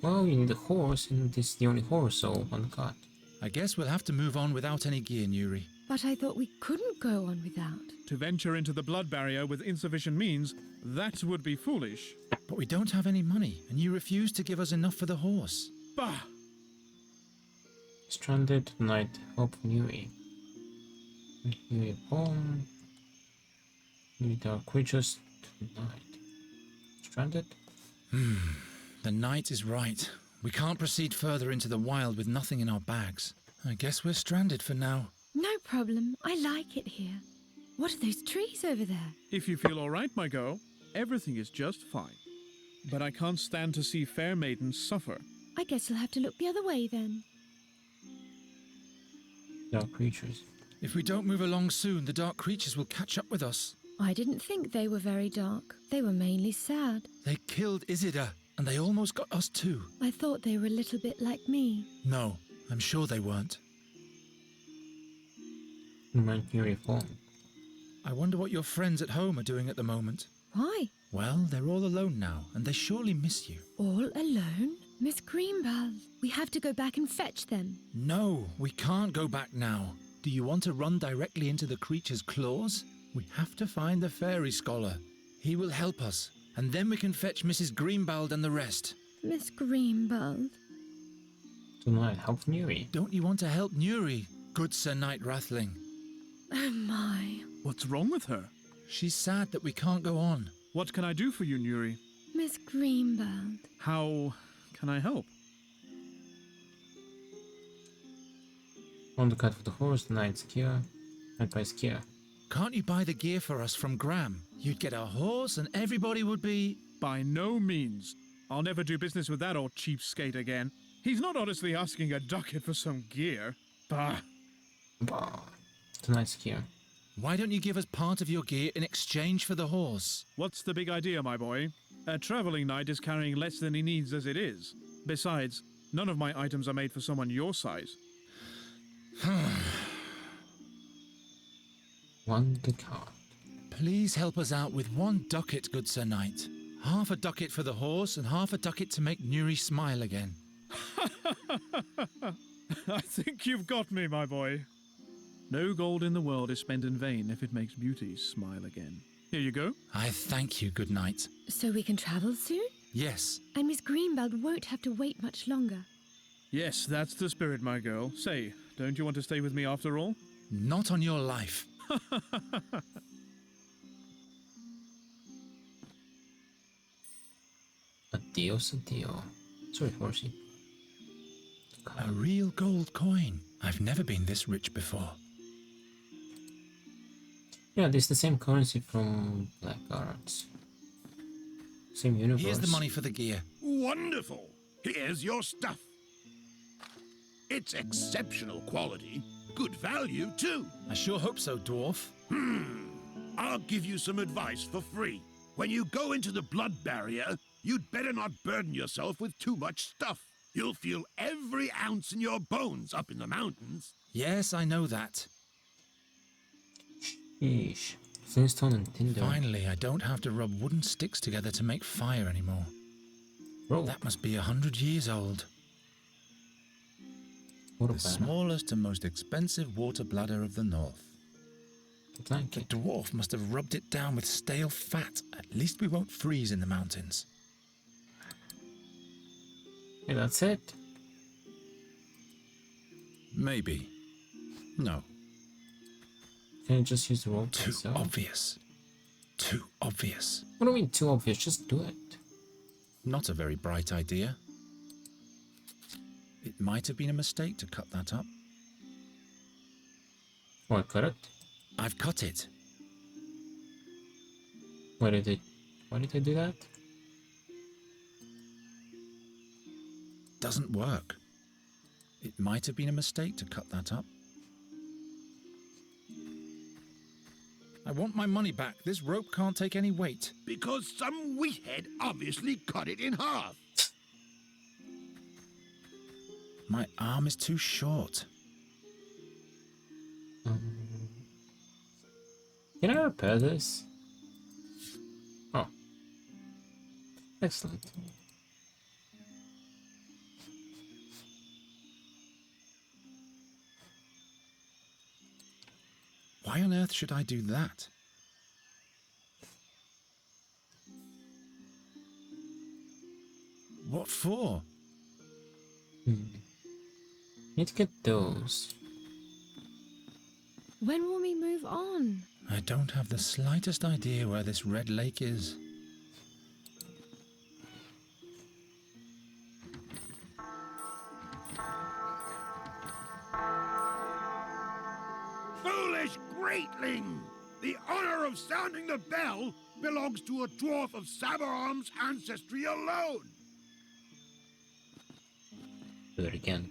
Well, you need a horse, and this is the only horse, so 1 cut. I guess we'll have to move on without any gear, Nuri. But I thought we couldn't go on without. To venture into the blood barrier with insufficient means, that would be foolish. But we don't have any money, and you refuse to give us enough for the horse. Bah! Stranded tonight, help Nui. Nui bomb. Nui dark creatures tonight. Stranded? The knight is right. We can't proceed further into the wild with nothing in our bags. I guess we're stranded for now. No problem. I like it here. What are those trees over there? If you feel all right, my girl, everything is just fine. But I can't stand to see fair maidens suffer. I guess you'll have to look the other way then. Dark creatures. If we don't move along soon, the dark creatures will catch up with us. I didn't think they were very dark. They were mainly sad. They killed Isidore, and they almost got us too. I thought they were a little bit like me. No, I'm sure they weren't. Remind Nui phone. I wonder what your friends at home are doing at the moment. Why? Well, they're all alone now, and they surely miss you. All alone? Miss Greenbelt, we have to go back and fetch them. No, we can't go back now. Do you want to run directly into the creature's claws? We have to find the fairy scholar. He will help us, and then we can fetch Mrs. Greenbald and the rest. Miss Greenbelt? Tonight, help Nui. Don't you want to help Nuri, good Sir Knight Rathling? Oh my. What's wrong with her? She's sad that we can't go on. What can I do for you, Nuri? Miss Greenbelt. How can I help? On the cut for the horse, the knight's gear. Knight buys gear. Can't you buy the gear for us from Graham? You'd get a horse and everybody would be... By no means. I'll never do business with that old cheapskate again. He's not honestly asking a ducat for some gear. Bah. Bah. Tonight's gear. Why don't you give us part of your gear in exchange for the horse? What's the big idea, my boy? A traveling knight is carrying less than he needs as it is. Besides, none of my items are made for someone your size. 1 ducat. Please help us out with 1 ducat, good Sir Knight. Half a ducat for the horse and half a ducat to make Nuri smile again. I think you've got me, my boy. No gold in the world is spent in vain if it makes beauty smile again. Here you go. I thank you, good knight. So we can travel soon? Yes. And Miss Greenbelt won't have to wait much longer. Yes, that's the spirit, my girl. Say, don't you want to stay with me after all? Not on your life. Adios, adios. Sorry, horsey. A real gold coin. I've never been this rich before. Yeah, this is the same currency from Black Arts. Same universe. Here's the money for the gear. Wonderful! Here's your stuff. It's exceptional quality. Good value, too. I sure hope so, dwarf. I'll give you some advice for free. When you go into the blood barrier, you'd better not burden yourself with too much stuff. You'll feel every ounce in your bones up in the mountains. Yes, I know that. Sheesh. Flintstone and tinder. Finally, I don't have to rub wooden sticks together to make fire anymore. Bro. That must be 100 years old. What the smallest and most expensive water bladder of the north. Thank you. The dwarf must have rubbed it down with stale fat. At least we won't freeze in the mountains. Hey, that's it? Maybe. No. Can you just use the rope? Too obvious. Too obvious. What do you mean too obvious? Just do it. Not a very bright idea. It might have been a mistake to cut that up. What, cut it? I've cut it. Why did they do that? doesn't work. It might have been a mistake to cut that up. I want my money back. This rope can't take any weight. Because some weethead obviously cut it in half. My arm is too short. Can I repair this? Oh. Excellent. Why on earth should I do that? What for? Need to get those. When will we move on? I don't have the slightest idea where this red lake is. Foolish greatling! The honor of sounding the bell belongs to a dwarf of Savarom's ancestry alone. Do it again.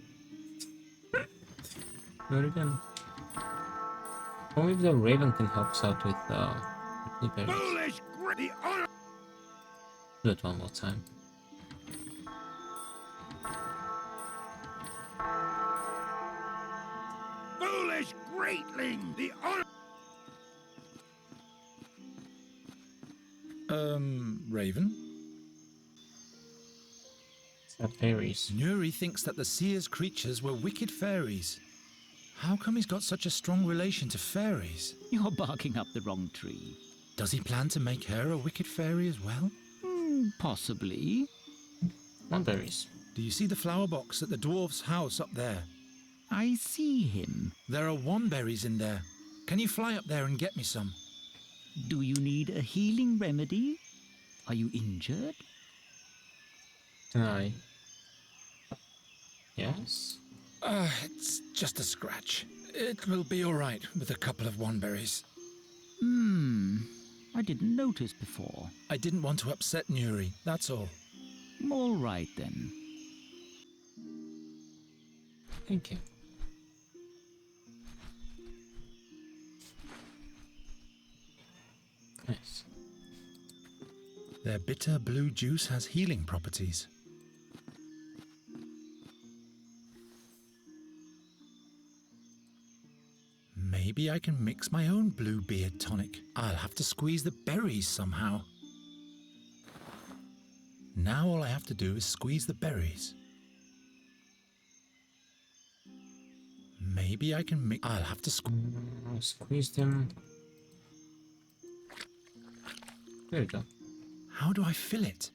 Do it again. Or maybe the raven can help us out with blueberries. Foolish the honor. Do it one more time. Foolish greatling! The honor. Raven? Fairies. Nuri thinks that the seer's creatures were wicked fairies. How come he's got such a strong relation to fairies? You're barking up the wrong tree. Does he plan to make her a wicked fairy as well? Possibly. Mulberries. Do you see the flower box at the dwarf's house up there? I see him. There are womberries in there. Can you fly up there and get me some? Do you need a healing remedy? Are you injured? Can I? Yes? It's just a scratch. It will be all right with a couple of womberries. I didn't notice before. I didn't want to upset Nuri, that's all. All right then. Thank you. Nice. Their bitter blue juice has healing properties. Maybe I can mix my own blue beard tonic. I'll have to squeeze the berries somehow. Now all I have to do is squeeze the berries. Maybe I can mix... I'll have to squeeze them. There you go. How do I fill it?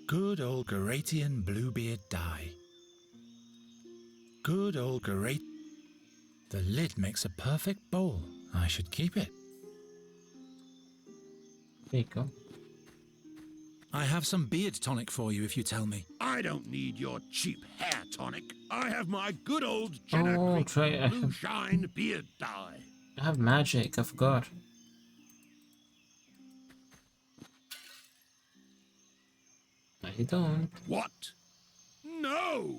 Good old Garatian Bluebeard dye. Good old Garat... The lid makes a perfect bowl. I should keep it. There you go. I have some beard tonic for you if you tell me. I don't need your cheap hair tonic. I have my good old Jenna Creek Trey, Blue Shine beard dye. I have magic, I forgot. I don't. What? No!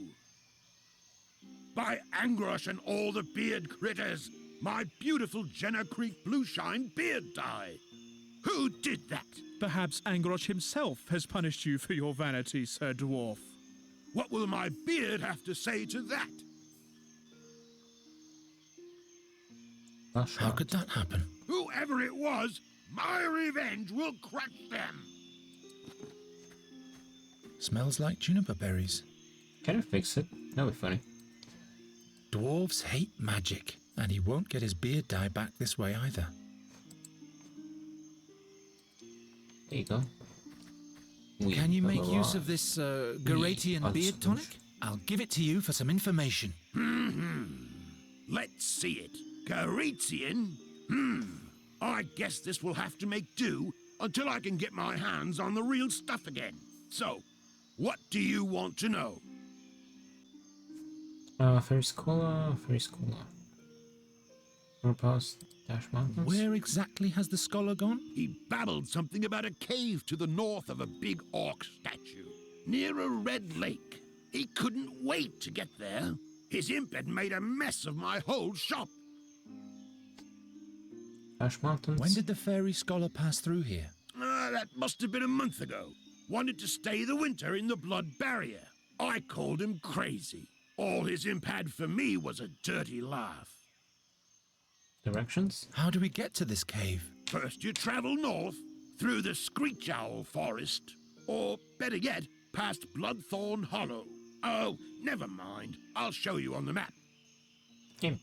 By Angrosh and all the beard critters, my beautiful Jenna Creek Blue Shine beard dye. Who did that? Perhaps Angrosh himself has punished you for your vanity, Sir Dwarf. What will my beard have to say to that? How could that happen? Whoever it was, my revenge will crush them. Smells like juniper berries. Can I fix it? That'd be funny. Dwarves hate magic, and he won't get his beard dye back this way either. There you go. Can you make use of this Garatian beard tonic? I'll give it to you for some information. Let's see it. Garatian? I guess this will have to make do until I can get my hands on the real stuff again. So, what do you want to know? Ferris Cola. More past Ash Mountains? Where exactly has the scholar gone? He babbled something about a cave to the north of a big orc statue, near a red lake. He couldn't wait to get there. His imp had made a mess of my whole shop. Ash Mountains? When did the fairy scholar pass through here? That must have been a month ago. Wanted to stay the winter in the blood barrier. I called him crazy. All his imp had for me was a dirty laugh. Directions? How do we get to this cave? First you travel north, through the Screech Owl Forest. Or, better yet, past Bloodthorn Hollow. Oh, never mind. I'll show you on the map. Imp.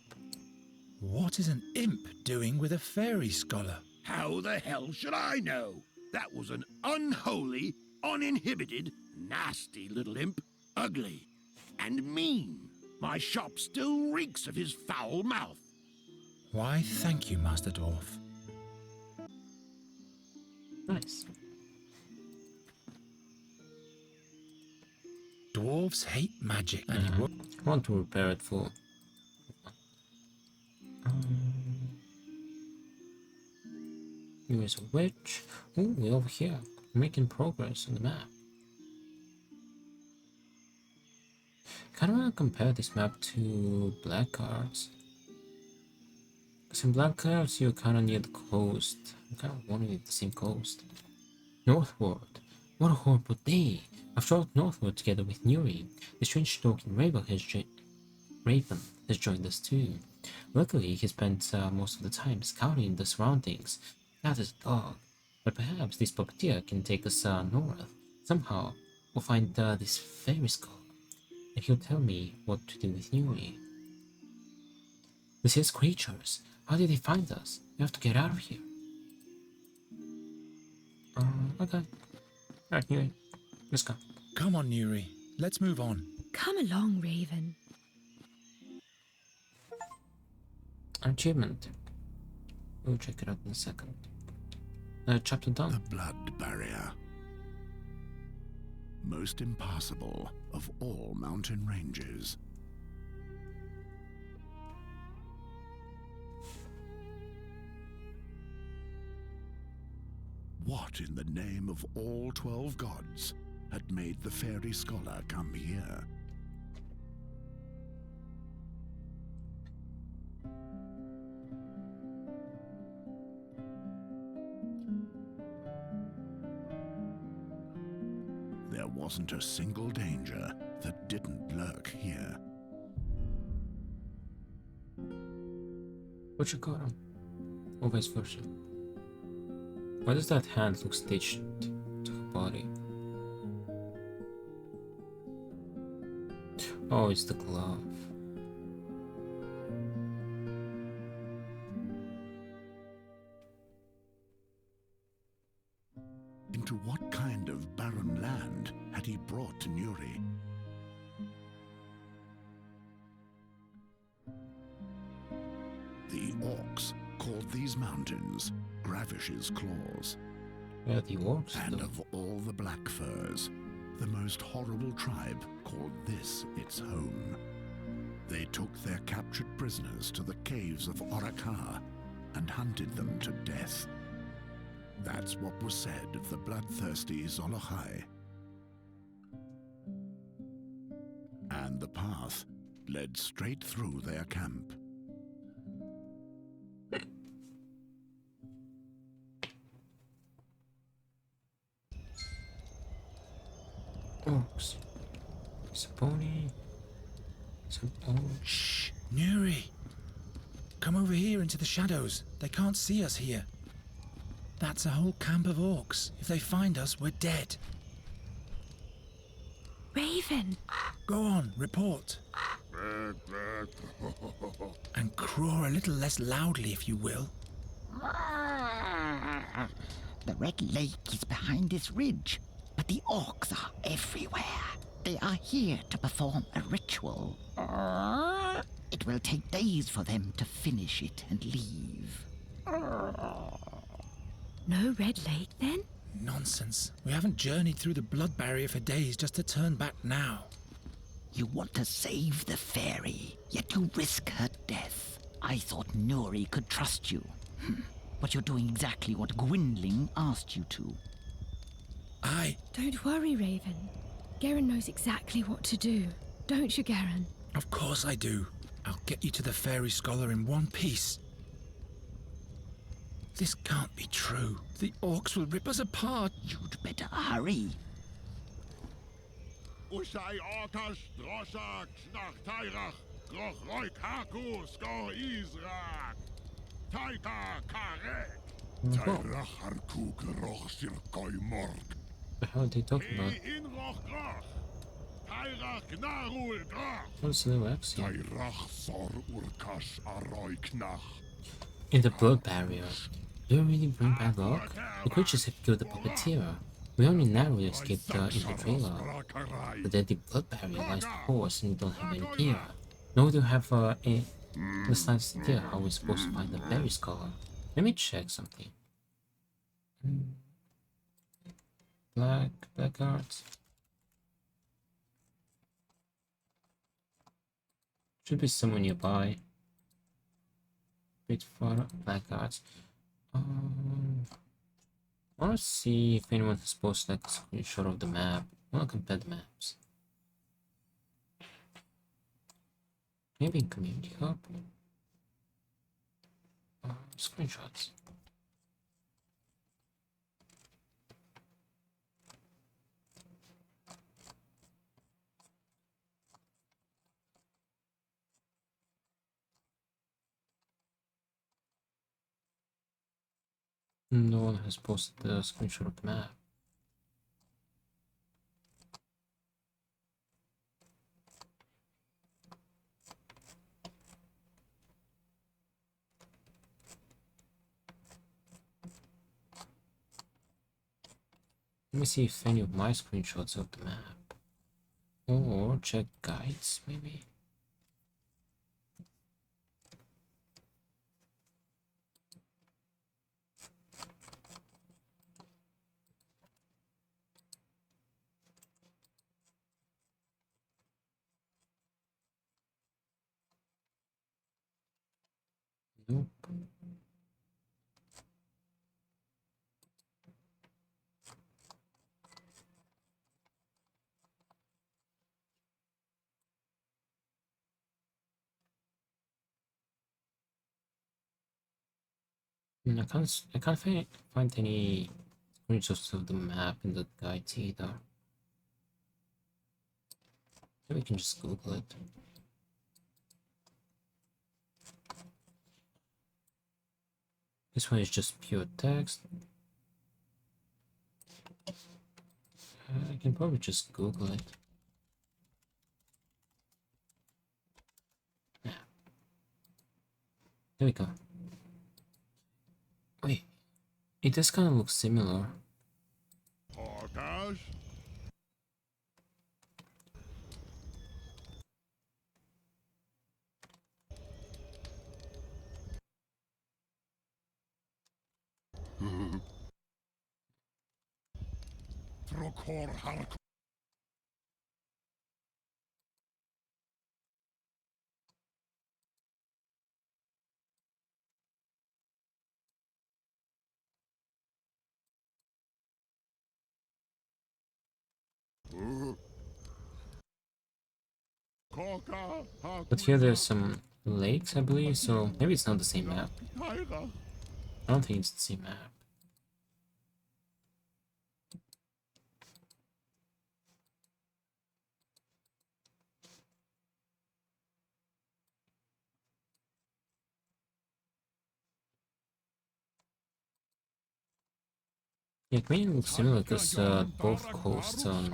What is an imp doing with a fairy scholar? How the hell should I know? That was an unholy, uninhibited, nasty little imp. Ugly and mean. My shop still reeks of his foul mouth. Why, thank you, Master Dwarf. Nice. Dwarves hate magic, and he will. I want to repair it for. Here's a witch. Oh, we're over here. Making progress on the map. Kind of want to compare this map to Black Cards. Because in Black Cards, you kind of need the coast. You kind of want to need the same coast. Northward. What a horrible day. I've traveled northward together with Nuri. The strange token Raven has joined us too. Luckily, he spent most of the time scouting the surroundings. That is a dog. But perhaps this puppeteer can take us north. Somehow, we'll find this fairy skull. And he'll tell me what to do with Nuri. This is creatures. How did they find us? We have to get out of here. Okay. Alright, Nuri. Let's go. Come on, Nuri. Let's move on. Come along, Raven. Achievement. We'll check it out in a second. Chapter done. The blood barrier. Most impassable of all mountain ranges. What in the name of all 12 gods had made the fairy scholar come here? There wasn't a single danger that didn't lurk here. What you got him? Or vice versa. Why does that hand look stitched to her body? Oh, it's the glove. Into what kind of barren land had he brought Nuri? The orcs called these mountains Gravish's Claws. Yeah, the orcs. And of all the black furs, the most horrible tribe called this its home. They took their captured prisoners to the caves of Orakar and hunted them to death. That's what was said of the bloodthirsty Zolochai. And the path led straight through their camp. Orcs. It's a pony. Some orcs. Shh! Nuri! Come over here into the shadows. They can't see us here. That's a whole camp of orcs. If they find us, we're dead. Raven! Go on, report. And craw a little less loudly, if you will. The Red Lake is behind this ridge, but the orcs are everywhere. They are here to perform a ritual. It will take days for them to finish it and leave. No Red Lake, then? Nonsense. We haven't journeyed through the blood barrier for days just to turn back now. You want to save the fairy, yet you risk her death. I thought Nuri could trust you. But you're doing exactly what Gwynling asked you to. Don't worry, Raven. Garen knows exactly what to do. Don't you, Garen? Of course I do. I'll get you to the Fairy Scholar in one piece. This can't be true. The orcs will rip us apart. You'd better hurry. Ushai Orkash, Droshak, Schnach Tairach, Groch Roik Haku, Skor Izrak, Taika Karek, Tairach Harku, Groch Sirkoi Morg. The hell are they talking about? In Roch Groch, Tairach Narul Groch. What's the new accent? Tairach Sor Urkash Aroi Knach. In the blood barrier. Do you really bring bad luck? The creatures have killed the puppeteer. We only narrowly escaped in the trailer. The deadly blood barrier lies before us and we don't have any gear. Nor do you have the slightest idea how we're supposed to find the berry scholar. Let me check something. Black art. Should be somewhere nearby. Bit far black art. I want to see if anyone has posted like a screenshot of the map. I want to compare the maps. Maybe in Community Hub. Screenshots. No one has posted the screenshot of the map. Let me see if any of my screenshots of the map. Or check guides, maybe. Nope. I can't find any screenshots of the map in the guides either. Maybe we can just Google it. This one is just pure text. I can probably just Google it. Yeah. There we go. Wait, it does kind of look similar. Oh gosh. Trokor Hark. But here there's some lakes, I believe, so maybe it's not the same map. I don't think it's the same map. Yeah, Green looks similar because both coasts on.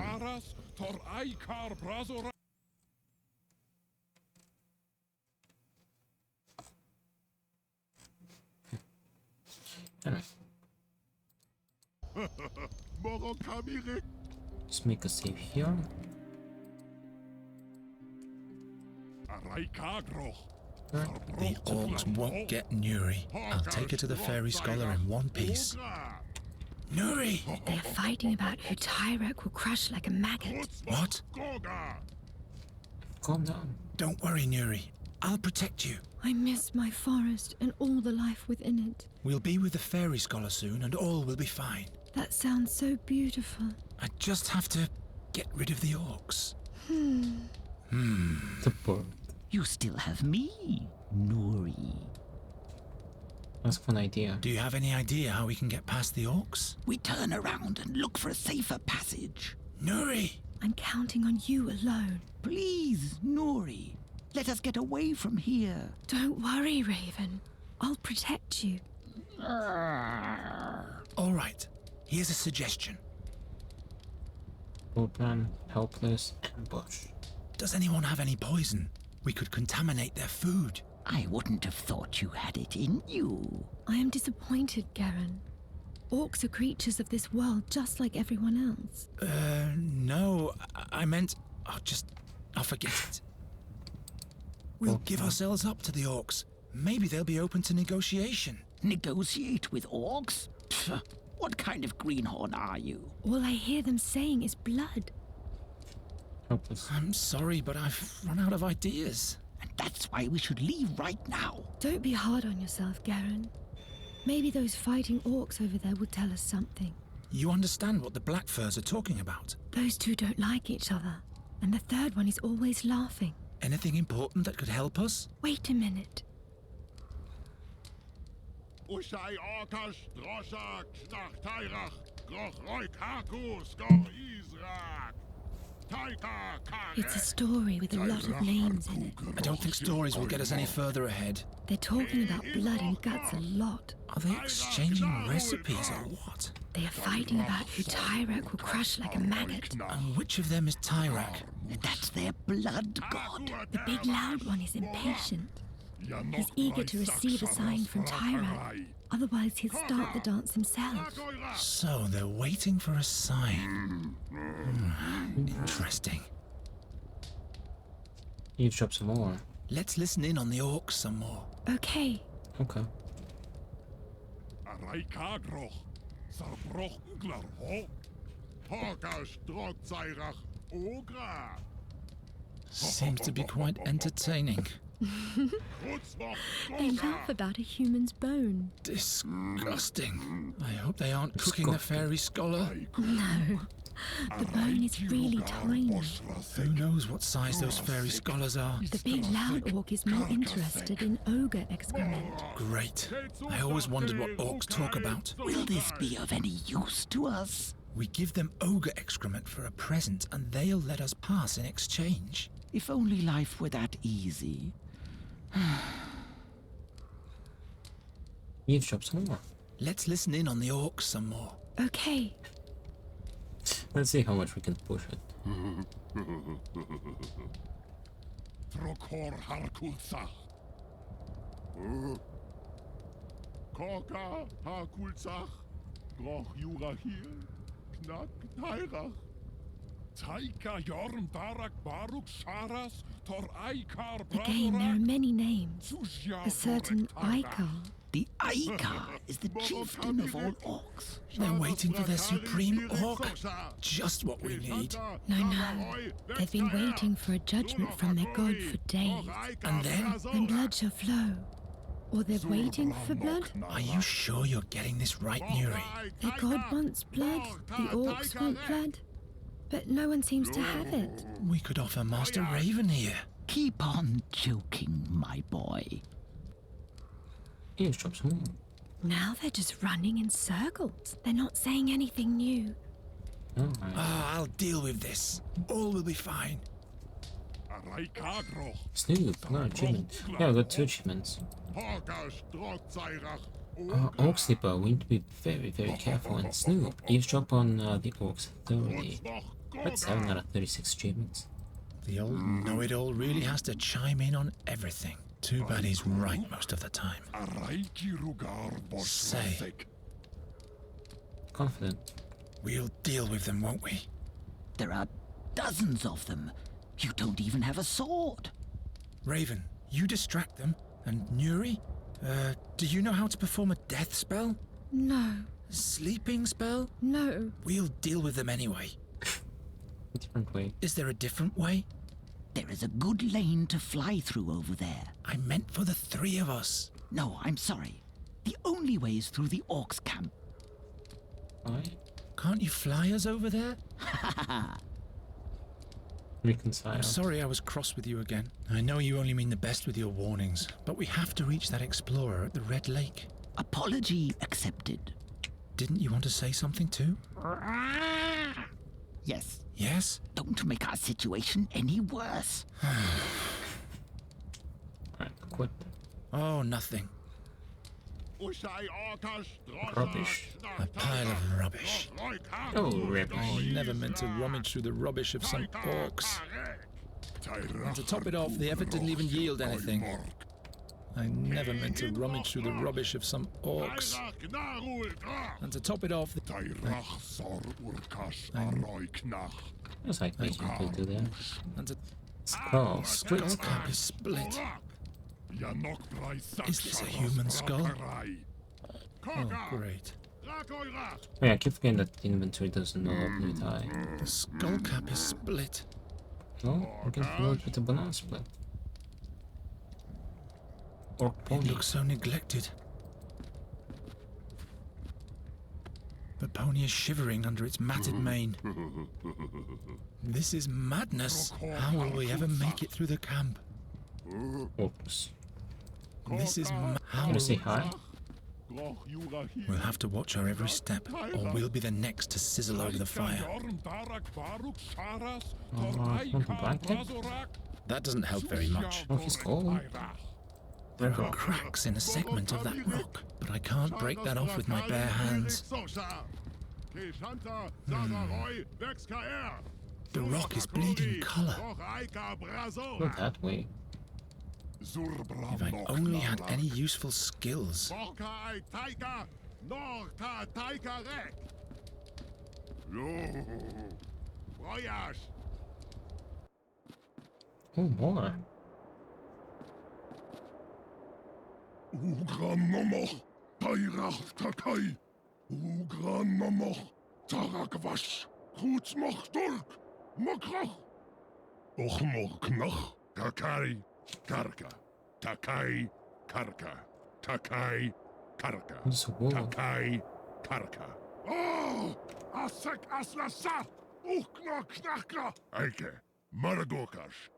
Alright. Just make a save here. The orcs won't get Nuri. I'll take her to the Fairy Scholar in one piece. Nuri! They're fighting about who Tyrek will crush like a maggot. What? Calm down. Don't worry, Nuri. I'll protect you. I miss my forest and all the life within it. We'll be with the fairy scholar soon, and all will be fine. That sounds so beautiful. I just have to get rid of the orcs. The bird. You still have me, Nuri. That's a fun idea. Do you have any idea how we can get past the orcs? We turn around and look for a safer passage. Nuri! I'm counting on you alone. Please, Nuri. Let us get away from here. Don't worry, Raven. I'll protect you. All right. Here's a suggestion. Open, helpless, ambush. Does anyone have any poison? We could contaminate their food. I wouldn't have thought you had it in you. I am disappointed, Garen. Orcs are creatures of this world just like everyone else. No. I meant... I'll forget it. We'll give ourselves up to the orcs. Maybe they'll be open to negotiation. Negotiate with orcs? Pfft, what kind of greenhorn are you? All I hear them saying is blood. Helpless. I'm sorry, but I've run out of ideas. And that's why we should leave right now. Don't be hard on yourself, Garen. Maybe those fighting orcs over there will tell us something. You understand what the Black Furs are talking about? Those two don't like each other, and the third one is always laughing. Anything important that could help us? Wait a minute. It's a story with a lot of names in it. I don't think stories will get us any further ahead. They're talking about blood and guts a lot. Are they exchanging recipes or what? They are fighting about who Tyrak will crush like a maggot. And which of them is Tyrak? That's their blood god. The big loud one is impatient. He's eager to receive a sign from Tyrak. Otherwise, he'll start the dance himself. So they're waiting for a sign. Interesting. Eavesdrop some more. Let's listen in on the orcs some more. Okay. Okay. Seems to be quite entertaining. They laugh about a human's bone. Disgusting. I hope they aren't cooking the fairy scholar. No. The bone is really tiny. Who knows what size those fairy scholars are? The big loud orc is more interested in ogre excrement. Great. I always wondered what orcs talk about. Will this be of any use to us? We give them ogre excrement for a present, and they'll let us pass in exchange. If only life were that easy. Eavesdrop some more. Let's listen in on the orcs some more. Okay. Let's see how much we can push it. Trokor Harkulzach. Korka Harkulzach. Groch Jurahil. Knack Tairach. Taika Jorm Darak Baruk Sharas Tor Aikar Again, there are many names. A certain Aikar. The Aikar is the chieftain of all orcs. They're waiting for their supreme orc. Just what we need. No. They've been waiting for a judgment from their god for days. And then blood shall flow. Or they're waiting for blood? Are you sure you're getting this right, Nuri? Their god wants blood. The orcs want blood. But no one seems to have it. We could offer Master Raven here. Keep on joking, my boy. Eavesdrop some more. Now they're just running in circles. They're not saying anything new. I'll deal with this. All will be fine. Snoop, no achievement. Yeah, we got 2 achievements. Orc Sleeper, we need to be very, very careful. And Snoop, eavesdrop on the orcs thoroughly. That's 7 out of 36 achievements. The old know-it-all really has to chime in on everything. Too bad he's right most of the time. Say. Confident. We'll deal with them, won't we? There are dozens of them. You don't even have a sword. Raven, you distract them. And Nuri? Do you know how to perform a death spell? No. Sleeping spell? No. We'll deal with them anyway. A different way. Is there a different way? There is a good lane to fly through over there. I meant for the three of us. No, I'm sorry. The only way is through the orcs' camp. Why? Can't you fly us over there? Reconcile. I'm sorry I was cross with you again. I know you only mean the best with your warnings, but we have to reach that explorer at the Red Lake. Apology accepted. Didn't you want to say something too? Yes. Yes? Don't make our situation any worse. Alright, quit. Oh, nothing. Rubbish. A pile of rubbish. Oh, rubbish. I never meant to rummage through the rubbish of some orcs. And to top it off, the effort didn't even yield anything. I never meant to rummage through the rubbish of some orcs. And to top it off, That's like making people do that. And to Skull. Split skull. Skullcap is split. Is this a human skull? Oh, great. Wait, I keep forgetting that the inventory doesn't know how to die. The skullcap is split. No, we can fill it with a banana split. Or It pony. looks so neglected. The pony is shivering under its matted mane. This is madness. How will we ever make it through the camp? Oops. This is how Wanna say hi? We'll have to watch our every step, or we'll be the next to sizzle over the fire. Want a blanket? That doesn't help very much. Oh, he's cold. There are cracks in a segment of that rock, but I can't break that off with my bare hands. The rock is bleeding colour. Not that way. If I only had any useful skills. Oh, more. Ugranomor, Tairach Takai, Ugranomor, Tarakwash, Rootsmoch Dolk, Mokrach, Ochmor Knoch, Takai, Karka, Takai, Karka, Takai, Karka, What's a wall? Takai, Karka. Oh! Asek Aslasa, Ukna Knaka, Eike, Maragokash.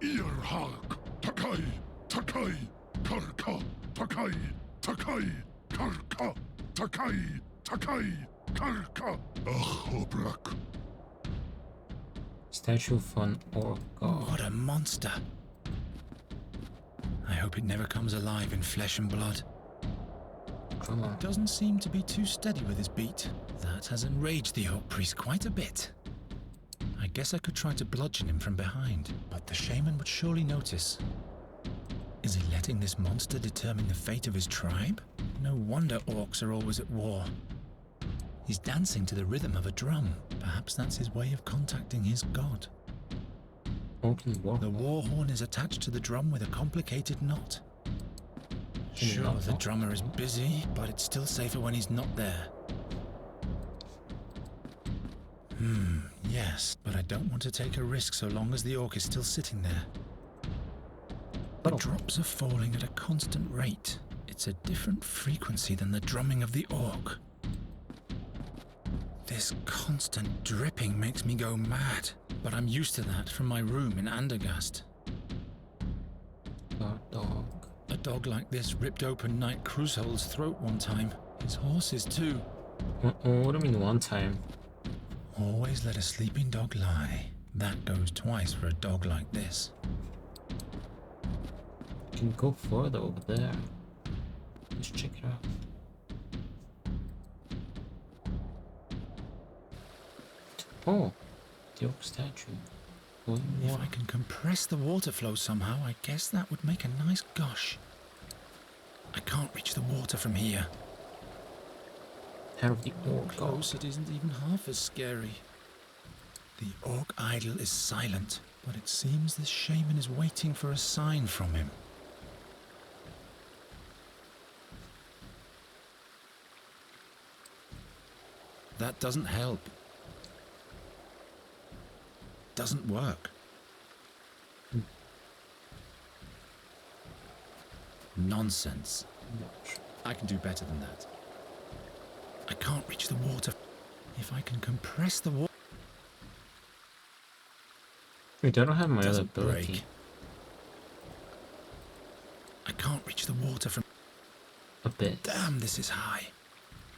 Irhark, Takai, Takai, Karka, Takai, Takai, Karka, Takai, Takai, Karka. Ach, Obrak. Statue of an orc god. What a monster. I hope it never comes alive in flesh and blood. Come on. Doesn't seem to be too steady with his beat. That has enraged the oak priest quite a bit. I guess I could try to bludgeon him from behind, but the shaman would surely notice. Is he letting this monster determine the fate of his tribe? No wonder orcs are always at war. He's dancing to the rhythm of a drum. Perhaps that's his way of contacting his god. The war horn is attached to the drum with a complicated knot. Sure, the drummer is busy, but it's still safer when he's not there. Yes, but I don't want to take a risk so long as the orc is still sitting there. The drops are falling at a constant rate. It's a different frequency than the drumming of the orc. This constant dripping makes me go mad, but I'm used to that from my room in Andergast. Dog. A dog like this ripped open Knight Crusoe's throat one time. His horses too. What do you mean one time? Always let a sleeping dog lie. That goes twice for a dog like this. You can go further over there. Let's check it out. Oh, the oak statue. If I can compress the water flow somehow, I guess that would make a nice gush. I can't reach the water from here. Hair of the orc. Close, it isn't even half as scary. The orc idol is silent, but it seems this shaman is waiting for a sign from him. That doesn't help. Doesn't work. Nonsense. I can do better than that. I can't reach the water. If I can compress the water... Wait, I don't have my other doesn't ability. break. I can't reach the water from... A bit. Damn, this is high.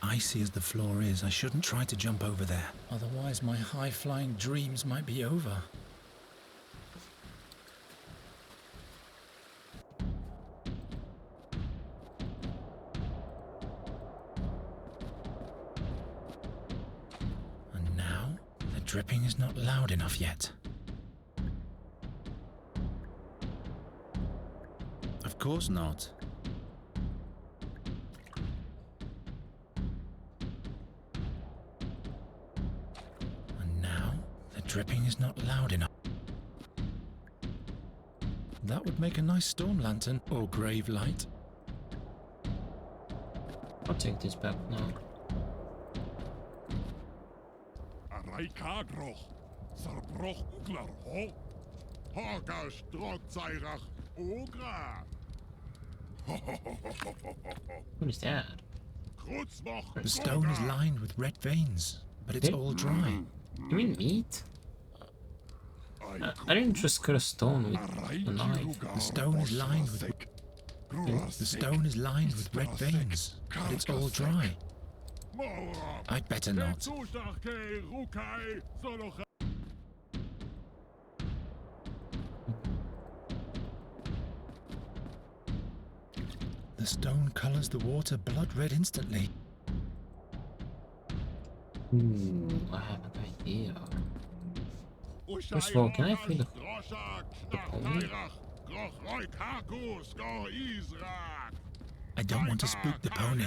Icy as the floor is, I shouldn't try to jump over there. Otherwise, my high-flying dreams might be over. And now, the dripping is not loud enough yet. Of course not. And now, the dripping is not loud enough. That would make a nice storm lantern or grave light. I'll take this back now. Raikagroch, Sarbroch Uglarho, Horgash Drogzairach Ogra. What is that? The stone is lined with red veins, but it's all dry. You mean meat? I didn't just cut a stone with a knife. The stone is lined with... The stone is lined with red veins, but it's all dry. I'd better not. The stone colors the water blood red instantly. I have an idea. First of all, can I free the pony? I don't want to spook the pony.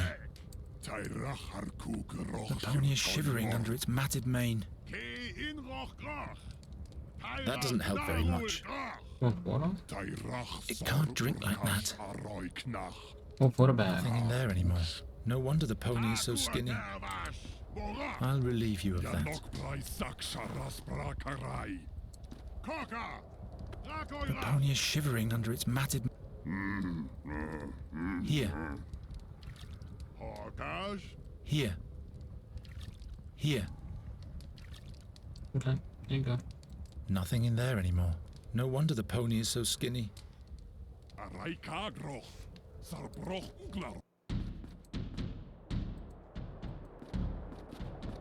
The pony is shivering under its matted mane. That doesn't help very much. Want water? It can't drink like that. Oh, water bag. Nothing in there anymore. No wonder the pony is so skinny. I'll relieve you of that. The pony is shivering under its matted... Here. Here. Here. Okay, there you go. Nothing in there anymore. No wonder the pony is so skinny.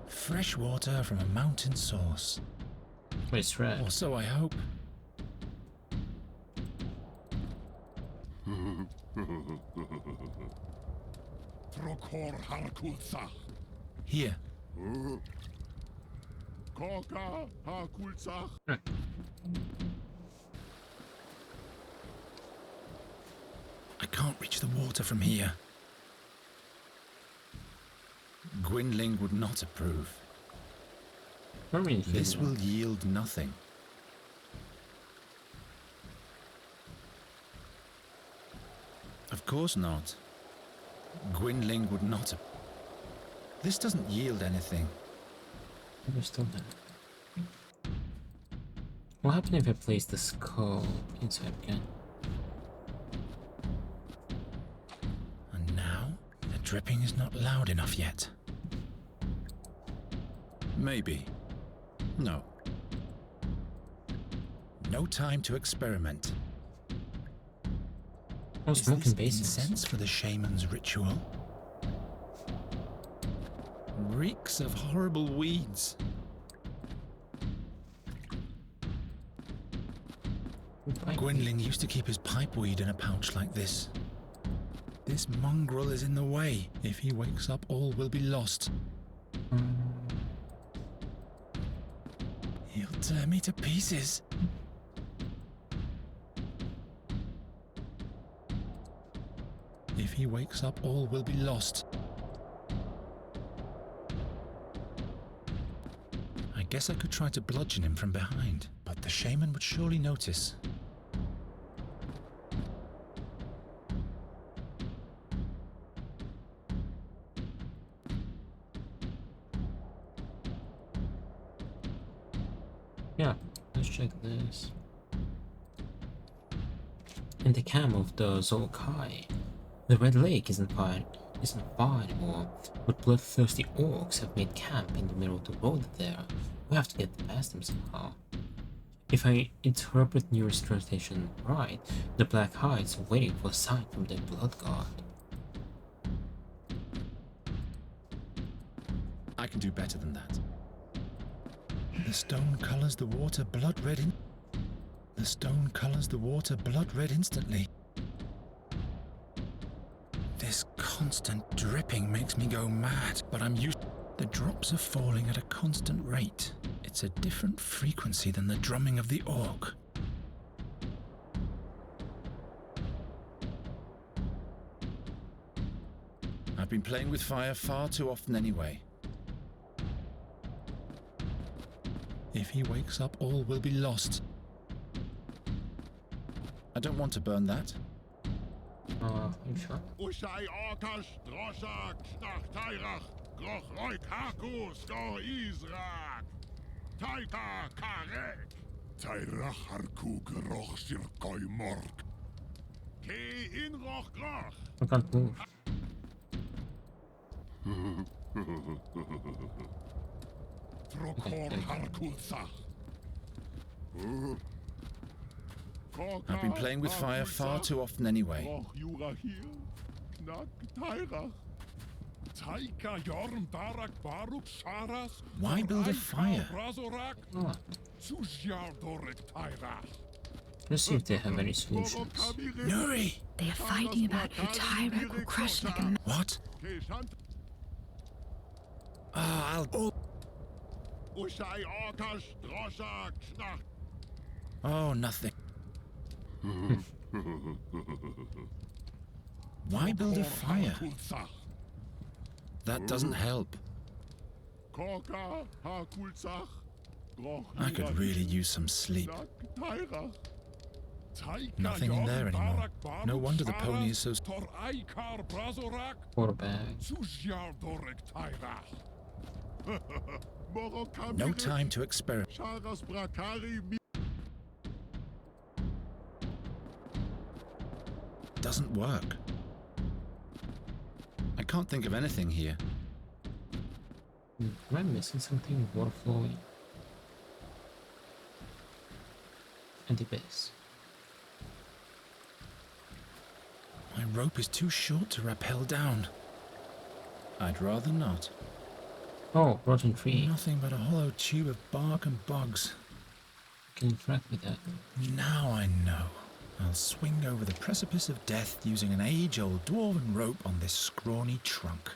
Fresh water from a mountain source. Wait, it's red. Or so I hope. Here. I can't reach the water from here. Gwynling would not approve. This will yield nothing. Of course not. Gwynling would not. This doesn't yield anything. Understood that. What happened if I place the skull inside again? And now, the dripping is not loud enough yet. Maybe. No. No time to experiment. Oh, smoking bases. Incense for the shaman's ritual? Reeks of horrible weeds. Gwynling used to keep his pipeweed in a pouch like this. This mongrel is in the way. If he wakes up, all will be lost. He'll tear me to pieces. If he wakes up, all will be lost. I guess I could try to bludgeon him from behind, but the shaman would surely notice. Yeah, let's check this. In the camp of the Zolkai, The Red Lake isn't fire anymore, but bloodthirsty orcs have made camp in the middle of the road there. We have to get past them somehow. If I interpret nearest translation right, the Black Hides are waiting for a sign from their blood god. I can do better than that. The stone colors the water blood red The stone colors the water blood red instantly. This constant dripping makes me go mad, but I'm used. The drops are falling at a constant rate. It's a different frequency than the drumming of the orc. I've been playing with fire far too often anyway. If he wakes up, all will be lost. I don't want to burn that. I'm sure. Ushai Orkash, Droshak, Snach Tairach, Groch Roik Haku, Sko Izrak, Taika Karek, Tairach Harku, Groch Sirkoi Mork, Ke in Roch Groch. I can't move. Trokor Harkulsach. I've been playing with fire far too often anyway. Why build a fire? Let's see if they have any solutions. Nuri! They are fighting about who Tyrek will crush like a... What? Oh, nothing. Why build a fire? That doesn't help. I could really use some sleep. Nothing in there anymore. No wonder the pony is so... Poor bag. No time to experiment. Doesn't work. I can't think of anything here. Am I missing something? Water flowing. And the base. My rope is too short to rappel down. I'd rather not. Oh, rotten tree. Nothing but a hollow tube of bark and bugs. Can interact with that. Now I know. I'll swing over the precipice of death using an age-old dwarven rope on this scrawny trunk.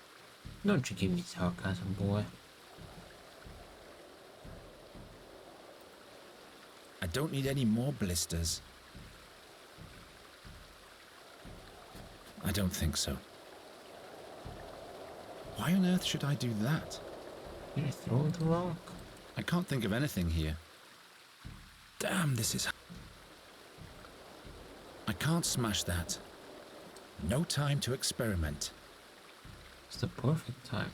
Don't you give me sarcasm, boy. I don't need any more blisters. I don't think so. Why on earth should I do that? Did I throw the rock? I can't think of anything here. Damn, this is... I can't smash that. No time to experiment. It's the perfect time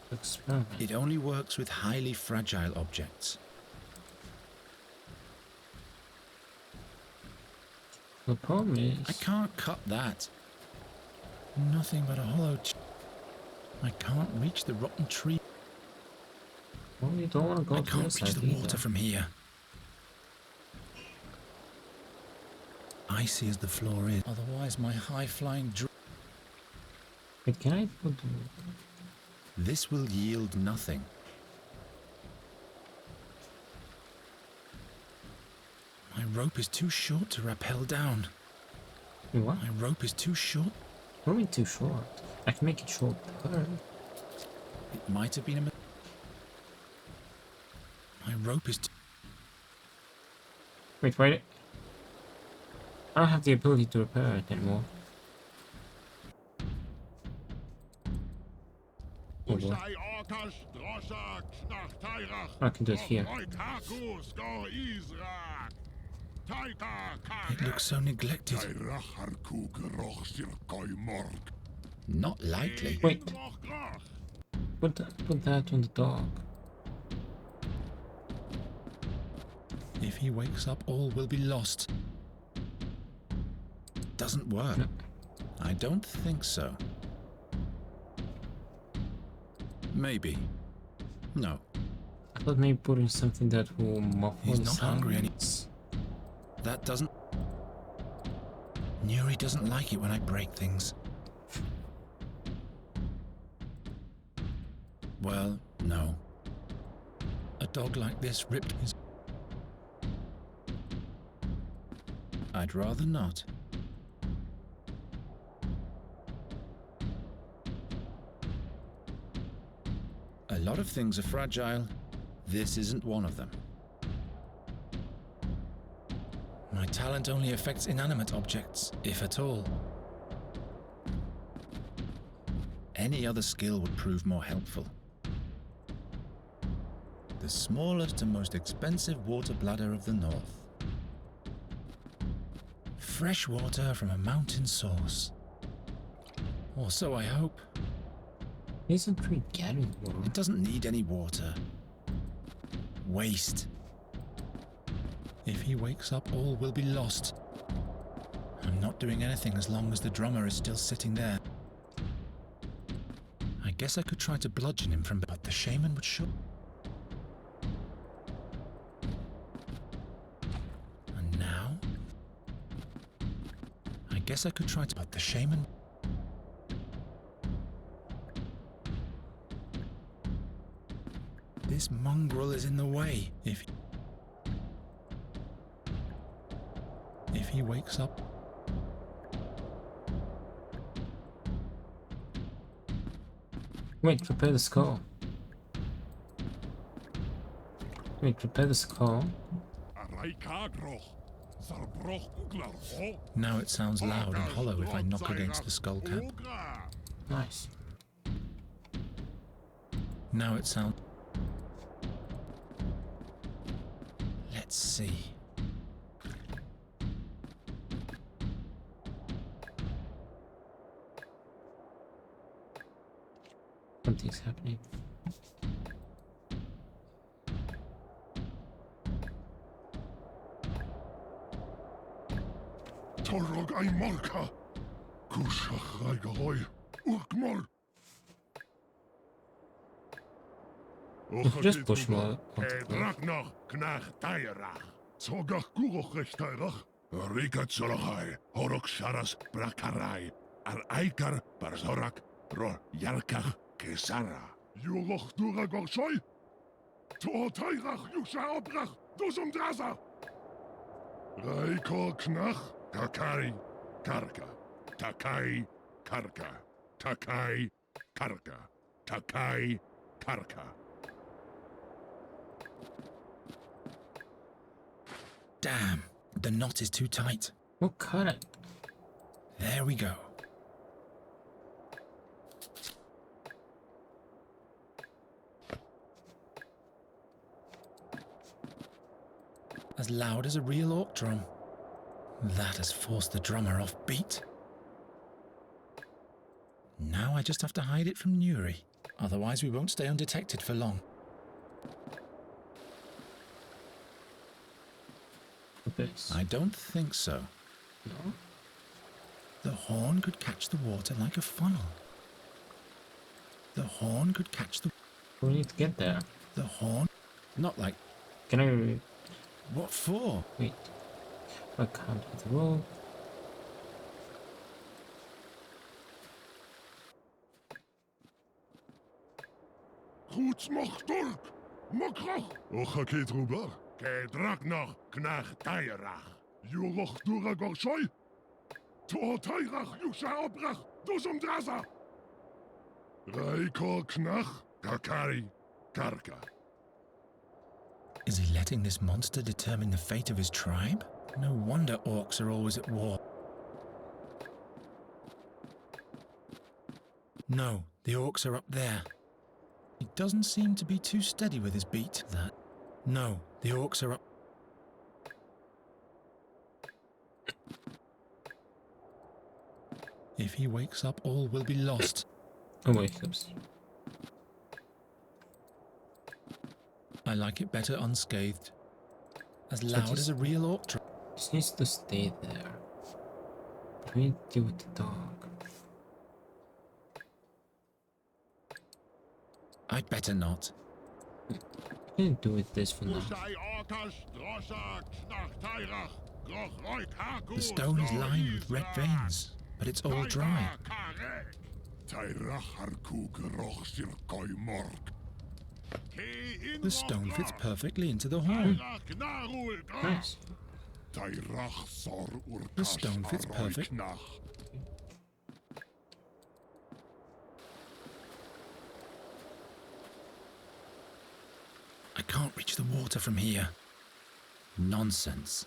to experiment. It only works with highly fragile objects. The problem is... I can't cut that. Nothing but a hollow... I can't reach the rotten tree. Well, you don't want to go I to can't this reach side the water either. from here. Icy as the floor is. Otherwise, my high-flying... Wait, can I put... This will yield nothing. My rope is too short to rappel down. What? My rope is too short. What do you mean too short? I can make it short. It might have been a... My rope is... Wait, wait. I don't have the ability to repair it anymore. Oh boy. I can do it here. It looks so neglected. Not likely. Wait. Put that on the dog. If he wakes up, all will be lost. Doesn't work. No. I don't think so. Maybe. No. I thought maybe putting something that will muffle He's the not hungry any. sounds. That doesn't... Nuri doesn't like it when I break things. Well, no. A dog like this ripped his... I'd rather not. A lot of things are fragile. This isn't one of them. My talent only affects inanimate objects, if at all. Any other skill would prove more helpful. The smallest and most expensive water bladder of the north. Fresh water from a mountain source. Or so I hope. Isn't tree getting water? It doesn't need any water. Waste. If he wakes up, all will be lost. I'm not doing anything as long as the drummer is still sitting there. I guess I could try to bludgeon him from, but the shaman would show. And now? I guess I could try to, but the shaman... This mongrel is in the way. If he wakes up... Wait, prepare the skull. Wait, prepare the skull. Now it sounds loud and hollow if I knock against the skull cap. Nice. Now it sounds... Let's see. Something's happening. Torog ay marka. Kushach raigahoy. Urkmol. Just push more. Dragnog knag tayerach. Zogach kuroch rechtairach. Rika zolachai. Horok sharas brakarai. Ar aikar barzorak. Ro yarkach kesara. Yuroch duragorshoi. To tairach yusha obrach. Dusum draza. Raiko knach. Takai karka. Takai karka. Takai karka. Takai karka. Damn, the knot is too tight. We'll cut it. There we go. As loud as a real orc drum. That has forced the drummer off beat. Now I just have to hide it from Nuri. Otherwise we won't stay undetected for long. I don't think so. No? The horn could catch the water like a funnel. The horn could catch the... We need to get there. The horn... Not like... Can I... What for? Wait. I can't hit the roll. Goed mocht dorp. Mokrach. Ocha ket rubar. Ke dragnog knag tayerach. Yuroch duragorshoi. To tayrach yusha obrach. Dusum draza. Raiko knag. Kakari karka. Is he letting this monster determine the fate of his tribe? No wonder orcs are always at war. No, the orcs are up there. He doesn't seem to be too steady with his beat. That. No, the orcs are up. If he wakes up, all will be lost. Oh, wake ups. I like it better unscathed. As loud as a real orc drum. Just needs to stay there. We need to deal with the dog. I'd better not. I can do with this for now. The stone is lined with red veins, but it's all dry. The stone fits perfectly into the horn. Nice. The stone fits perfect. I can't reach the water from here. Nonsense.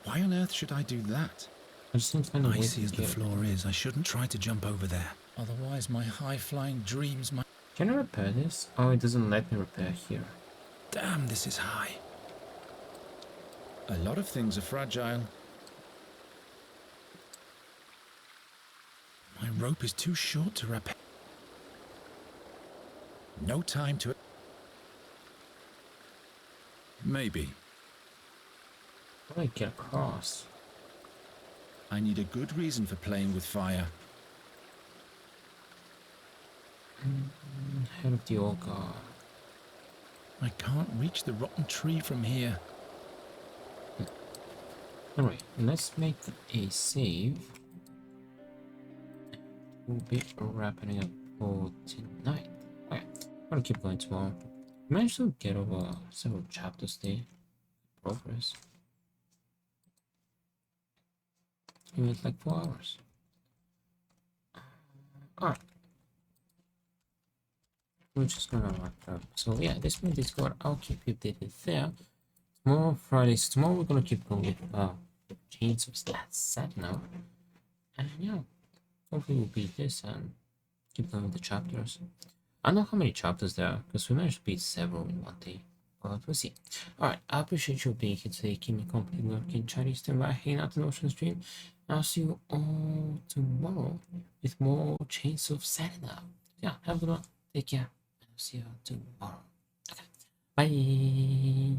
Why on earth should I do that? I just don't find a way Icy to as the get it. floor is, I shouldn't try to jump over there. Otherwise my high-flying dreams might... Can I repair this? Oh, it doesn't let me repair here. Damn, this is high. A lot of things are fragile. My rope is too short to repair. No time to... Maybe. How do I get across? I need a good reason for playing with fire. Head of the old guard. I can't reach the rotten tree from here. Alright, let's make a save. We'll be wrapping up for tonight. Okay, I'm gonna keep going tomorrow. Managed to get over several chapters there. Progress. It was like 4 hours. Alright. We're just gonna wrap up. So yeah, this one Discord, I'll keep you updated there. Tomorrow, Fridays, tomorrow we're gonna keep going with Chains of Satinav. And yeah, hopefully we'll beat this and keep going with the chapters. I don't know how many chapters there are, because we managed to beat several in one day. But we'll see. Alright, I appreciate you being here today, keep me company lurking Chinese stand by hanging out in the ocean stream. I'll see you all tomorrow with more Chains of Satinav. Yeah, have a good one. Take care. I'll see you tomorrow. Okay. Bye.